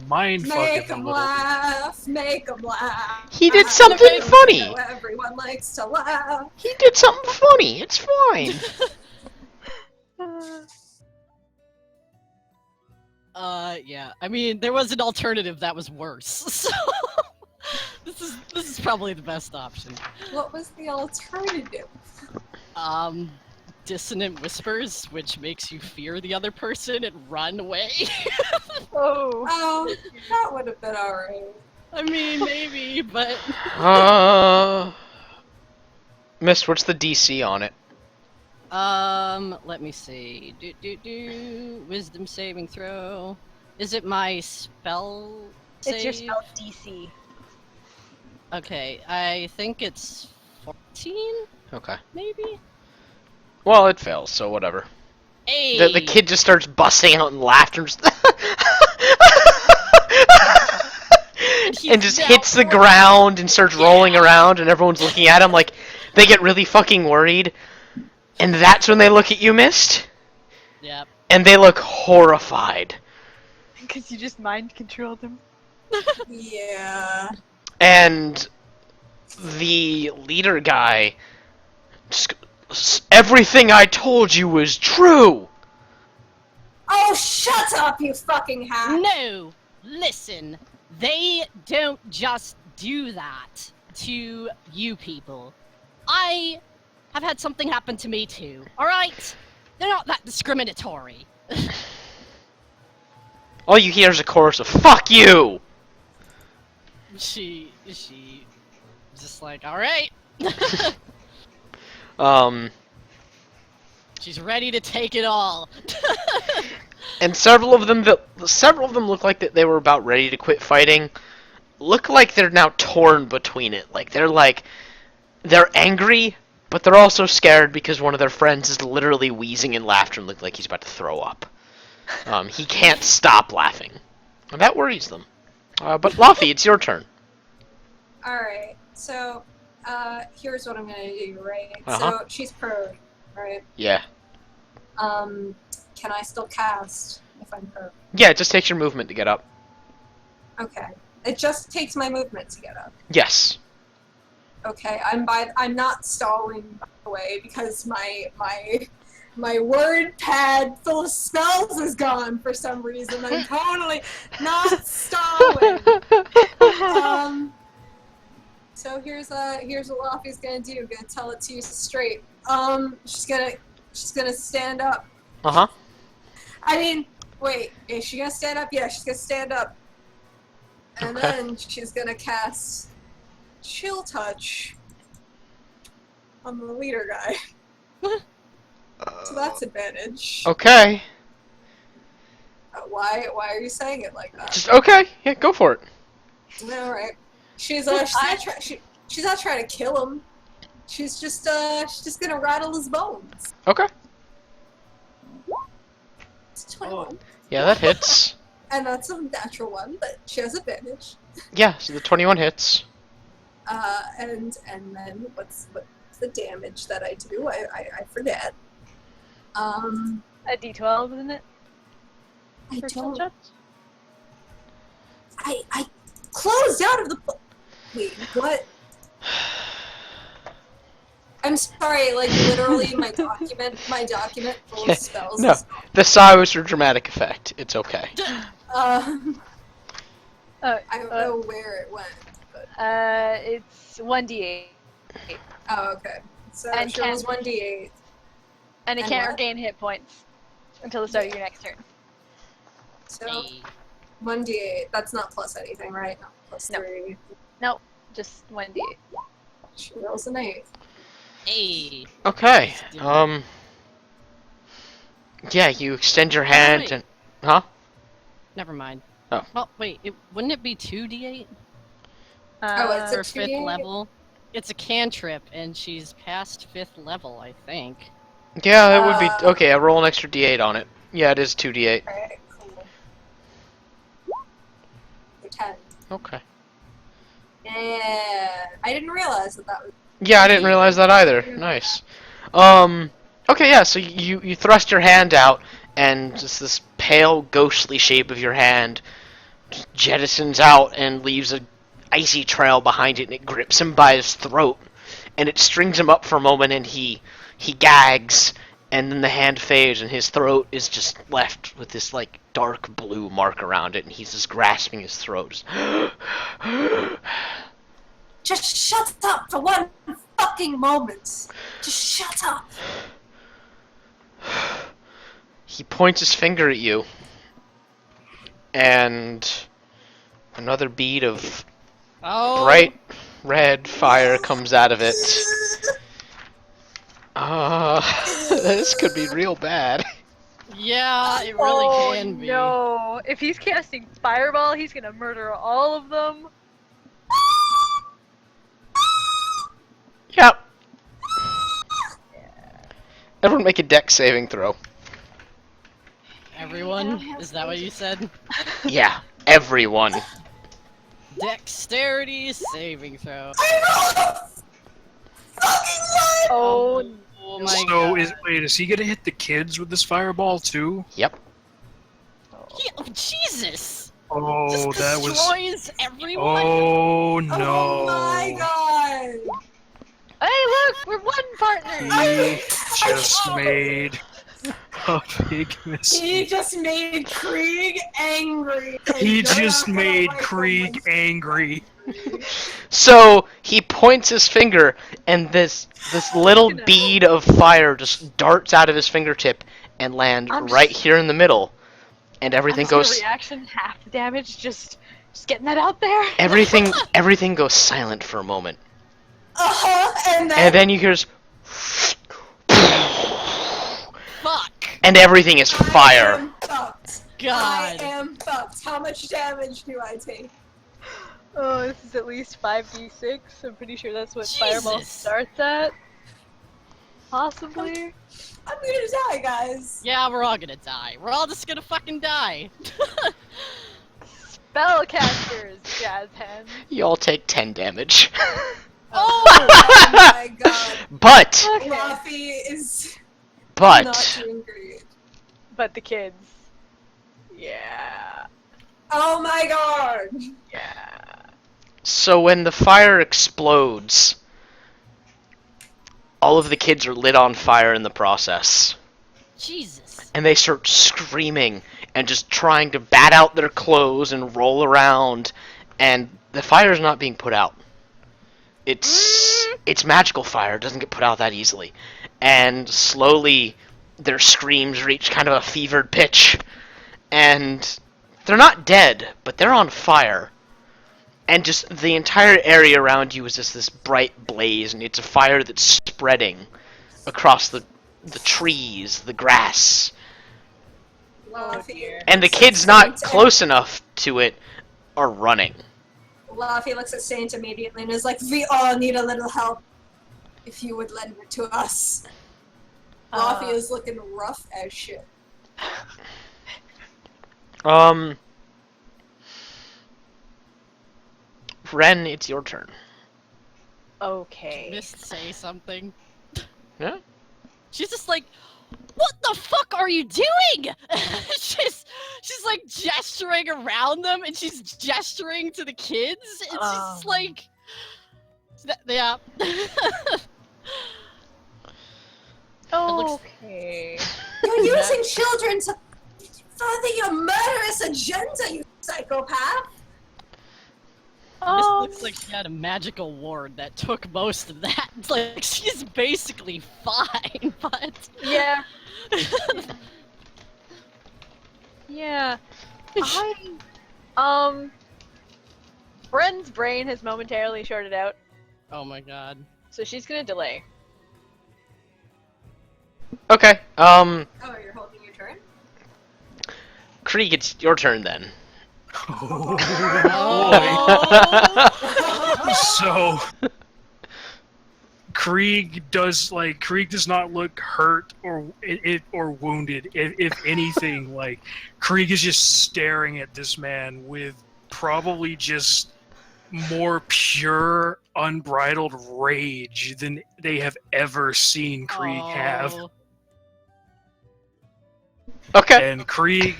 mind fuck Make him a him little. laugh, make him laugh. He did I something know funny. Everyone likes to laugh. He did something funny. It's fine. Yeah. I mean, there was an alternative that was worse. So this is probably the best option. What was the alternative? Dissonant whispers, which makes you fear the other person and run away. Oh. Oh, that would have been alright. I mean, maybe, but Mist, what's the DC on it? let me see. Wisdom saving throw. Is it my spell save? It's your spell DC. Okay, I think it's 14, Okay. maybe? Well, it fails, so whatever. Hey! The kid just starts busting out in laughter and just now hits the rolling. ground and starts rolling around, and everyone's looking at him like they get really fucking worried. And that's when they look at you, Mist, Yep. and they look horrified. Because you just mind controlled him. Yeah. And the leader guy just goes, everything I told you was true. Oh, shut up, you fucking hack! No! Listen, they don't just do that to you people. I have had something happen to me too, alright? They're not that discriminatory. All you hear is a chorus of "fuck you." She just like, alright. She's ready to take it all. And several of them look like that they were about ready to quit fighting. Look like they're now torn between it. They're angry, but they're also scared because one of their friends is literally wheezing in laughter and look like he's about to throw up. He can't stop laughing. And that worries them. But Laffy, it's your turn. Alright, so, here's what I'm gonna do, right? Uh-huh. So, she's prone, right? Yeah. Can I still cast if I'm hurt? Yeah, it just takes your movement to get up. Okay. It just takes my movement to get up. Yes. Okay, I'm not stalling, by the way, because my word pad full of spells is gone for some reason. I'm totally not stalling. So here's what Laffy's gonna do. I'm gonna tell it to you straight. She's gonna stand up. Uh-huh. I mean, wait, is she gonna stand up? Yeah, she's gonna stand up. And Okay. then she's gonna cast Chill Touch on the leader guy. So that's advantage. Okay. Why are you saying it like that? Just okay. Yeah, go for it. Alright. She's not trying to kill him. She's just gonna rattle his bones. Okay. It's 21. Yeah, that hits. And that's a natural one, but she has advantage. Yeah, so the 21 hits. And then what's the damage that I do? I forget. A D12, isn't it? I For don't. touch? I closed out of the. Wait, what? I'm sorry. Like literally, my document full of spells. No, the sigh was for dramatic effect. It's okay. I don't know where it went. But... It's 1d8. Oh, okay. So And she rolls can- 1d8. And it And can't what? regain hit points until the start of your next turn. So 1d8. That's not plus anything, right? Not plus No. 3. Just 1d8. She rolls an 8. Hey. Okay. Yeah, you extend your hand wait. and... Huh? Never mind. Oh. Well, wait. Wouldn't it be 2d8 Oh, it's a for 5th 2d8? level? It's a cantrip, and she's past 5th level, I think. Yeah, that would be... Okay, I roll an extra d8 on it. Yeah, it is 2d8. Alright, cool. 10. Okay. Yeah, I didn't realize that was. Yeah, I didn't realize that either. Nice. Okay, yeah, so you thrust your hand out, and just this pale, ghostly shape of your hand just jettisons out and leaves a icy trail behind it, and it grips him by his throat, and it strings him up for a moment, and he gags, and then the hand fades, and his throat is just left with this, like, dark blue mark around it, and he's just grasping his throat. Just shut up for one fucking moment. Just shut up. He points his finger at you, and another bead of Oh. bright red fire comes out of it. This could be real bad. Yeah, it really can be. No! If he's casting Fireball, he's gonna murder all of them. Yep. Everyone make a dex saving throw. Everyone? Is that what you said? Yeah, everyone. Dexterity saving throw. Oh, Oh my So god. is he gonna hit the kids with this fireball too? Yep. Oh, Jesus! Oh, Just that was. destroys everyone? Oh no! Oh my god. hey, look, we're one partner. He just made a big He mistake. just made Krieg angry. He You're just not gonna made like him Krieg when- angry. So he points his finger, and this little Gonna- bead of fire just darts out of his fingertip and lands I'm right just- here in the middle, and everything I'm just gonna goes. reaction half the damage. Just getting that out there. Everything goes silent for a moment, And and then you hear this, Fuck! and everything is I fire. am fucked. I God. am fucked. How much damage do I take? Oh, this is at least 5d6. I'm pretty sure that's what Fireball Jesus. starts at. Possibly. I'm gonna die, guys. Yeah, we're all gonna die. We're all just gonna fucking die. Spellcasters, jazz hands. You all take 10 damage. Oh my god. but Okay. Laffy is But Not doing great. But the kids. Yeah. Oh my god! Yeah. so when the fire explodes, all of the kids are lit on fire in the process. Jesus. And they start screaming and just trying to bat out their clothes and roll around, and the fire is not being put out. It's magical fire. It doesn't get put out that easily. And slowly their screams reach kind of a fevered pitch, and they're not dead, but they're on fire. And just the entire area around you is just this bright blaze, and it's a fire that's spreading across the trees, the grass. Laffy And the looks at kids not Saint close enough to it are running. Laffy looks at Saint immediately and is like, "We all need a little help. If you would lend it to us." Laffy is looking rough as shit. Ren, it's your turn. Okay. Mist say something. Yeah? She's just like, what the fuck are you doing? she's like gesturing around them, and she's gesturing to the kids. And she's just like, yeah. Okay. You're using children to further your murderous agenda, you psychopath! This looks like she had a magical ward that took most of that. It's like, she's basically fine, but... Yeah. Yeah. Bren's brain has momentarily shorted out, Oh my god. so she's gonna delay. Okay, Oh, you're holding your turn? Krieg, it's your turn then. Oh, Oh. so Krieg does not look hurt or wounded. If anything, like Krieg is just staring at this man with probably just more pure, unbridled rage than they have ever seen Krieg have. Oh. Okay. And Krieg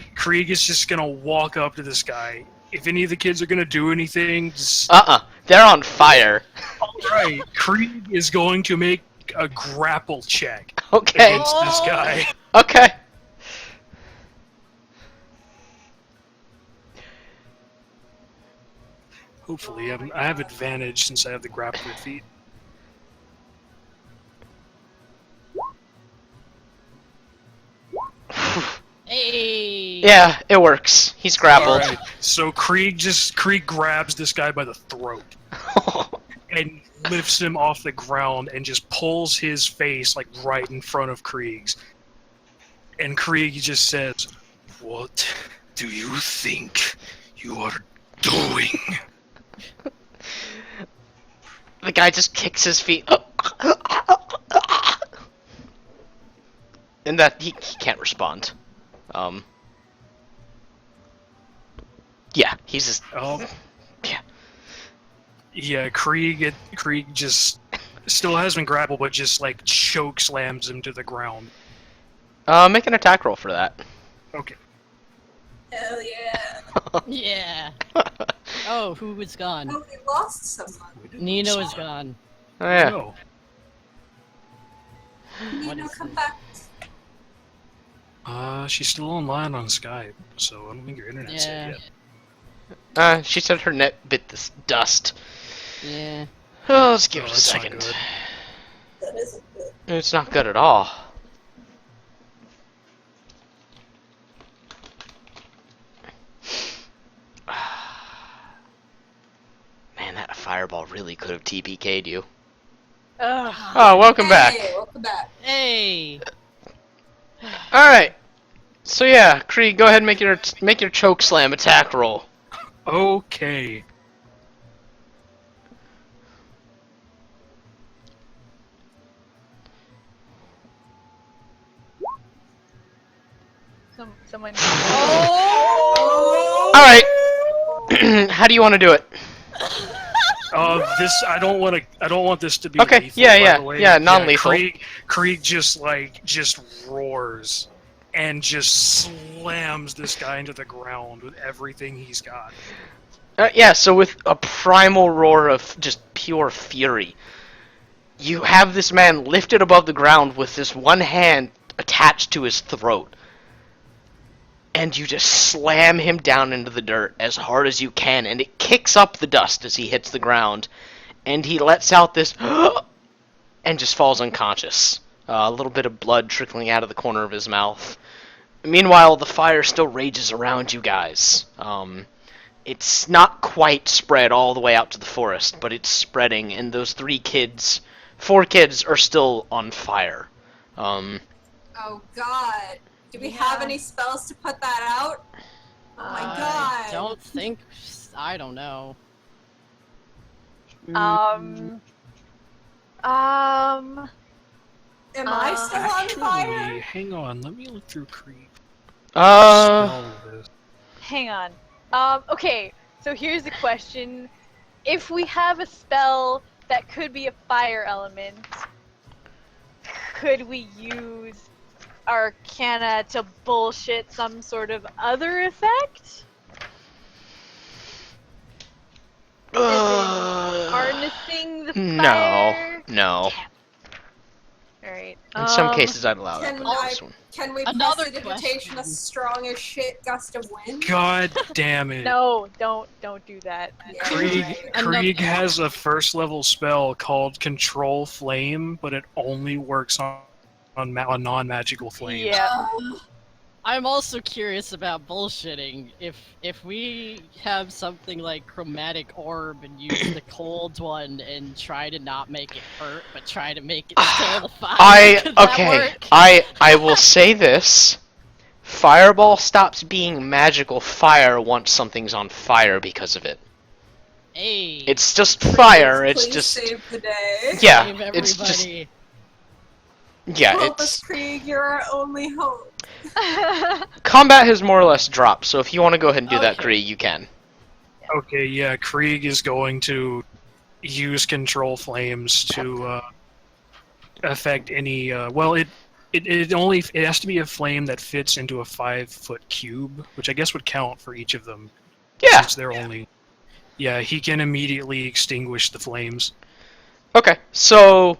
is just gonna walk up to this guy. If any of the kids are gonna do anything, just They're on fire. alright. Krieg is going to make a grapple check Okay. against this guy. Okay. Hopefully, I have advantage since I have the grappler feat. Hey. Yeah, it works. He's grappled. Alright, so Krieg grabs this guy by the throat and lifts him off the ground and just pulls his face like right in front of Krieg's. And Krieg just says, "What do you think you are doing?" The guy just kicks his feet. And that he can't respond. Yeah, he's just Oh, yeah. yeah. Krieg just still has been grappled, but just like choke slams him to the ground. Make an attack roll for that. Okay. Hell yeah. Yeah. Oh, who is gone? Oh, we lost someone. Nino is gone. Oh yeah. No. What Nino, is come this? back. She's still online on Skype, so I don't think your internet's hit yet. She said her net bit this dust. Yeah. Oh, let's give Oh, it a that's not second. good. That isn't good. It's not good at all. Man, that fireball really could have TPK'd you. Ugh. Oh, welcome back. Hey, welcome back. Hey. Alright. So yeah, Krieg, go ahead and make your choke slam attack roll. Okay. Someone. Oh! Alright. How do you want to do it? This I don't want this to be Okay, lethal, yeah, by yeah, the way. yeah, non-lethal. Krieg just roars and just slams this guy into the ground with everything he's got. Yeah, so with a primal roar of just pure fury, you have this man lifted above the ground with this one hand attached to his throat. And you just slam him down into the dirt as hard as you can, and it kicks up the dust as he hits the ground. And he lets out this and just falls unconscious. A little bit of blood trickling out of the corner of his mouth. Meanwhile, the fire still rages around you guys. It's not quite spread all the way out to the forest, but it's spreading, and those 4 kids are still on fire. Oh God. Do we have any spells to put that out? Oh my God. I don't know. Um. Am I still on fire? Actually, hang on. Let me look through Krieg. Hang on. Okay, so here's the question. If we have a spell that could be a fire element, could we use Arcana to bullshit some sort of other effect? Harnessing the fire? No. Alright. In some cases, I'd allow that, Can but I- this one. Can we Another prestidigitation a question. strong as shit gust of wind? God damn it. No, don't do that. Yeah, Krieg, right. Krieg has a first level spell called Control Flame, but it only works on non-magical flames. Yeah. I'm also curious about bullshitting. If we have something like Chromatic Orb and use the cold one and try to not make it hurt, but try to make it still the fire, could that work? I will say this. Fireball stops being magical fire once something's on fire because of it. Hey, It's just fire, it's Please just... save the day. Yeah, save it's just... everybody. Yeah, Help us, it's... Krieg. You're our only hope. Combat has more or less dropped, so if you want to go ahead and do that, Okay. Krieg, you can. Okay, yeah, Krieg is going to use Control Flames to affect any. Well, it has to be a flame that fits into a 5-foot cube, which I guess would count for each of them. Yeah. Since they're only. Yeah, he can immediately extinguish the flames. Okay, so...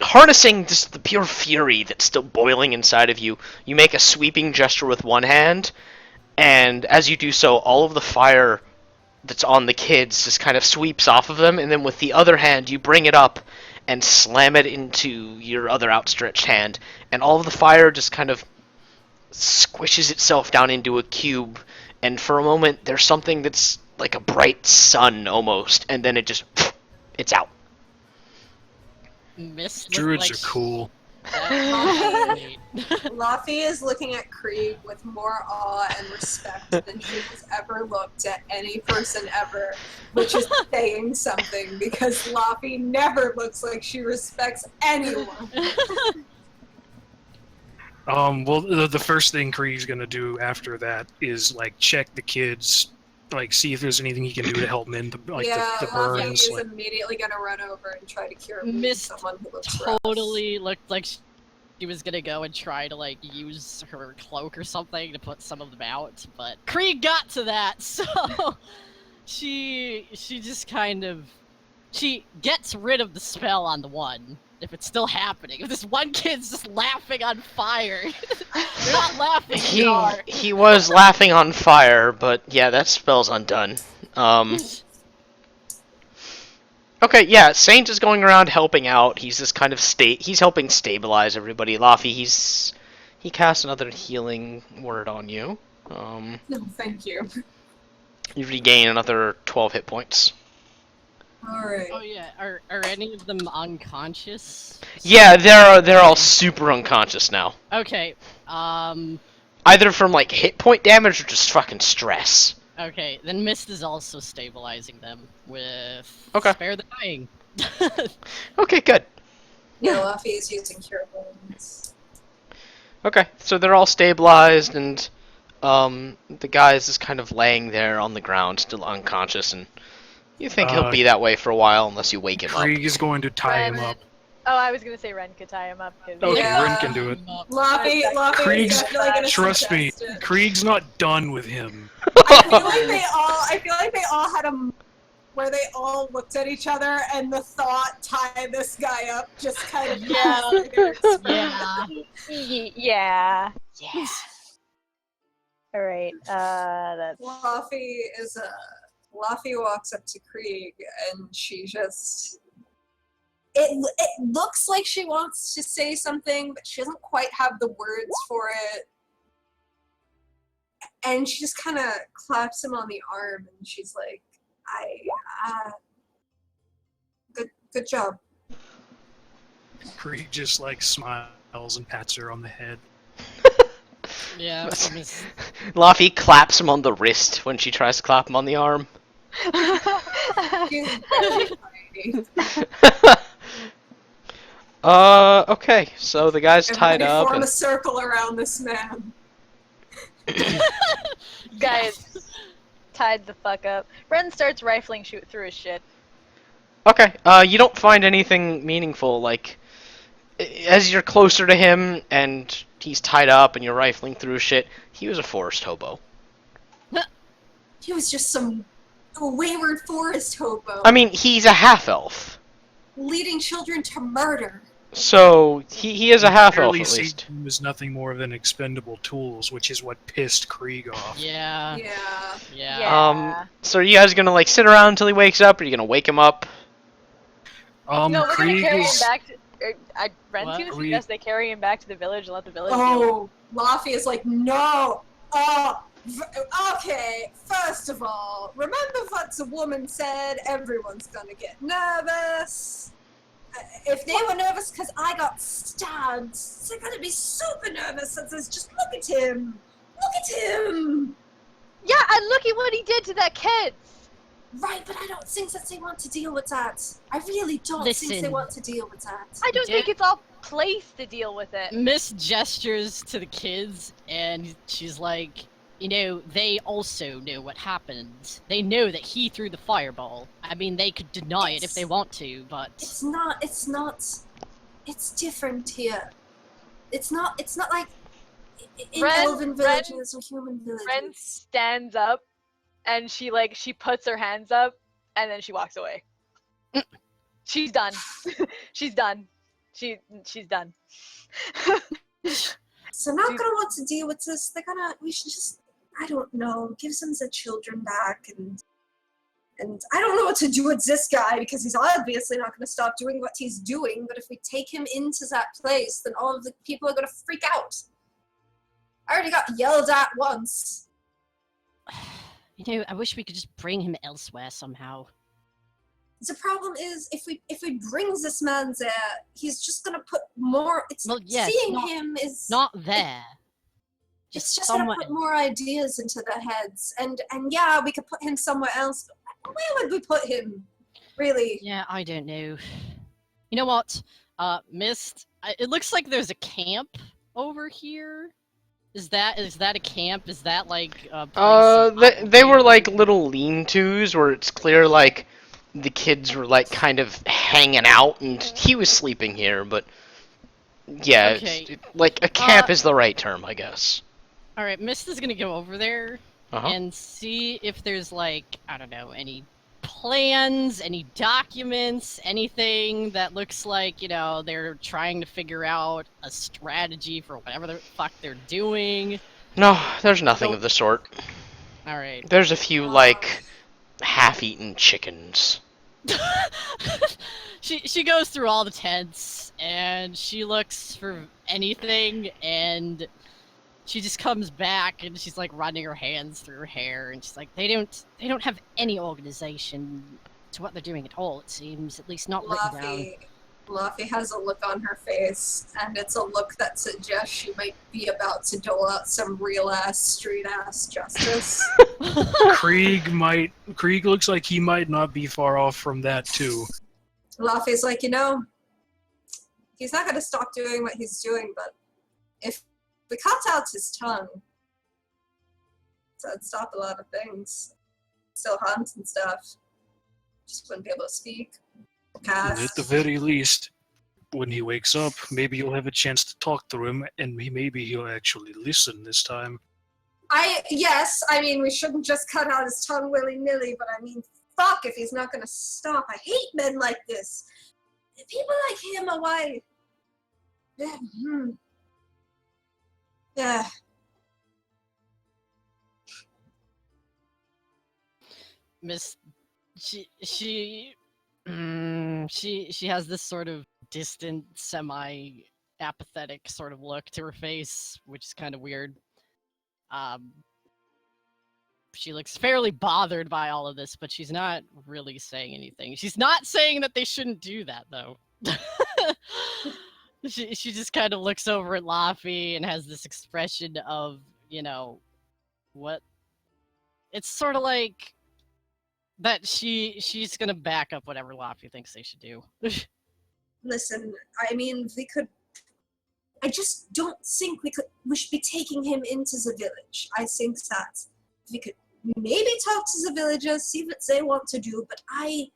harnessing just the pure fury that's still boiling inside of you, you make a sweeping gesture with one hand, and as you do so, all of the fire that's on the kids just kind of sweeps off of them, and then with the other hand, you bring it up and slam it into your other outstretched hand, and all of the fire just kind of squishes itself down into a cube, and for a moment, there's something that's like a bright sun almost, and then it's out. Mist looked Druids like are cool. Wait. Laffy is looking at Krieg with more awe and respect than she has ever looked at any person ever, which is saying something because Laffy never looks like she respects anyone. Well, the first thing Krieg's gonna do after that is like check the kids, like see if there's anything he can do to help mend the Laffy burns. is Like, immediately gonna run over and try to cure Mist someone who looks rough. totally looked like she was gonna go and try to like use her cloak or something to put some of them out, but Krieg got to that, so she just kind of she gets rid of the spell on the one. If it's still happening, if this one kid's just laughing on fire, they're not laughing. He was laughing on fire, but yeah, that spell's undone. Okay, yeah, Saint is going around helping out. He's just kind of he's helping stabilize everybody. Laffy, he casts another healing word on you. No, thank you. You regain another 12 hit points. Alright. Oh yeah, are any of them unconscious? Yeah, they're all super unconscious now. Okay. Either from like hit point damage or just fucking stress. Okay, then Mist is also stabilizing them with Okay. Spare the Dying. Okay, good. Yeah, Laffy is using cure wounds. Okay, so they're all stabilized, and the guy is just kind of laying there on the ground, still unconscious, and You think he'll be that way for a while unless you wake him up. Krieg is going to tie him Ren- up. Oh, I was gonna say Ren could tie him up. Cause Okay, Yeah. Ren can do it. Luffy is Krieg's- definitely gonna Trust me, suggest it. Krieg's not done with him. I feel like they all had a where they all looked at each other and the thought tie this guy up just kind of Yeah. Yeah. Yeah. Yeah. All right. That's. Luffy walks up to Krieg and she just it looks like she wants to say something, but she doesn't quite have the words for it. And she just kind of claps him on the arm and she's like, good job. Krieg just like smiles and pats her on the head. Yeah. Luffy claps him on the wrist when she tries to clap him on the arm. She's very funny. Okay, so the guy's tied Everybody up. form And... a circle around this man. Guys, tied the fuck up. Ren starts rifling shoot through his shit. Okay, you don't find anything meaningful, like, as you're closer to him and he's tied up and you're rifling through shit, he was a forest hobo. He was just some wayward forest hobo. I mean, he's a half-elf. Leading children to murder. So, he is a half-elf Clearly at seen least. him as nothing more than expendable tools, which is what pissed Krieg off. Yeah. Yeah. Yeah. Yeah. So are you guys gonna, like, sit around until he wakes up, or are you gonna wake him up? No, we're gonna Krieg carry him is... back to. Ren's What? gonna suggest they carry him back to the village and let the village deal. Oh, Luffy is like, no. Okay, first of all, remember what the woman said? Everyone's gonna get nervous. If they were nervous because I got stabbed, they're gonna be super nervous. Just look at him. Look at him. Yeah, and look at what he did to that kid. Right, but I don't think that they want to deal with that. I really don't think they Listen. want to deal with that. I don't Yeah. think it's all place to deal with it. Miss gestures to the kids, and she's like, you know, they also know what happened. They know that he threw the fireball. I mean, they could deny it if they want to, but It's not, it's different here. It's not like in Ren- elven villages or human villages. Ren stands up, and she puts her hands up, and then she walks away. She's done. She's done. She's done. So not gonna want to deal with this. We should just, I don't know, give some of the children back and I don't know what to do with this guy because he's obviously not gonna stop doing what he's doing, but if we take him into that place, then all of the people are gonna freak out. I already got yelled at once. you know, I wish we could just bring him elsewhere somehow. The problem is, if we bring this man there, he's just gonna put more. Well, yes, seeing not- him is Not there. It's just somewhere. gonna put more ideas into their heads, and yeah, we could put him somewhere else. But where would we put him? Really? Yeah, I don't know. You know what? Mist. It looks like there's a camp over here. Is that a camp? Is that like a place of They were occupation? like little lean-tos where it's clear like the kids were like kind of hanging out, and he was sleeping here. But yeah, Okay. like a camp is the right term, I guess. All right, Mist is gonna go over there Uh-huh. and see if there's like, I don't know, any plans, any documents, anything that looks like, you know, they're trying to figure out a strategy for whatever the fuck they're doing. No, there's nothing So- of the sort. All right. There's a few like half-eaten chickens. She goes through all the tents and she looks for anything, and she just comes back and she's like running her hands through her hair, and she's like, they don't have any organization to what they're doing at all, it seems, at least not written down. Luffy has a look on her face, and it's a look that suggests she might be about to dole out some real-ass, street-ass justice. Krieg looks like he might not be far off from that too. Luffy's like, you know, he's not gonna stop doing what he's doing, but if we cut out his tongue, that'd stop a lot of things. Still hunt and stuff. Just wouldn't be able to speak. At Cast. the very least, when he wakes up, maybe you'll have a chance to talk to him, and maybe he'll actually listen this time. Yes, I mean, we shouldn't just cut out his tongue willy-nilly, but I mean, fuck if he's not gonna stop. I hate men like this. People like him are why... Yeah. Miss, she has this sort of distant, semi-apathetic sort of look to her face, which is kind of weird. She looks fairly bothered by all of this, but she's not really saying anything. She's not saying that they shouldn't do that, though. She just kind of looks over at Laffy and has this expression of, what? It's sort of like that she's gonna back up whatever Laffy thinks they should do. Listen, I mean, I just don't think we should be taking him into the village. I think that we could maybe talk to the villagers, see what they want to do, but I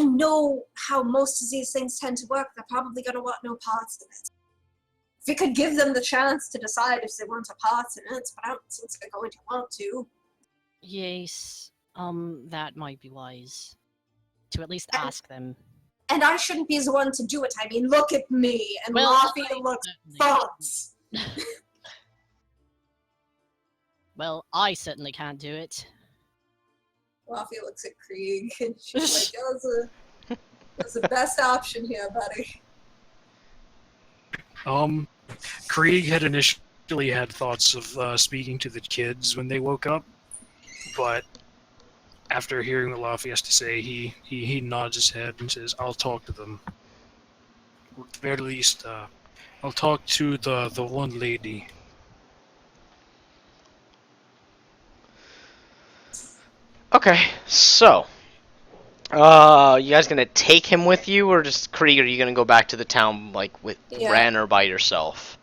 know how most of these things tend to work. They're probably going to want no parts of it. We could give them the chance to decide if they want a part in it, but I don't think they're going to want to. Yes, that might be wise. To at least ask them. And I shouldn't be the one to do it. I mean, look at me, and Well, Laffy looks thoughts. Well, I certainly can't do it. Laffy looks at Krieg, and she's like, that's the best option here, buddy. Krieg had initially had thoughts of speaking to the kids when they woke up, but after hearing what Laffy has to say, he nods his head and says, "I'll talk to them. At the very least, I'll talk to the one lady." Okay, so, you guys gonna take him with you, or just Krieg? Are you gonna go back to the town like with Ren or by yourself?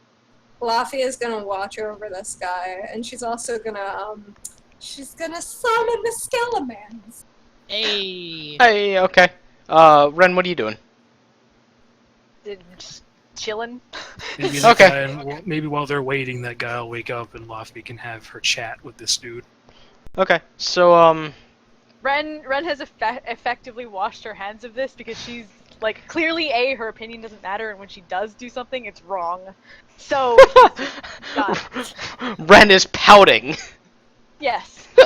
Laffy is gonna watch over this guy, and she's also gonna summon the Skelemans. Hey. Hey, okay. Ren, what are you doing? Just chilling. Maybe maybe while they're waiting, that guy will wake up and Laffy can have her chat with this dude. Okay, so, Ren has effectively washed her hands of this because she's like clearly her opinion doesn't matter, and when she does do something, it's wrong. So done. Ren is pouting. Yes. The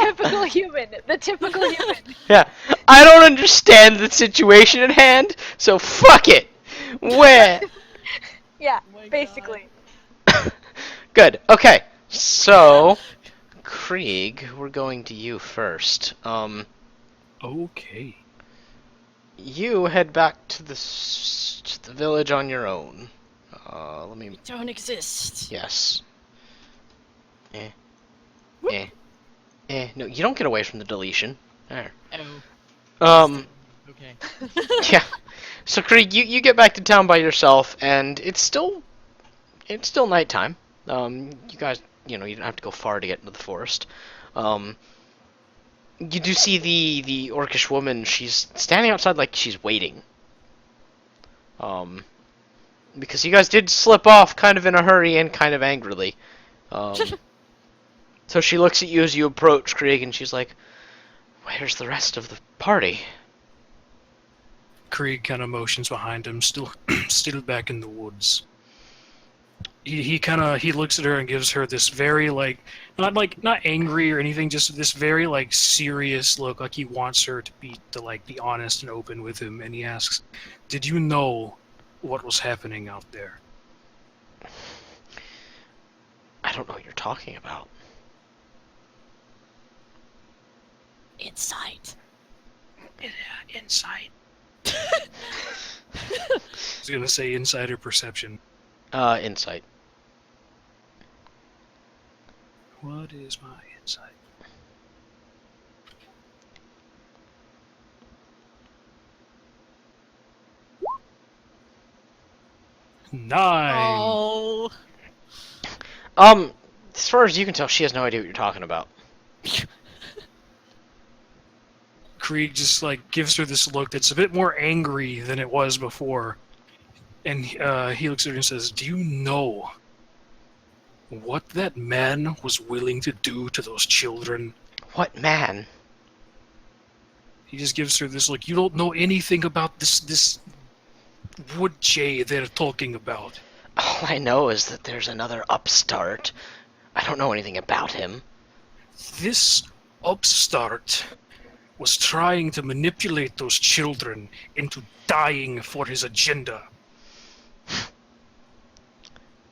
typical human. The typical human. Yeah, I don't understand the situation at hand, so fuck it. Where? Yeah, Oh my basically. Good. Okay. So, Krieg, we're going to you first. Okay. You head back to the village on your own. Let me. You don't exist. Yes. No, you don't get away from the deletion. There. Oh. Okay. Yeah. So Krieg, you get back to town by yourself, and it's still nighttime. You guys, you don't have to go far to get into the forest. You do see the orcish woman. She's standing outside like she's waiting. Because you guys did slip off kind of in a hurry and kind of angrily. So she looks at you as you approach, Krieg, and she's like, "Where's the rest of the party?" Krieg kind of motions behind him, still back in the woods. He looks at her and gives her this very not angry or anything, just this very serious look, like he wants her to be honest and open with him, and he asks, "Did you know what was happening out there?" I don't know what you're talking about. Insight. Insight. I was gonna say insider perception. Insight. What is my insight? Nine. Oh. As far as you can tell, she has no idea what you're talking about. Krieg just like gives her this look that's a bit more angry than it was before, and he looks at her and says, "Do you know what that man was willing to do to those children?" What man? He just gives her this look. You don't know anything about this Wood Jay they're talking about. All I know is that there's another upstart. I don't know anything about him. This upstart was trying to manipulate those children into dying for his agenda.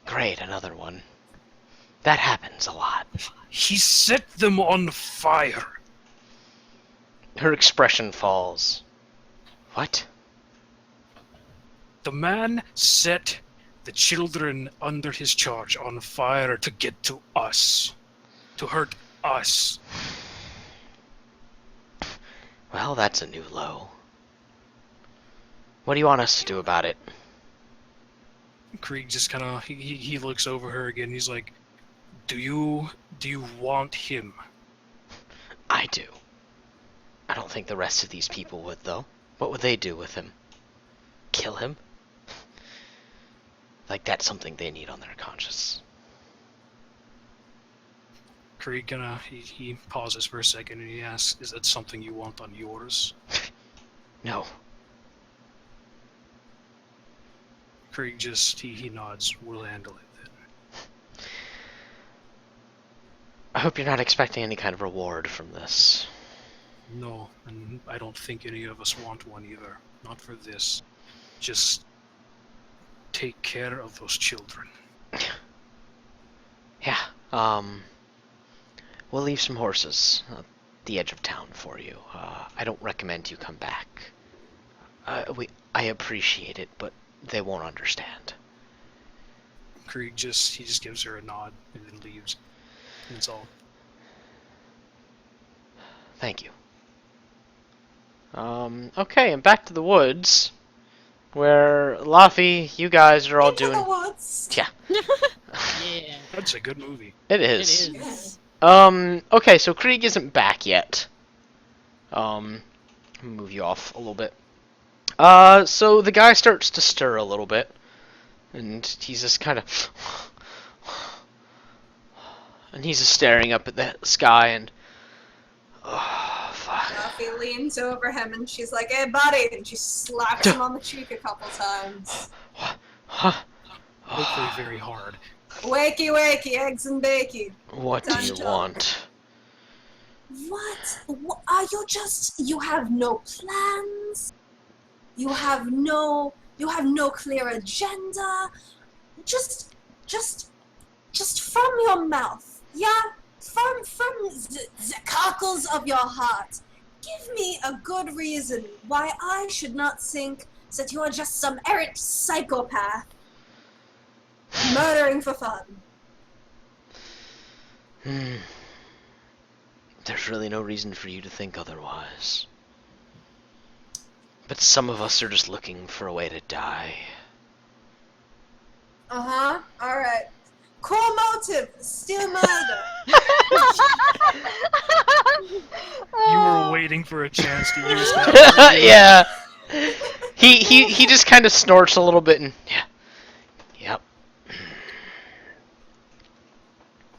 Great, another one. That happens a lot. He set them on fire. Her expression falls. What? The man set the children under his charge on fire to get to us. To hurt us. Well, that's a new low. What do you want us to do about it? Krieg just kind of he looks over her again. He's like, "Do you want him?" I do. I don't think the rest of these people would, though. What would they do with him? Kill him? Like, that's something they need on their conscience. Krieg he pauses for a second and he asks, "Is that something you want on yours?" No. Krieg just he nods. "We'll handle it then." I hope you're not expecting any kind of reward from this. No, and I don't think any of us want one either. Not for this. Just take care of those children. Yeah, we'll leave some horses at the edge of town for you. I don't recommend you come back. I appreciate it, but they won't understand. Krieg just gives her a nod and then leaves. That's all. Thank you. Okay, and back to the woods, where Laffy, you guys are all Into doing... the woods. Yeah, Yeah, That's a good movie. it it is. is. Okay, so Krieg isn't back yet. Move you off a little bit. So the guy starts to stir a little bit, and he's just kind of... And he's just staring up at the sky, and... Oh, fuck. Buffy leans over him and she's like, "Hey, buddy!" And she slaps him on the cheek a couple times. Huh? Hopefully very hard. Wakey, wakey, eggs and bacon. What do you Dun-dun. want? What? You have no plans? You have no clear agenda? Just from your mouth, yeah? From the cockles of your heart, give me a good reason why I should not think that you are just some errant psychopath murdering for fun. There's really no reason for you to think otherwise. But some of us are just looking for a way to die. Uh-huh, alright. Cool motive, still murder. You were waiting for a chance to use that. Yeah. He just kind of snorts a little bit and yeah. Yep.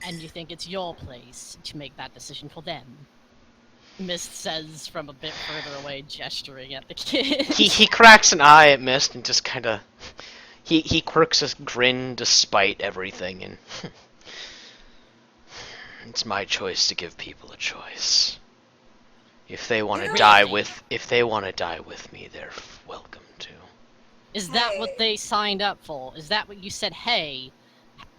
And you think it's your place to make that decision for them? Mist says from a bit further away, gesturing at the kid. He cracks an eye at Mist and just kind of he quirks a grin despite everything, and it's my choice to give people a choice. If they want to die with me, they're welcome to. Is that what they signed up for? Is that what you said? Hey,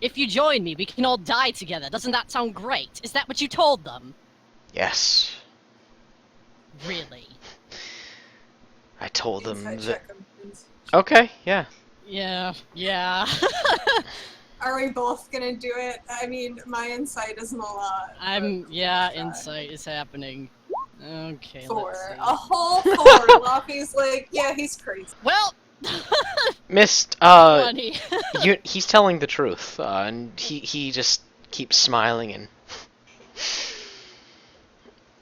if you join me, we can all die together. Doesn't that sound great? Is that what you told them? Yes. Really? I told them Inside that. check 'em, please. Okay, yeah. Yeah. Are we both gonna do it? I mean, my insight isn't a lot. Insight is happening. Okay, Four. let's see. A whole four. Luffy's like, yeah, he's crazy. Well, Mist, funny. he's telling the truth, and he just keeps smiling, and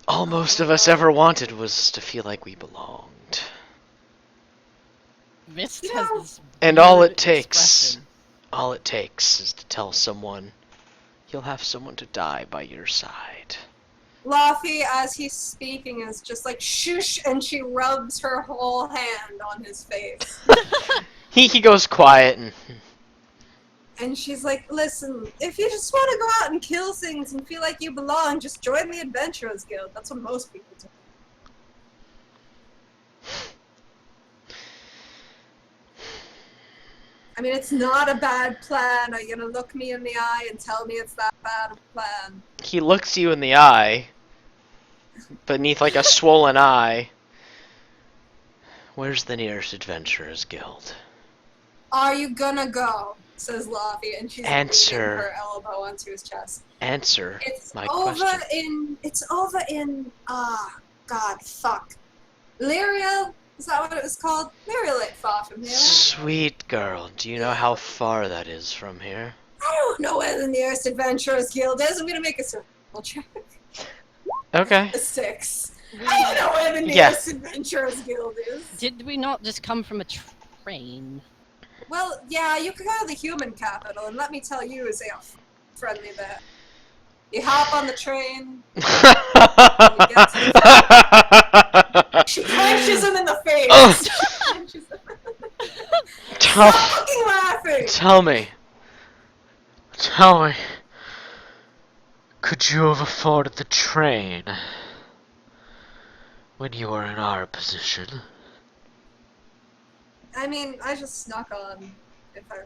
all most of us ever wanted was to feel like we belonged. Mist You has know- this And all weird it takes, expression. all it takes is to tell someone you'll have someone to die by your side. Laffy, as he's speaking, is just like, shush, and she rubs her whole hand on his face. He goes quiet and And she's like, listen, if you just want to go out and kill things and feel like you belong, just join the Adventurers Guild. That's what most people do. I mean, it's not a bad plan. Are you gonna look me in the eye and tell me it's that bad a plan? he looks you in the eye, beneath like a swollen eye. Where's the nearest Adventurers Guild? Are you gonna go? Says Laffy, and she's Answer. leaning her elbow onto his chest. Answer It's my over question. it's over in, God, fuck. Lyria? Is that what it was called? Lyria ain't far from here. Sweet girl, do you know how far that is from here? I don't know where the nearest Adventurers Guild is. I'm gonna make a survival check. Okay. A 6. I don't know where the Yeah. nearest Adventurers Guild is. Did we not just come from a train? Well, yeah, you could go to the human capital, and let me tell you, they are friendly there. You hop on the train. She punches him in the face. Oh. Punches him. Tell, Stop fucking laughing. tell me. Tell me. Could you have afforded the train when you were in our position? I mean, I just snuck on if I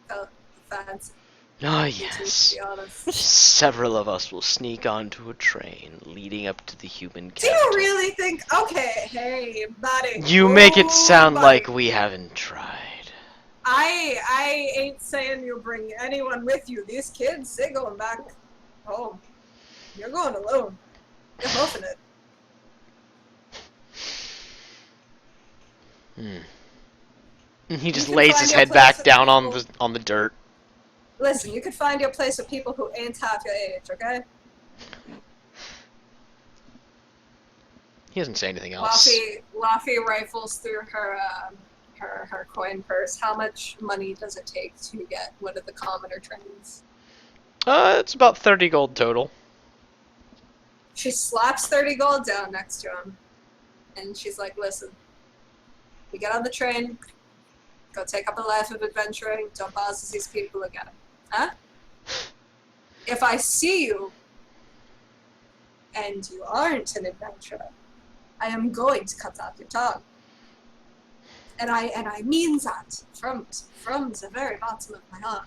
felt fancy. Ah, To yes. be honest. Several of us will sneak onto a train leading up to the human Do capital. you really think? Okay, hey, buddy. You make it Oh, sound buddy. like we haven't tried. I ain't saying you bring anyone with you. These kids, they're going back home. You're going alone. You're hoofing it. And he just can lays find his your head place back with down on people. the dirt. Listen, you could find your place with people who ain't half your age, okay? He doesn't say anything else. Laffy rifles through her coin purse. How much money does it take to get one of the commoner trains? It's about 30 gold total. She slaps 30 gold down next to him. And she's like, listen, you get on the train, go take up a life of adventuring, don't bother these people again. Huh? If I see you, and you aren't an adventurer, I am going to cut out your tongue. And I mean that from the very bottom of my heart.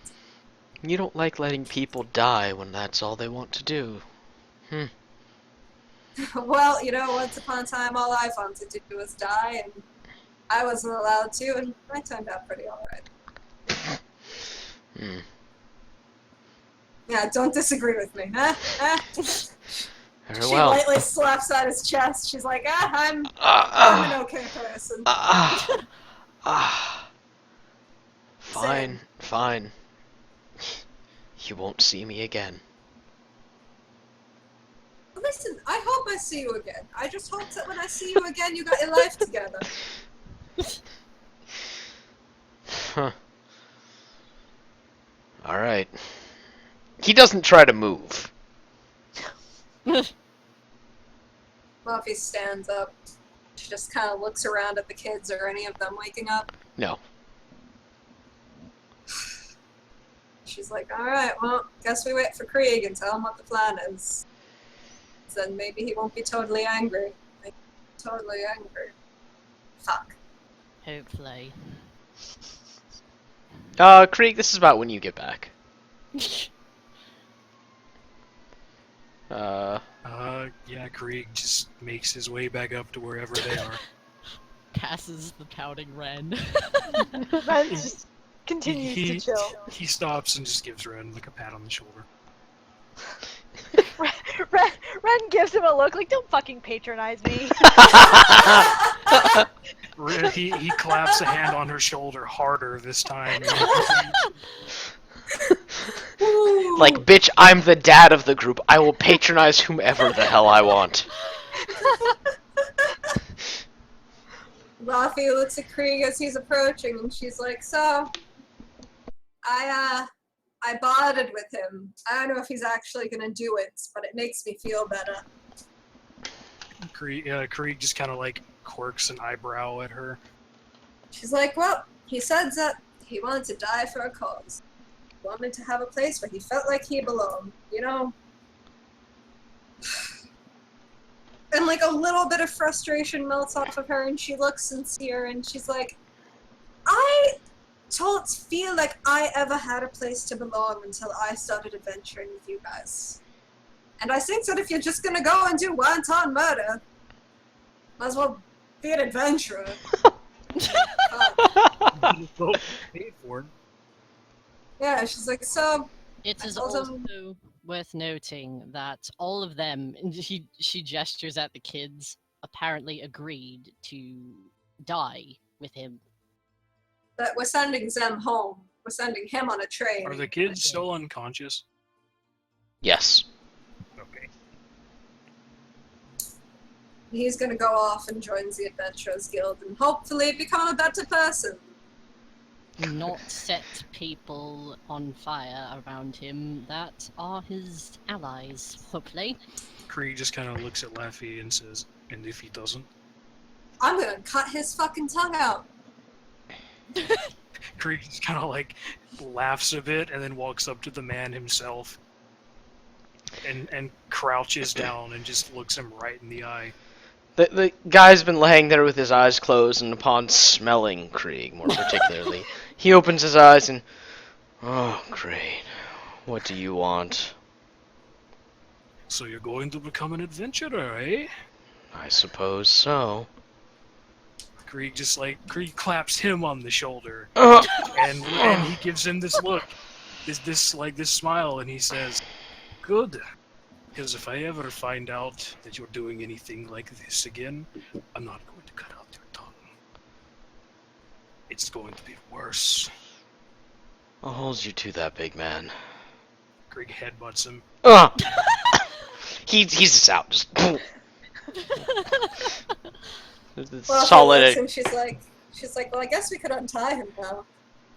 You don't like letting people die when that's all they want to do. Well, you know, once upon a time, all I wanted to do was die, and I wasn't allowed to, and I turned out pretty alright. Yeah, don't disagree with me, huh? Very She well. lightly slaps at his chest. She's like, I'm an okay person. Fine, fine. You won't see me again. Listen, I hope I see you again. I just hope that when I see you again, you got your life together. Huh. Alright. He doesn't try to move. Muffy stands up. She just kind of looks around at the kids. Are any of them waking up? No. She's like, alright, well, guess we wait for Krieg and tell him what the plan is. Then maybe he won't be totally angry. Like, totally angry. Fuck. Hopefully. Krieg, this is about when you get back. Yeah, Krieg just makes his way back up to wherever they are. Passes the pouting Ren. Ren just continues to chill. He stops and just gives Ren like a pat on the shoulder. Ren gives him a look like, don't fucking patronize me. He claps a hand on her shoulder harder this time. Ooh. Like, bitch, I'm the dad of the group. I will patronize whomever the hell I want. Rafi looks at Krieg as he's approaching, and she's like, "So, I bonded with him. I don't know if he's actually gonna do it, but it makes me feel better." Krieg just kind of like quirks an eyebrow at her. She's like, "Well, he said that he wanted to die for a cause. He wanted to have a place where he felt like he belonged, you know?" And like a little bit of frustration melts off of her, and she looks sincere, and she's like, "I don't feel like I ever had a place to belong until I started adventuring with you guys. And I think that if you're just gonna go and do wanton murder, might as well be an adventurer." Paid for it. Yeah, she's like, "So, It I is told also him- worth noting that all of them, and she gestures at the kids, apparently agreed to die with him. that we're sending Zem home. We're sending him on a train." Are the kids still unconscious? Yes. Okay. He's gonna go off and join the Adventurers Guild and hopefully become a better person. Not set people on fire around him that are his allies, hopefully. Krieg just kind of looks at Laffy and says, "And if he doesn't?" I'm gonna cut his fucking tongue out. Krieg just kind of like laughs a bit and then walks up to the man himself and crouches down and just looks him right in the eye. The guy's been laying there with his eyes closed, and upon smelling Krieg, more particularly, he opens his eyes and, "Oh, great. What do you want?" So you're going to become an adventurer, eh? "I suppose so." Krieg claps him on the shoulder Uh, and he gives him this look, this smile, and he says, "Good. Because if I ever find out that you're doing anything like this again, I'm not going to cut out your tongue. It's going to be worse." I'll hold you to that, big man. Krieg headbutts him. He's just out. Just Well, solid. and she's like, "Well, I guess we could untie him now."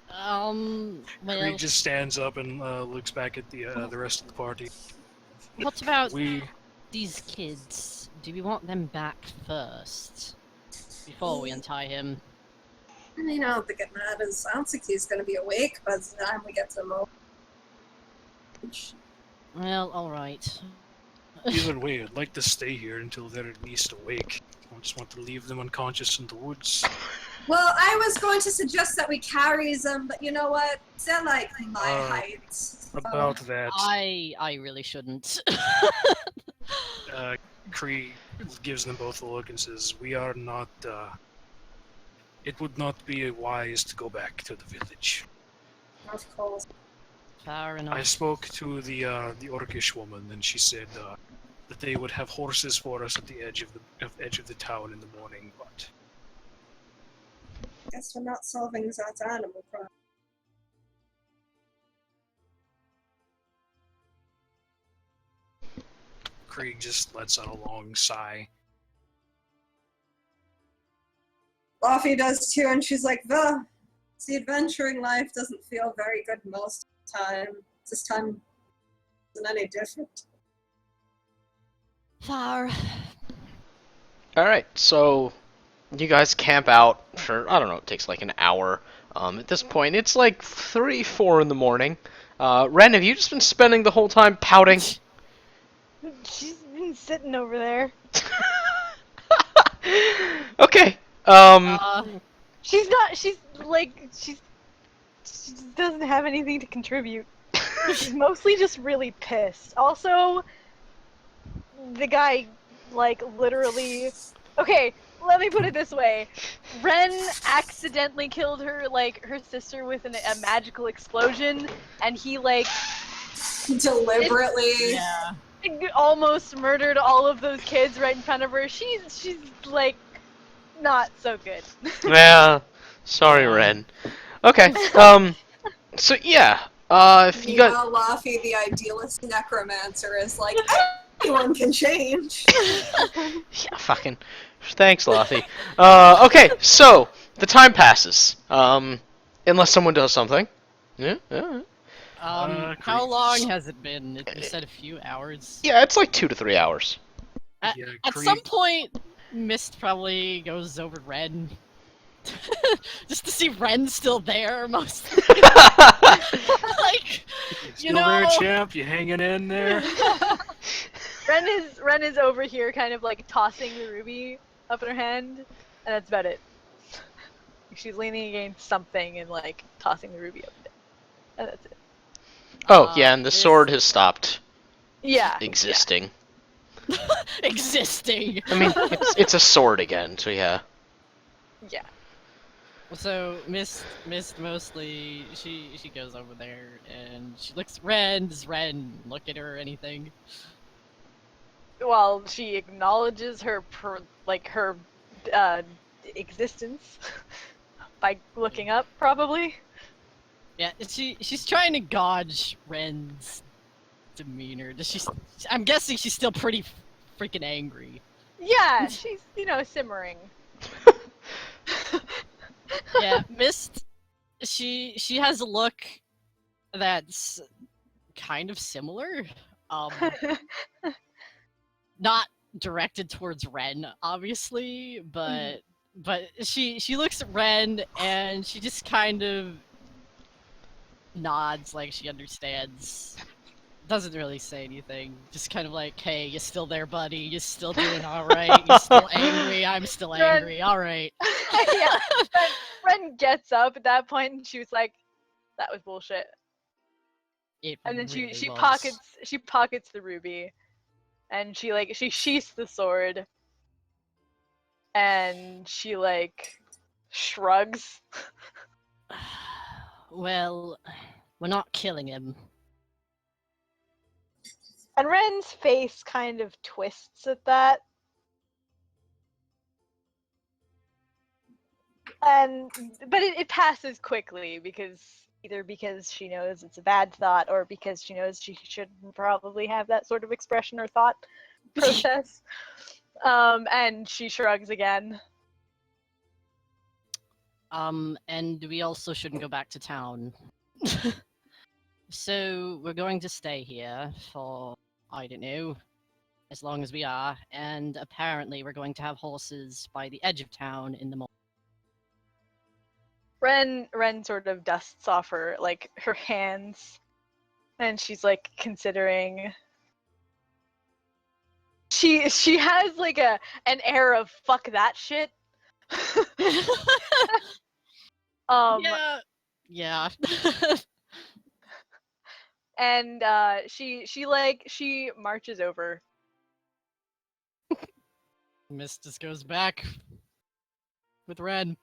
Well, Krieg just stands up and looks back at the rest of the party. what about We these kids? Do we want them back first? Before we untie him? I mean, I don't think it matters. I don't think he's gonna be awake by the time we get to him. Well, alright. Either way, I'd like to stay here until they're at least awake. I just want to leave them unconscious in the woods. Well, I was going to suggest that we carry them, but you know what? They're like my height. About that, I really shouldn't. Krieg gives them both a look and says, "We are not, it would not be wise to go back to the village. Of course. Fair enough. I spoke to the Orcish woman, and she said that they would have horses for us at the edge of the town in the morning. But Guess we're not solving that animal problem. Krieg just lets out a long sigh. Buffy does too, and she's like, the adventuring life doesn't feel very good most of the time. This time isn't any different. Far. Alright, so you guys camp out for, I don't know, it takes like an hour. At this point, it's like 3, 4 in the morning. Ren, have you just been spending the whole time pouting? She's been sitting over there. Okay. She doesn't have anything to contribute. She's mostly just really pissed. Also, the guy, like, literally... Okay, let me put it this way. Ren accidentally killed her sister with a magical explosion, and he, like... Deliberately. Yeah. almost murdered all of those kids right in front of her. She's like, not so good. Yeah. Sorry, Ren. Okay. So yeah, If you got... Meanwhile, Laffy, the idealist necromancer, is like, anyone can change. Yeah, fucking... Thanks, Lothy. Okay, so, the time passes. Unless someone does something. Yeah, yeah. How long Krieg. has it been? You said a few hours. Yeah, it's like 2 to 3 hours. At, Yeah, at some Krieg. point, Mist probably goes over Ren. Just to see Ren still there, mostly. Like, You you still there, know. champ? You hanging in there? Ren is over here, kind of like tossing the ruby up in her hand, and that's about it. She's leaning against something and like tossing the ruby up there, and that's it. Oh, yeah, and the Mist sword has stopped Yeah. existing. existing. I mean, it's a sword again, so yeah. Yeah. So Mist mostly she goes over there and she looks at Ren. Does Ren look at her or anything? Well, she acknowledges her her existence by looking up, probably. Yeah, she's trying to gauge Ren's demeanor. Does she? I'm guessing she's still pretty freaking angry. Yeah, she's simmering. Yeah, Mist. She has a look that's kind of similar. Um, not directed towards Ren, obviously, but she looks at Ren and she just kind of nods like she understands. Doesn't really say anything. Just kind of like, hey, you still there, buddy? You still doing alright? You still angry? I'm still Ren- angry. Alright. Yeah. Ren gets up at that point and she was like, "That was bullshit." It And then really she was. pockets the ruby, and she sheaths the sword, and she like shrugs. Well, we're not killing him. And Ren's face kind of twists at that. But it passes quickly either because she knows it's a bad thought or because she knows she shouldn't probably have that sort of expression or thought process. And she shrugs again. And we also shouldn't go back to town. So we're going to stay here for, I don't know, as long as we are, and apparently we're going to have horses by the edge of town in the morning. Ren sort of dusts off her hands, and she's like considering. She has like an air of fuck that shit. Yeah. Yeah. And she marches over. Mist just goes back with Ren.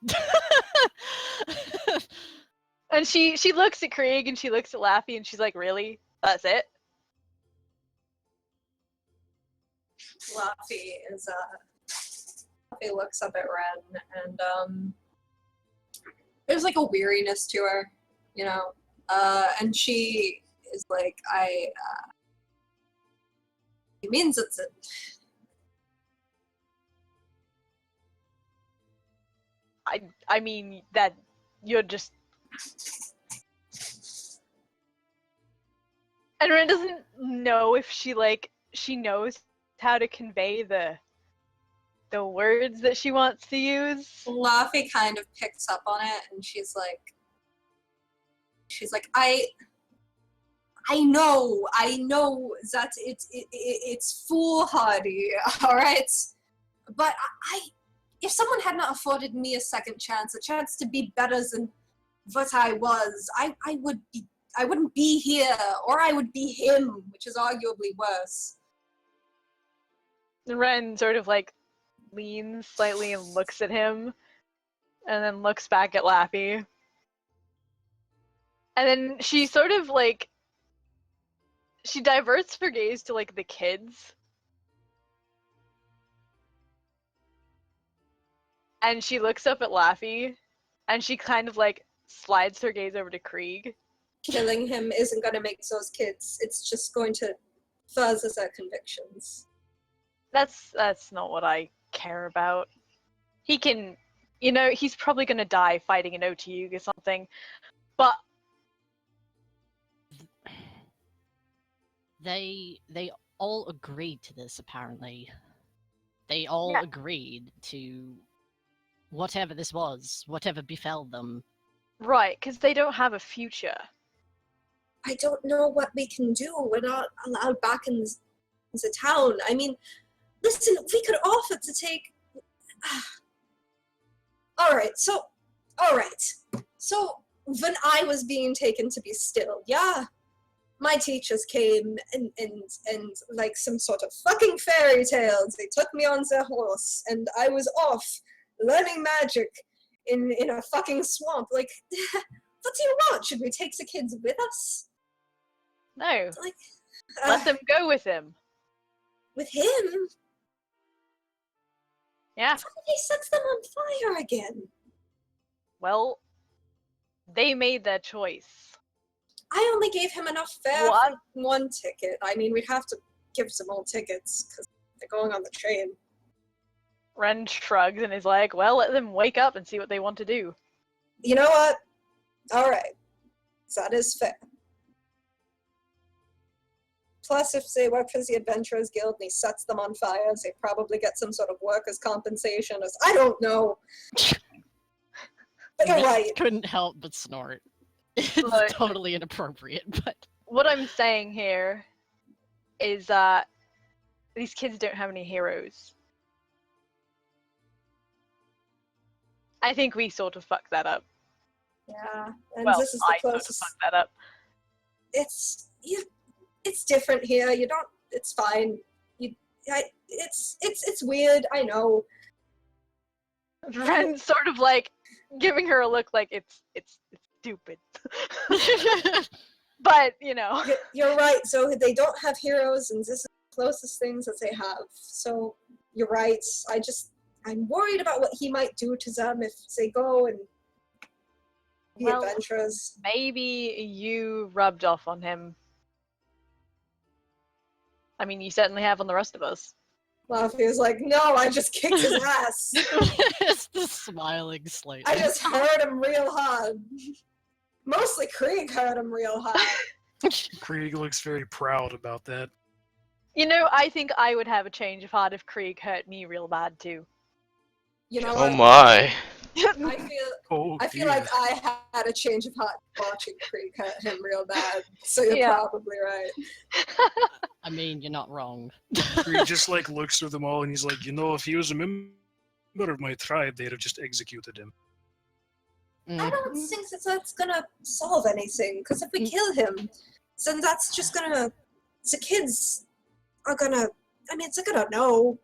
And she looks at Krieg and she looks at Laffy and she's like, "Really? That's it?" Laffy is Laffy looks up at Ren and there's like a weariness to her, you know. And she is like, it means it's it. I mean that you're just. And Ren doesn't know if she knows how to convey the words that she wants to use. Laffy kind of picks up on it and she's like, I know that it's foolhardy, all right. But if someone had not afforded me a second chance, a chance to be better than what I was, I wouldn't be here, or I would be him, which is arguably worse. And Ren sort of like leans slightly and looks at him, and then looks back at Laffy. And then she sort of like she diverts her gaze to like the kids. And she looks up at Laffy, and she kind of like slides her gaze over to Krieg. killing him isn't going to make those kids. It's just going to further their convictions. That's not what I care about. He can, he's probably gonna die fighting an OTU or something. But They all agreed to this, apparently. They all Yeah. agreed to whatever this was, whatever befell them. right, because they don't have a future. I don't know what we can do. We're not allowed back in the town. I mean, listen, we could offer to take... Alright, so when I was being taken to be still, yeah, my teachers came and like some sort of fucking fairy tales, they took me on their horse, and I was off learning magic in a fucking swamp. Like, what do you want? Should we take the kids with us? No, Like, let them go with him. with him? Yeah, What if he sets them on fire again? well, they made their choice. I only gave him enough fare What? for one ticket. I mean, we'd have to give some more tickets because they're going on the train. Ren shrugs and is like, well, let them wake up and see what they want to do. You know what? All right, that is fair. Plus, if they work for the Adventurers Guild and he sets them on fire, they probably get some sort of workers' compensation. I don't know. But you're Mist right. couldn't help but snort. It's Look. totally inappropriate, but What I'm saying here is that these kids don't have any heroes. I think we sort of fucked that up. Yeah, and Well, this is the I sort of closest. fucked that up. It's different here. You don't. It's fine. It's weird. I know. Ren's sort of like giving her a look like it's stupid. But, You're right. So they don't have heroes, and this is the closest things that they have. So you're right. I'm worried about what he might do to them if they go and be Well, adventurers. maybe you rubbed off on him. I mean, you certainly have on the rest of us. Laffy was like, no, I just kicked his ass. it's the smiling slightly. I just hurt him real hard. Mostly Krieg hurt him real hard. Krieg looks very proud about that. I think I would have a change of heart if Krieg hurt me real bad too. You know Oh what? my. I feel like I had a change of heart watching Krieg hurt him real bad. So you're Yeah. probably right. I mean, you're not wrong. Krieg just like looks through them all and he's like, if he was a member of my tribe, they'd have just executed him. I don't think that's gonna solve anything, because if we kill him, then that's just gonna... The kids are gonna... I mean, they're gonna know.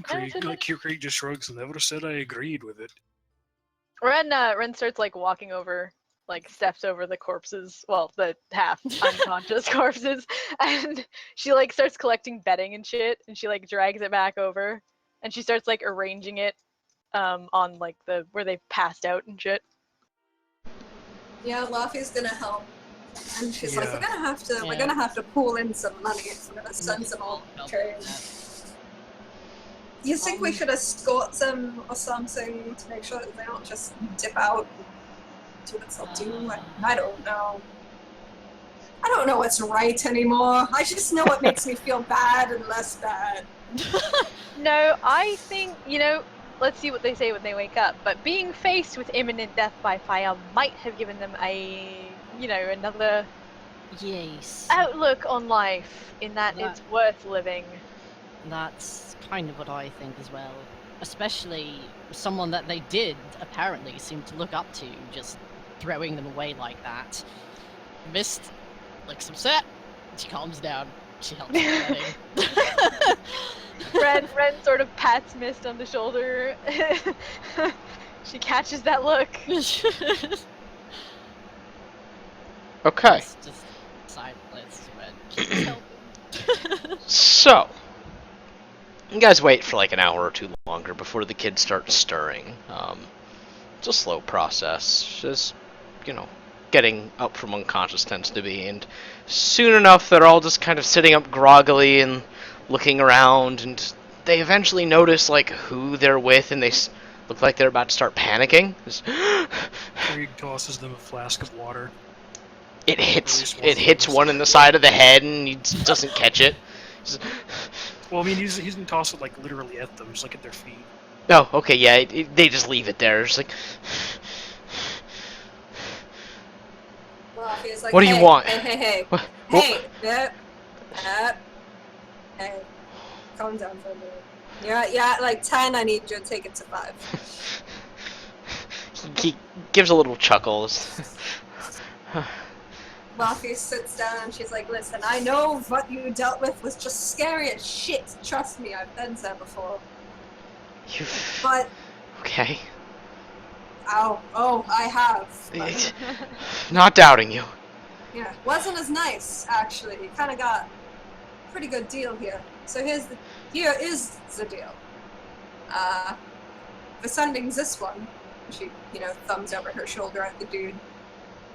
Krieg just shrugs and never said I agreed with it. Ren starts like walking over, like steps over the corpses, well, the half unconscious corpses, and she like starts collecting bedding and shit, and she like drags it back over, and she starts like arranging it on like the where they passed out and shit. Yeah, Laffy's gonna help. And she's like, Yeah. we're gonna have to pool in some money if we're gonna send them all to train. You think we should escort them or something to make sure that they don't just dip out and do what they'll do? I don't know. I don't know what's right anymore. I just know what makes me feel bad and less bad. No, I think, let's see what they say when they wake up, but being faced with imminent death by fire might have given them another Yes. outlook on life in that it's worth living. That's kind of what I think as well. Especially someone that they did apparently seem to look up to, just throwing them away like that. Mist looks upset. She calms down. She helps with Ren sort of pats Mist on the shoulder. She catches that look. Okay. Mist just sideless Red. Keeps helping. So, you guys wait for like an hour or two longer before the kids start stirring. It's a slow process. Just, getting up from unconscious tends to be, and soon enough they're all just kind of sitting up groggily and looking around, and they eventually notice like who they're with, and they look like they're about to start panicking. Krieg tosses them a flask of water. It hits Release one of hits them. one in the side of the head, and he doesn't catch it. Well, I mean, he doesn't toss it like literally at them, just like at their feet. Oh, okay, yeah, they just leave it there. It's like, Well, he's like, what do you hey, want? Hey, What- hey, hey, calm down for a minute. You're at like 10, I need you to take it to 5. He gives a little chuckle. Buffy sits down and she's like, listen, I know what you dealt with was just scary as shit. Trust me, I've been there before. But, Okay. I have. But, Not doubting you. yeah, wasn't as nice, actually. You kind of got a pretty good deal here. So here is the deal. For sending this one, she, thumbs over her shoulder at the dude.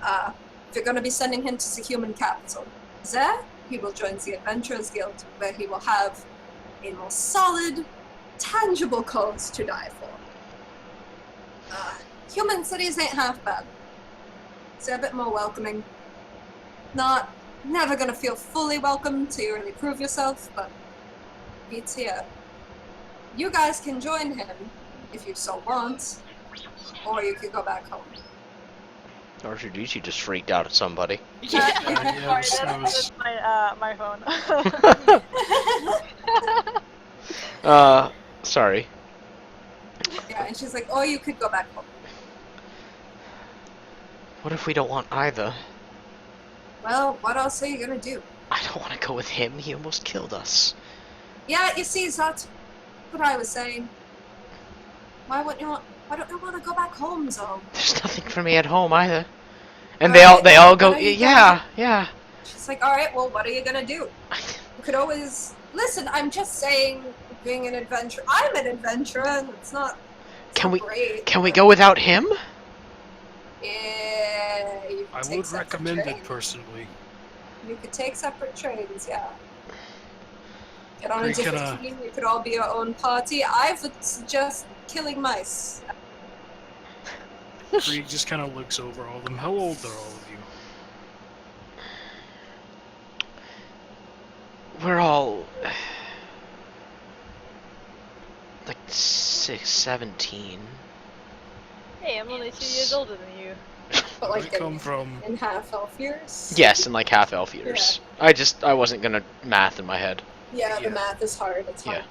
If you're going to be sending him to the human capital, there he will join the Adventurers Guild, where he will have a more solid, tangible cause to die for. Human cities ain't half bad. They're a bit more welcoming. Never gonna feel fully welcome to really prove yourself, but it's here. You guys can join him if you so want, or you could go back home. Archie just freaked out at somebody. Yeah. Yeah, Sorry, that was- that's my phone. Sorry. Yeah, and she's like, or you could go back home. What if we don't want either? Well, what else are you gonna do? I don't want to go with him. He almost killed us. Yeah, you see, that's what I was saying. Why don't you want to go back home, Zoe? There's nothing for me at home either. And Alright, they all what go, are you yeah. She's like, alright, well, what are you gonna do? You could always... Listen, I'm just saying, being an adventurer... I'm an adventurer, and it's not great. Can we go without him? Yeah, you could I take would separate recommend it trains. personally. You could take separate trains, yeah. Get on a Pretty different kinda- team, you could all be your own party. I would suggest killing mice. Krieg just kind of looks over all of them. How old are all of you? We're all like 17. Hey, I'm only 2 years older than you. But I like come from. in half elf years. Yes, in like half elf years. I wasn't gonna math in my head. Yeah, Yeah. the math is hard. It's hard.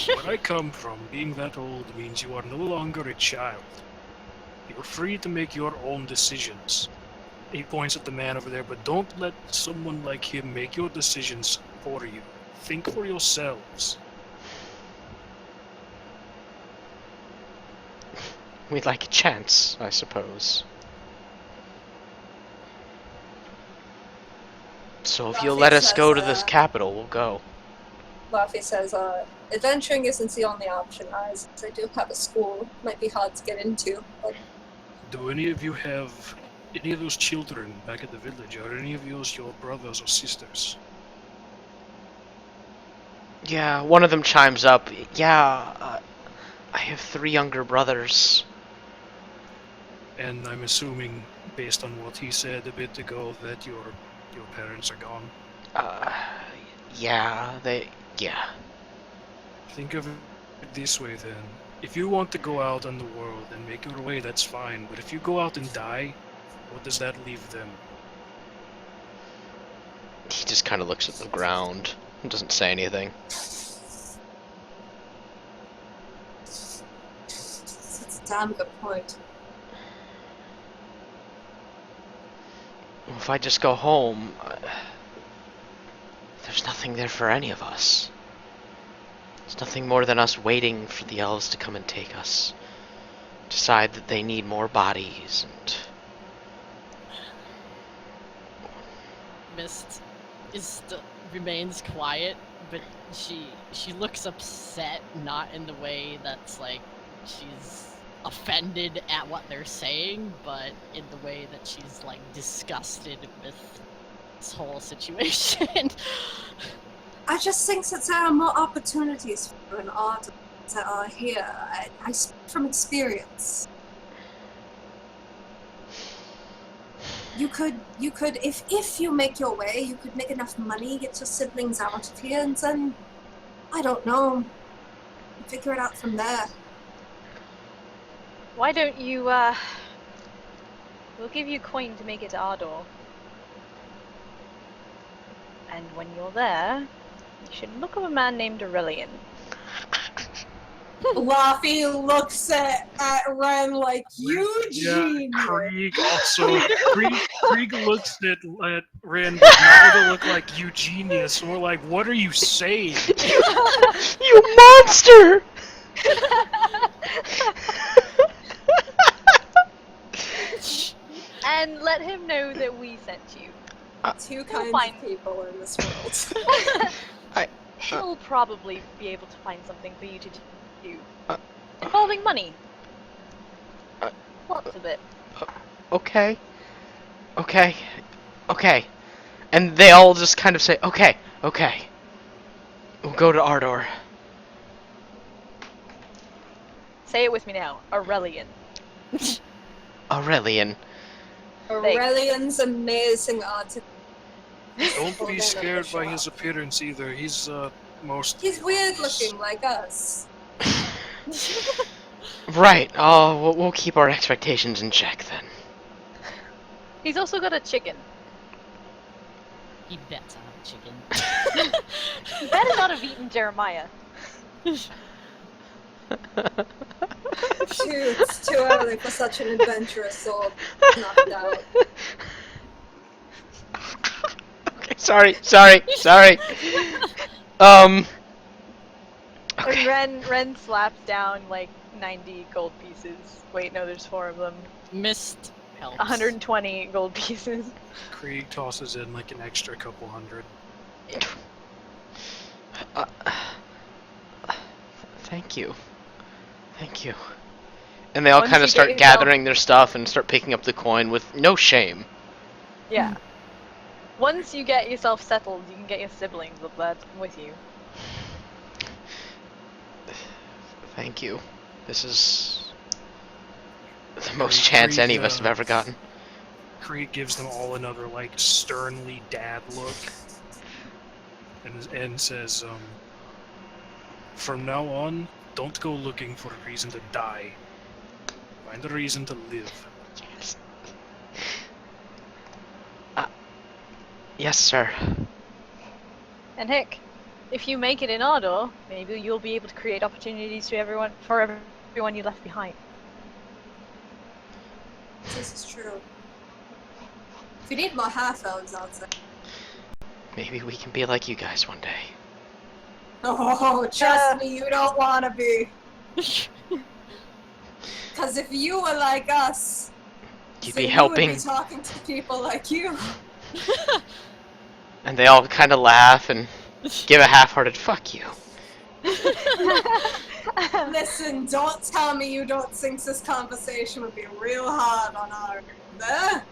Where I come from, being that old means you are no longer a child. You're free to make your own decisions. He points at the man over there, but don't let someone like him make your decisions for you. Think for yourselves. We'd like a chance, I suppose. So if you'll Buffy let us go to says, this capital, we'll go. Buffy says, adventuring isn't the only option. I do have a school. Might be hard to get into, but Do any of you have any of those children back at the village? Are any of yours your brothers or sisters? Yeah, one of them chimes up. Yeah, I have 3 younger brothers. And I'm assuming, based on what he said a bit ago, that your parents are gone. Yeah. Think of it this way then. If you want to go out on the world and make your way, that's fine. But if you go out and die, what does that leave them? He just kind of looks at the ground and doesn't say anything. it's a damn good point. Well, if I just go home, there's nothing there for any of us. There's nothing more than us waiting for the elves to come and take us. Decide that they need more bodies and... Mist remains quiet, but she looks upset, not in the way that's like she's offended at what they're saying, but in the way that she's like disgusted with this whole situation. I just think that there are more opportunities for an artist that are here. I speak from experience. You could, if you make your way, you could make enough money, get your siblings out of here, and then, I don't know, figure it out from there. Why don't you, we'll give you coin to make it to Ardor. And when you're there, you should look up a man named Aurelian. Laffy looks at Ren like, Eugene! Yeah, Krieg also. Krieg looks at Ren, but not with a look like Eugenius. More like, what are you saying? You monster! And let him know that we sent you. Two kinds fine. of people in this world. He'll probably be able to find something for you to do. Involving money. Lots of it. Okay. Okay. Okay. And they all just kind of say, okay, okay. We'll go to Ardor. Say it with me now. Aurelian. Aurelian. Aurelian's amazing art. Don't be scared by his appearance either. He's most. He's weird looking like us. Right. Oh, we'll keep our expectations in check then. He's also got a chicken. He bets on a chicken. He better not have eaten Jeremiah. It's too early for such an adventurous soul. Knocked out. Okay, sorry. Okay. And Ren slaps down like 90 gold pieces. Wait, no, there's 4 of them. Mist helps. 120 gold pieces. Krieg tosses in like an extra couple hundred. Thank you. And they all Once kind you of start get yourself- gathering their stuff and start picking up the coin with no shame. Yeah. Once you get yourself settled, you can get your siblings up there with you. Thank you. This is the most chance any of us have ever gotten. Krieg gives them all another like sternly dad look, and says, "From now on, don't go looking for a reason to die. Find a reason to live." Yes. Yes, sir. And heck, if you make it in Ardor, maybe you'll be able to create opportunities to everyone you left behind. This is true. If you need more half-elves outside. Maybe we can be like you guys one day. Oh, trust me, you don't want to be. Because if you were like us, You'd then be you helping. would be talking to people like you. And they all kind of laugh and give a half-hearted "fuck you." Listen, don't tell me you don't think this conversation would be real hard on our... There?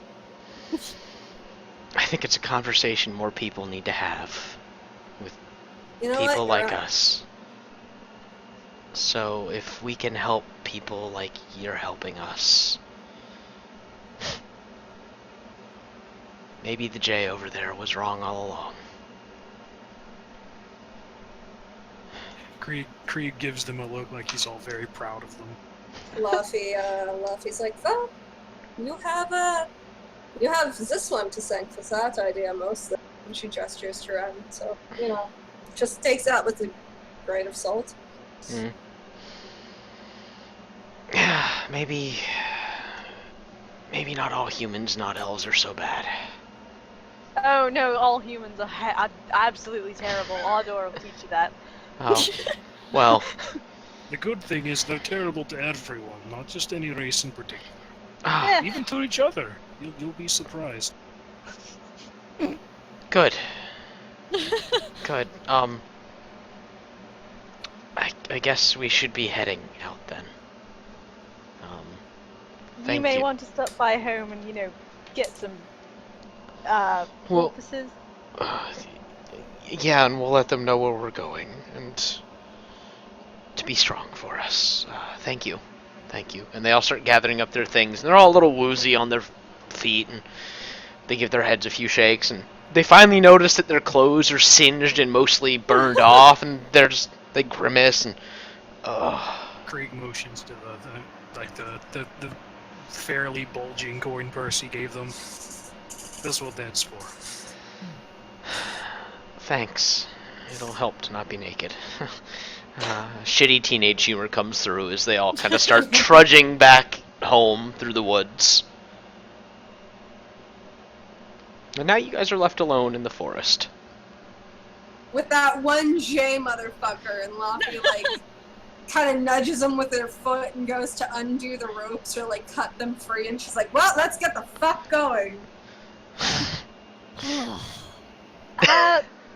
I think it's a conversation more people need to have with You know people what? like You're right. us. So if we can help people like you're helping us, maybe the J over there was wrong all along. Krieg gives them a look like he's all very proud of them. Luffy's like, well, you have this one to thank for that idea mostly. And she gestures to Ren, so, you know, just takes that with a grain of salt. Yeah, maybe not all humans, not elves, are so bad. Oh no, all humans are absolutely terrible. Ardor will teach you that. Oh, well. The good thing is they're terrible to everyone, not just any race in particular. Ah, Even to each other. You'll be surprised. good. Good. I guess we should be heading out then. Thank you may you. want to stop by home and, get some Well- porpoises. Yeah, and we'll let them know where we're going, and to be strong for us. Thank you. Thank you. And they all start gathering up their things, and they're all a little woozy on their feet, and they give their heads a few shakes, and they finally notice that their clothes are singed and mostly burned off, and they grimace, and Krieg motions to the fairly bulging coin purse he gave them. This is what that's for. thanks. It'll help to not be naked. Shitty teenage humor comes through as they all kind of start trudging back home through the woods. And now you guys are left alone in the forest. With that one J motherfucker, and Laffy kind of nudges him with her foot and goes to undo the ropes or cut them free, and she's like, "Well, let's get the fuck going."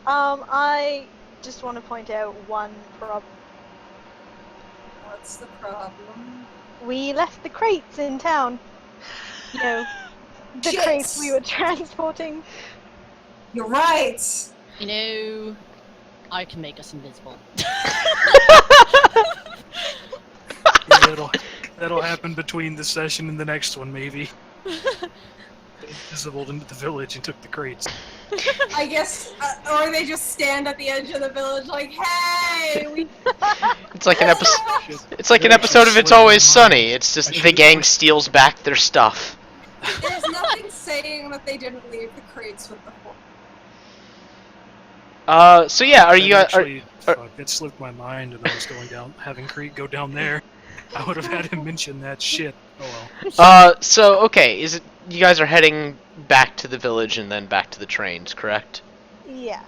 I just want to point out one problem. What's the problem? We left the crates in town. The Shit. crates we were transporting. You're right. I can make us invisible. That'll happen between the session and the next one, maybe. They visibled into the village and took the crates. I guess, or they just stand at the edge of the village like, "Hey, we." It's like an episode. It's like an episode of It's Always Sunny. It's just the gang steals back their stuff. There's nothing saying that they didn't leave the crates with the horse. So yeah, are you guys? Fuck, it slipped my mind, and I was going down, having Krieg go down there. I would have had him mention that shit. Oh well. So okay, is it you guys are heading back to the village and then back to the trains, correct? Yeah.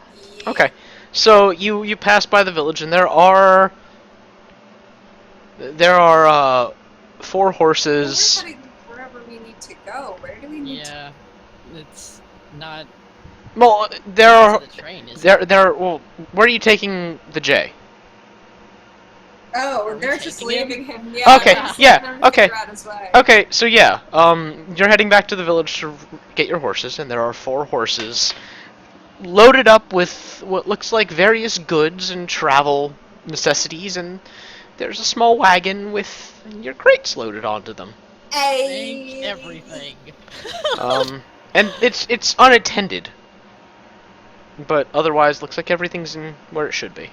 Okay. So you pass by the village and there are 4 horses. We're heading wherever we need to go. Where do we need to? Yeah, it's not Well, there are the train, is it? well, where are you taking the J? Oh, Are we they're just taking him? leaving him. Yeah. Okay, they're just yeah, letting him okay. figure out his way. Okay, so yeah, you're heading back to the village to get your horses, and there are 4 horses loaded up with what looks like various goods and travel necessities, and there's a small wagon with your crates loaded onto them. Hey. Everything. And it's unattended, but otherwise looks like everything's in where it should be.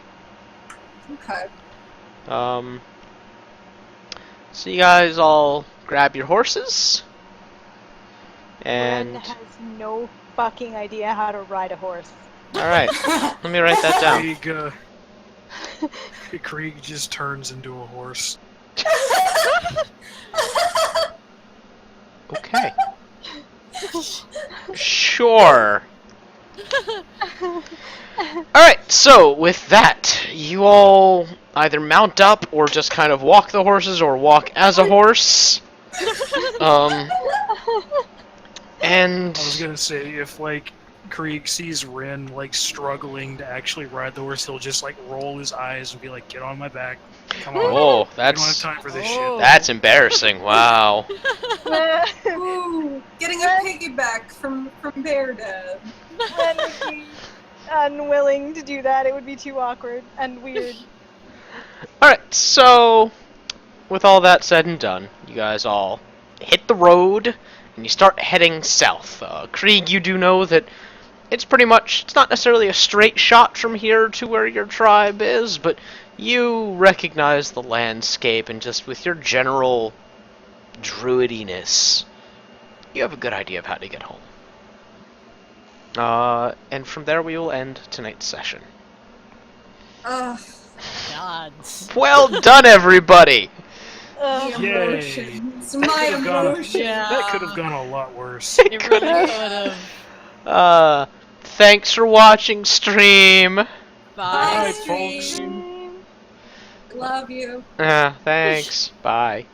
Okay. So you guys all grab your horses, and Ren has no fucking idea how to ride a horse. all right, let me write that down. Krieg just turns into a horse. Okay. Sure. Alright, so with that, you all either mount up or just kind of walk the horses or walk as a horse. And I was gonna say, if Krieg sees Ren struggling to actually ride the horse, he'll just roll his eyes and be like, "Get on my back, come on." oh, We don't have that's time for this that's embarrassing. Wow. Ooh, getting a piggyback from Bear Dad. Ren would be unwilling to do that. It would be too awkward and weird. Alright, so with all that said and done, you guys all hit the road and you start heading south. Krieg, you do know that it's not necessarily a straight shot from here to where your tribe is, but you recognize the landscape, and just with your general druidiness, you have a good idea of how to get home. And from there we will end tonight's session. Ugh, Gods. Well done, everybody! the Yay. emotions. My Could've gone- emotions. Yeah. That could have gone a lot worse. It really could have. Thanks for watching stream. Bye. Bye, folks. stream. Love you. Thanks. Bye.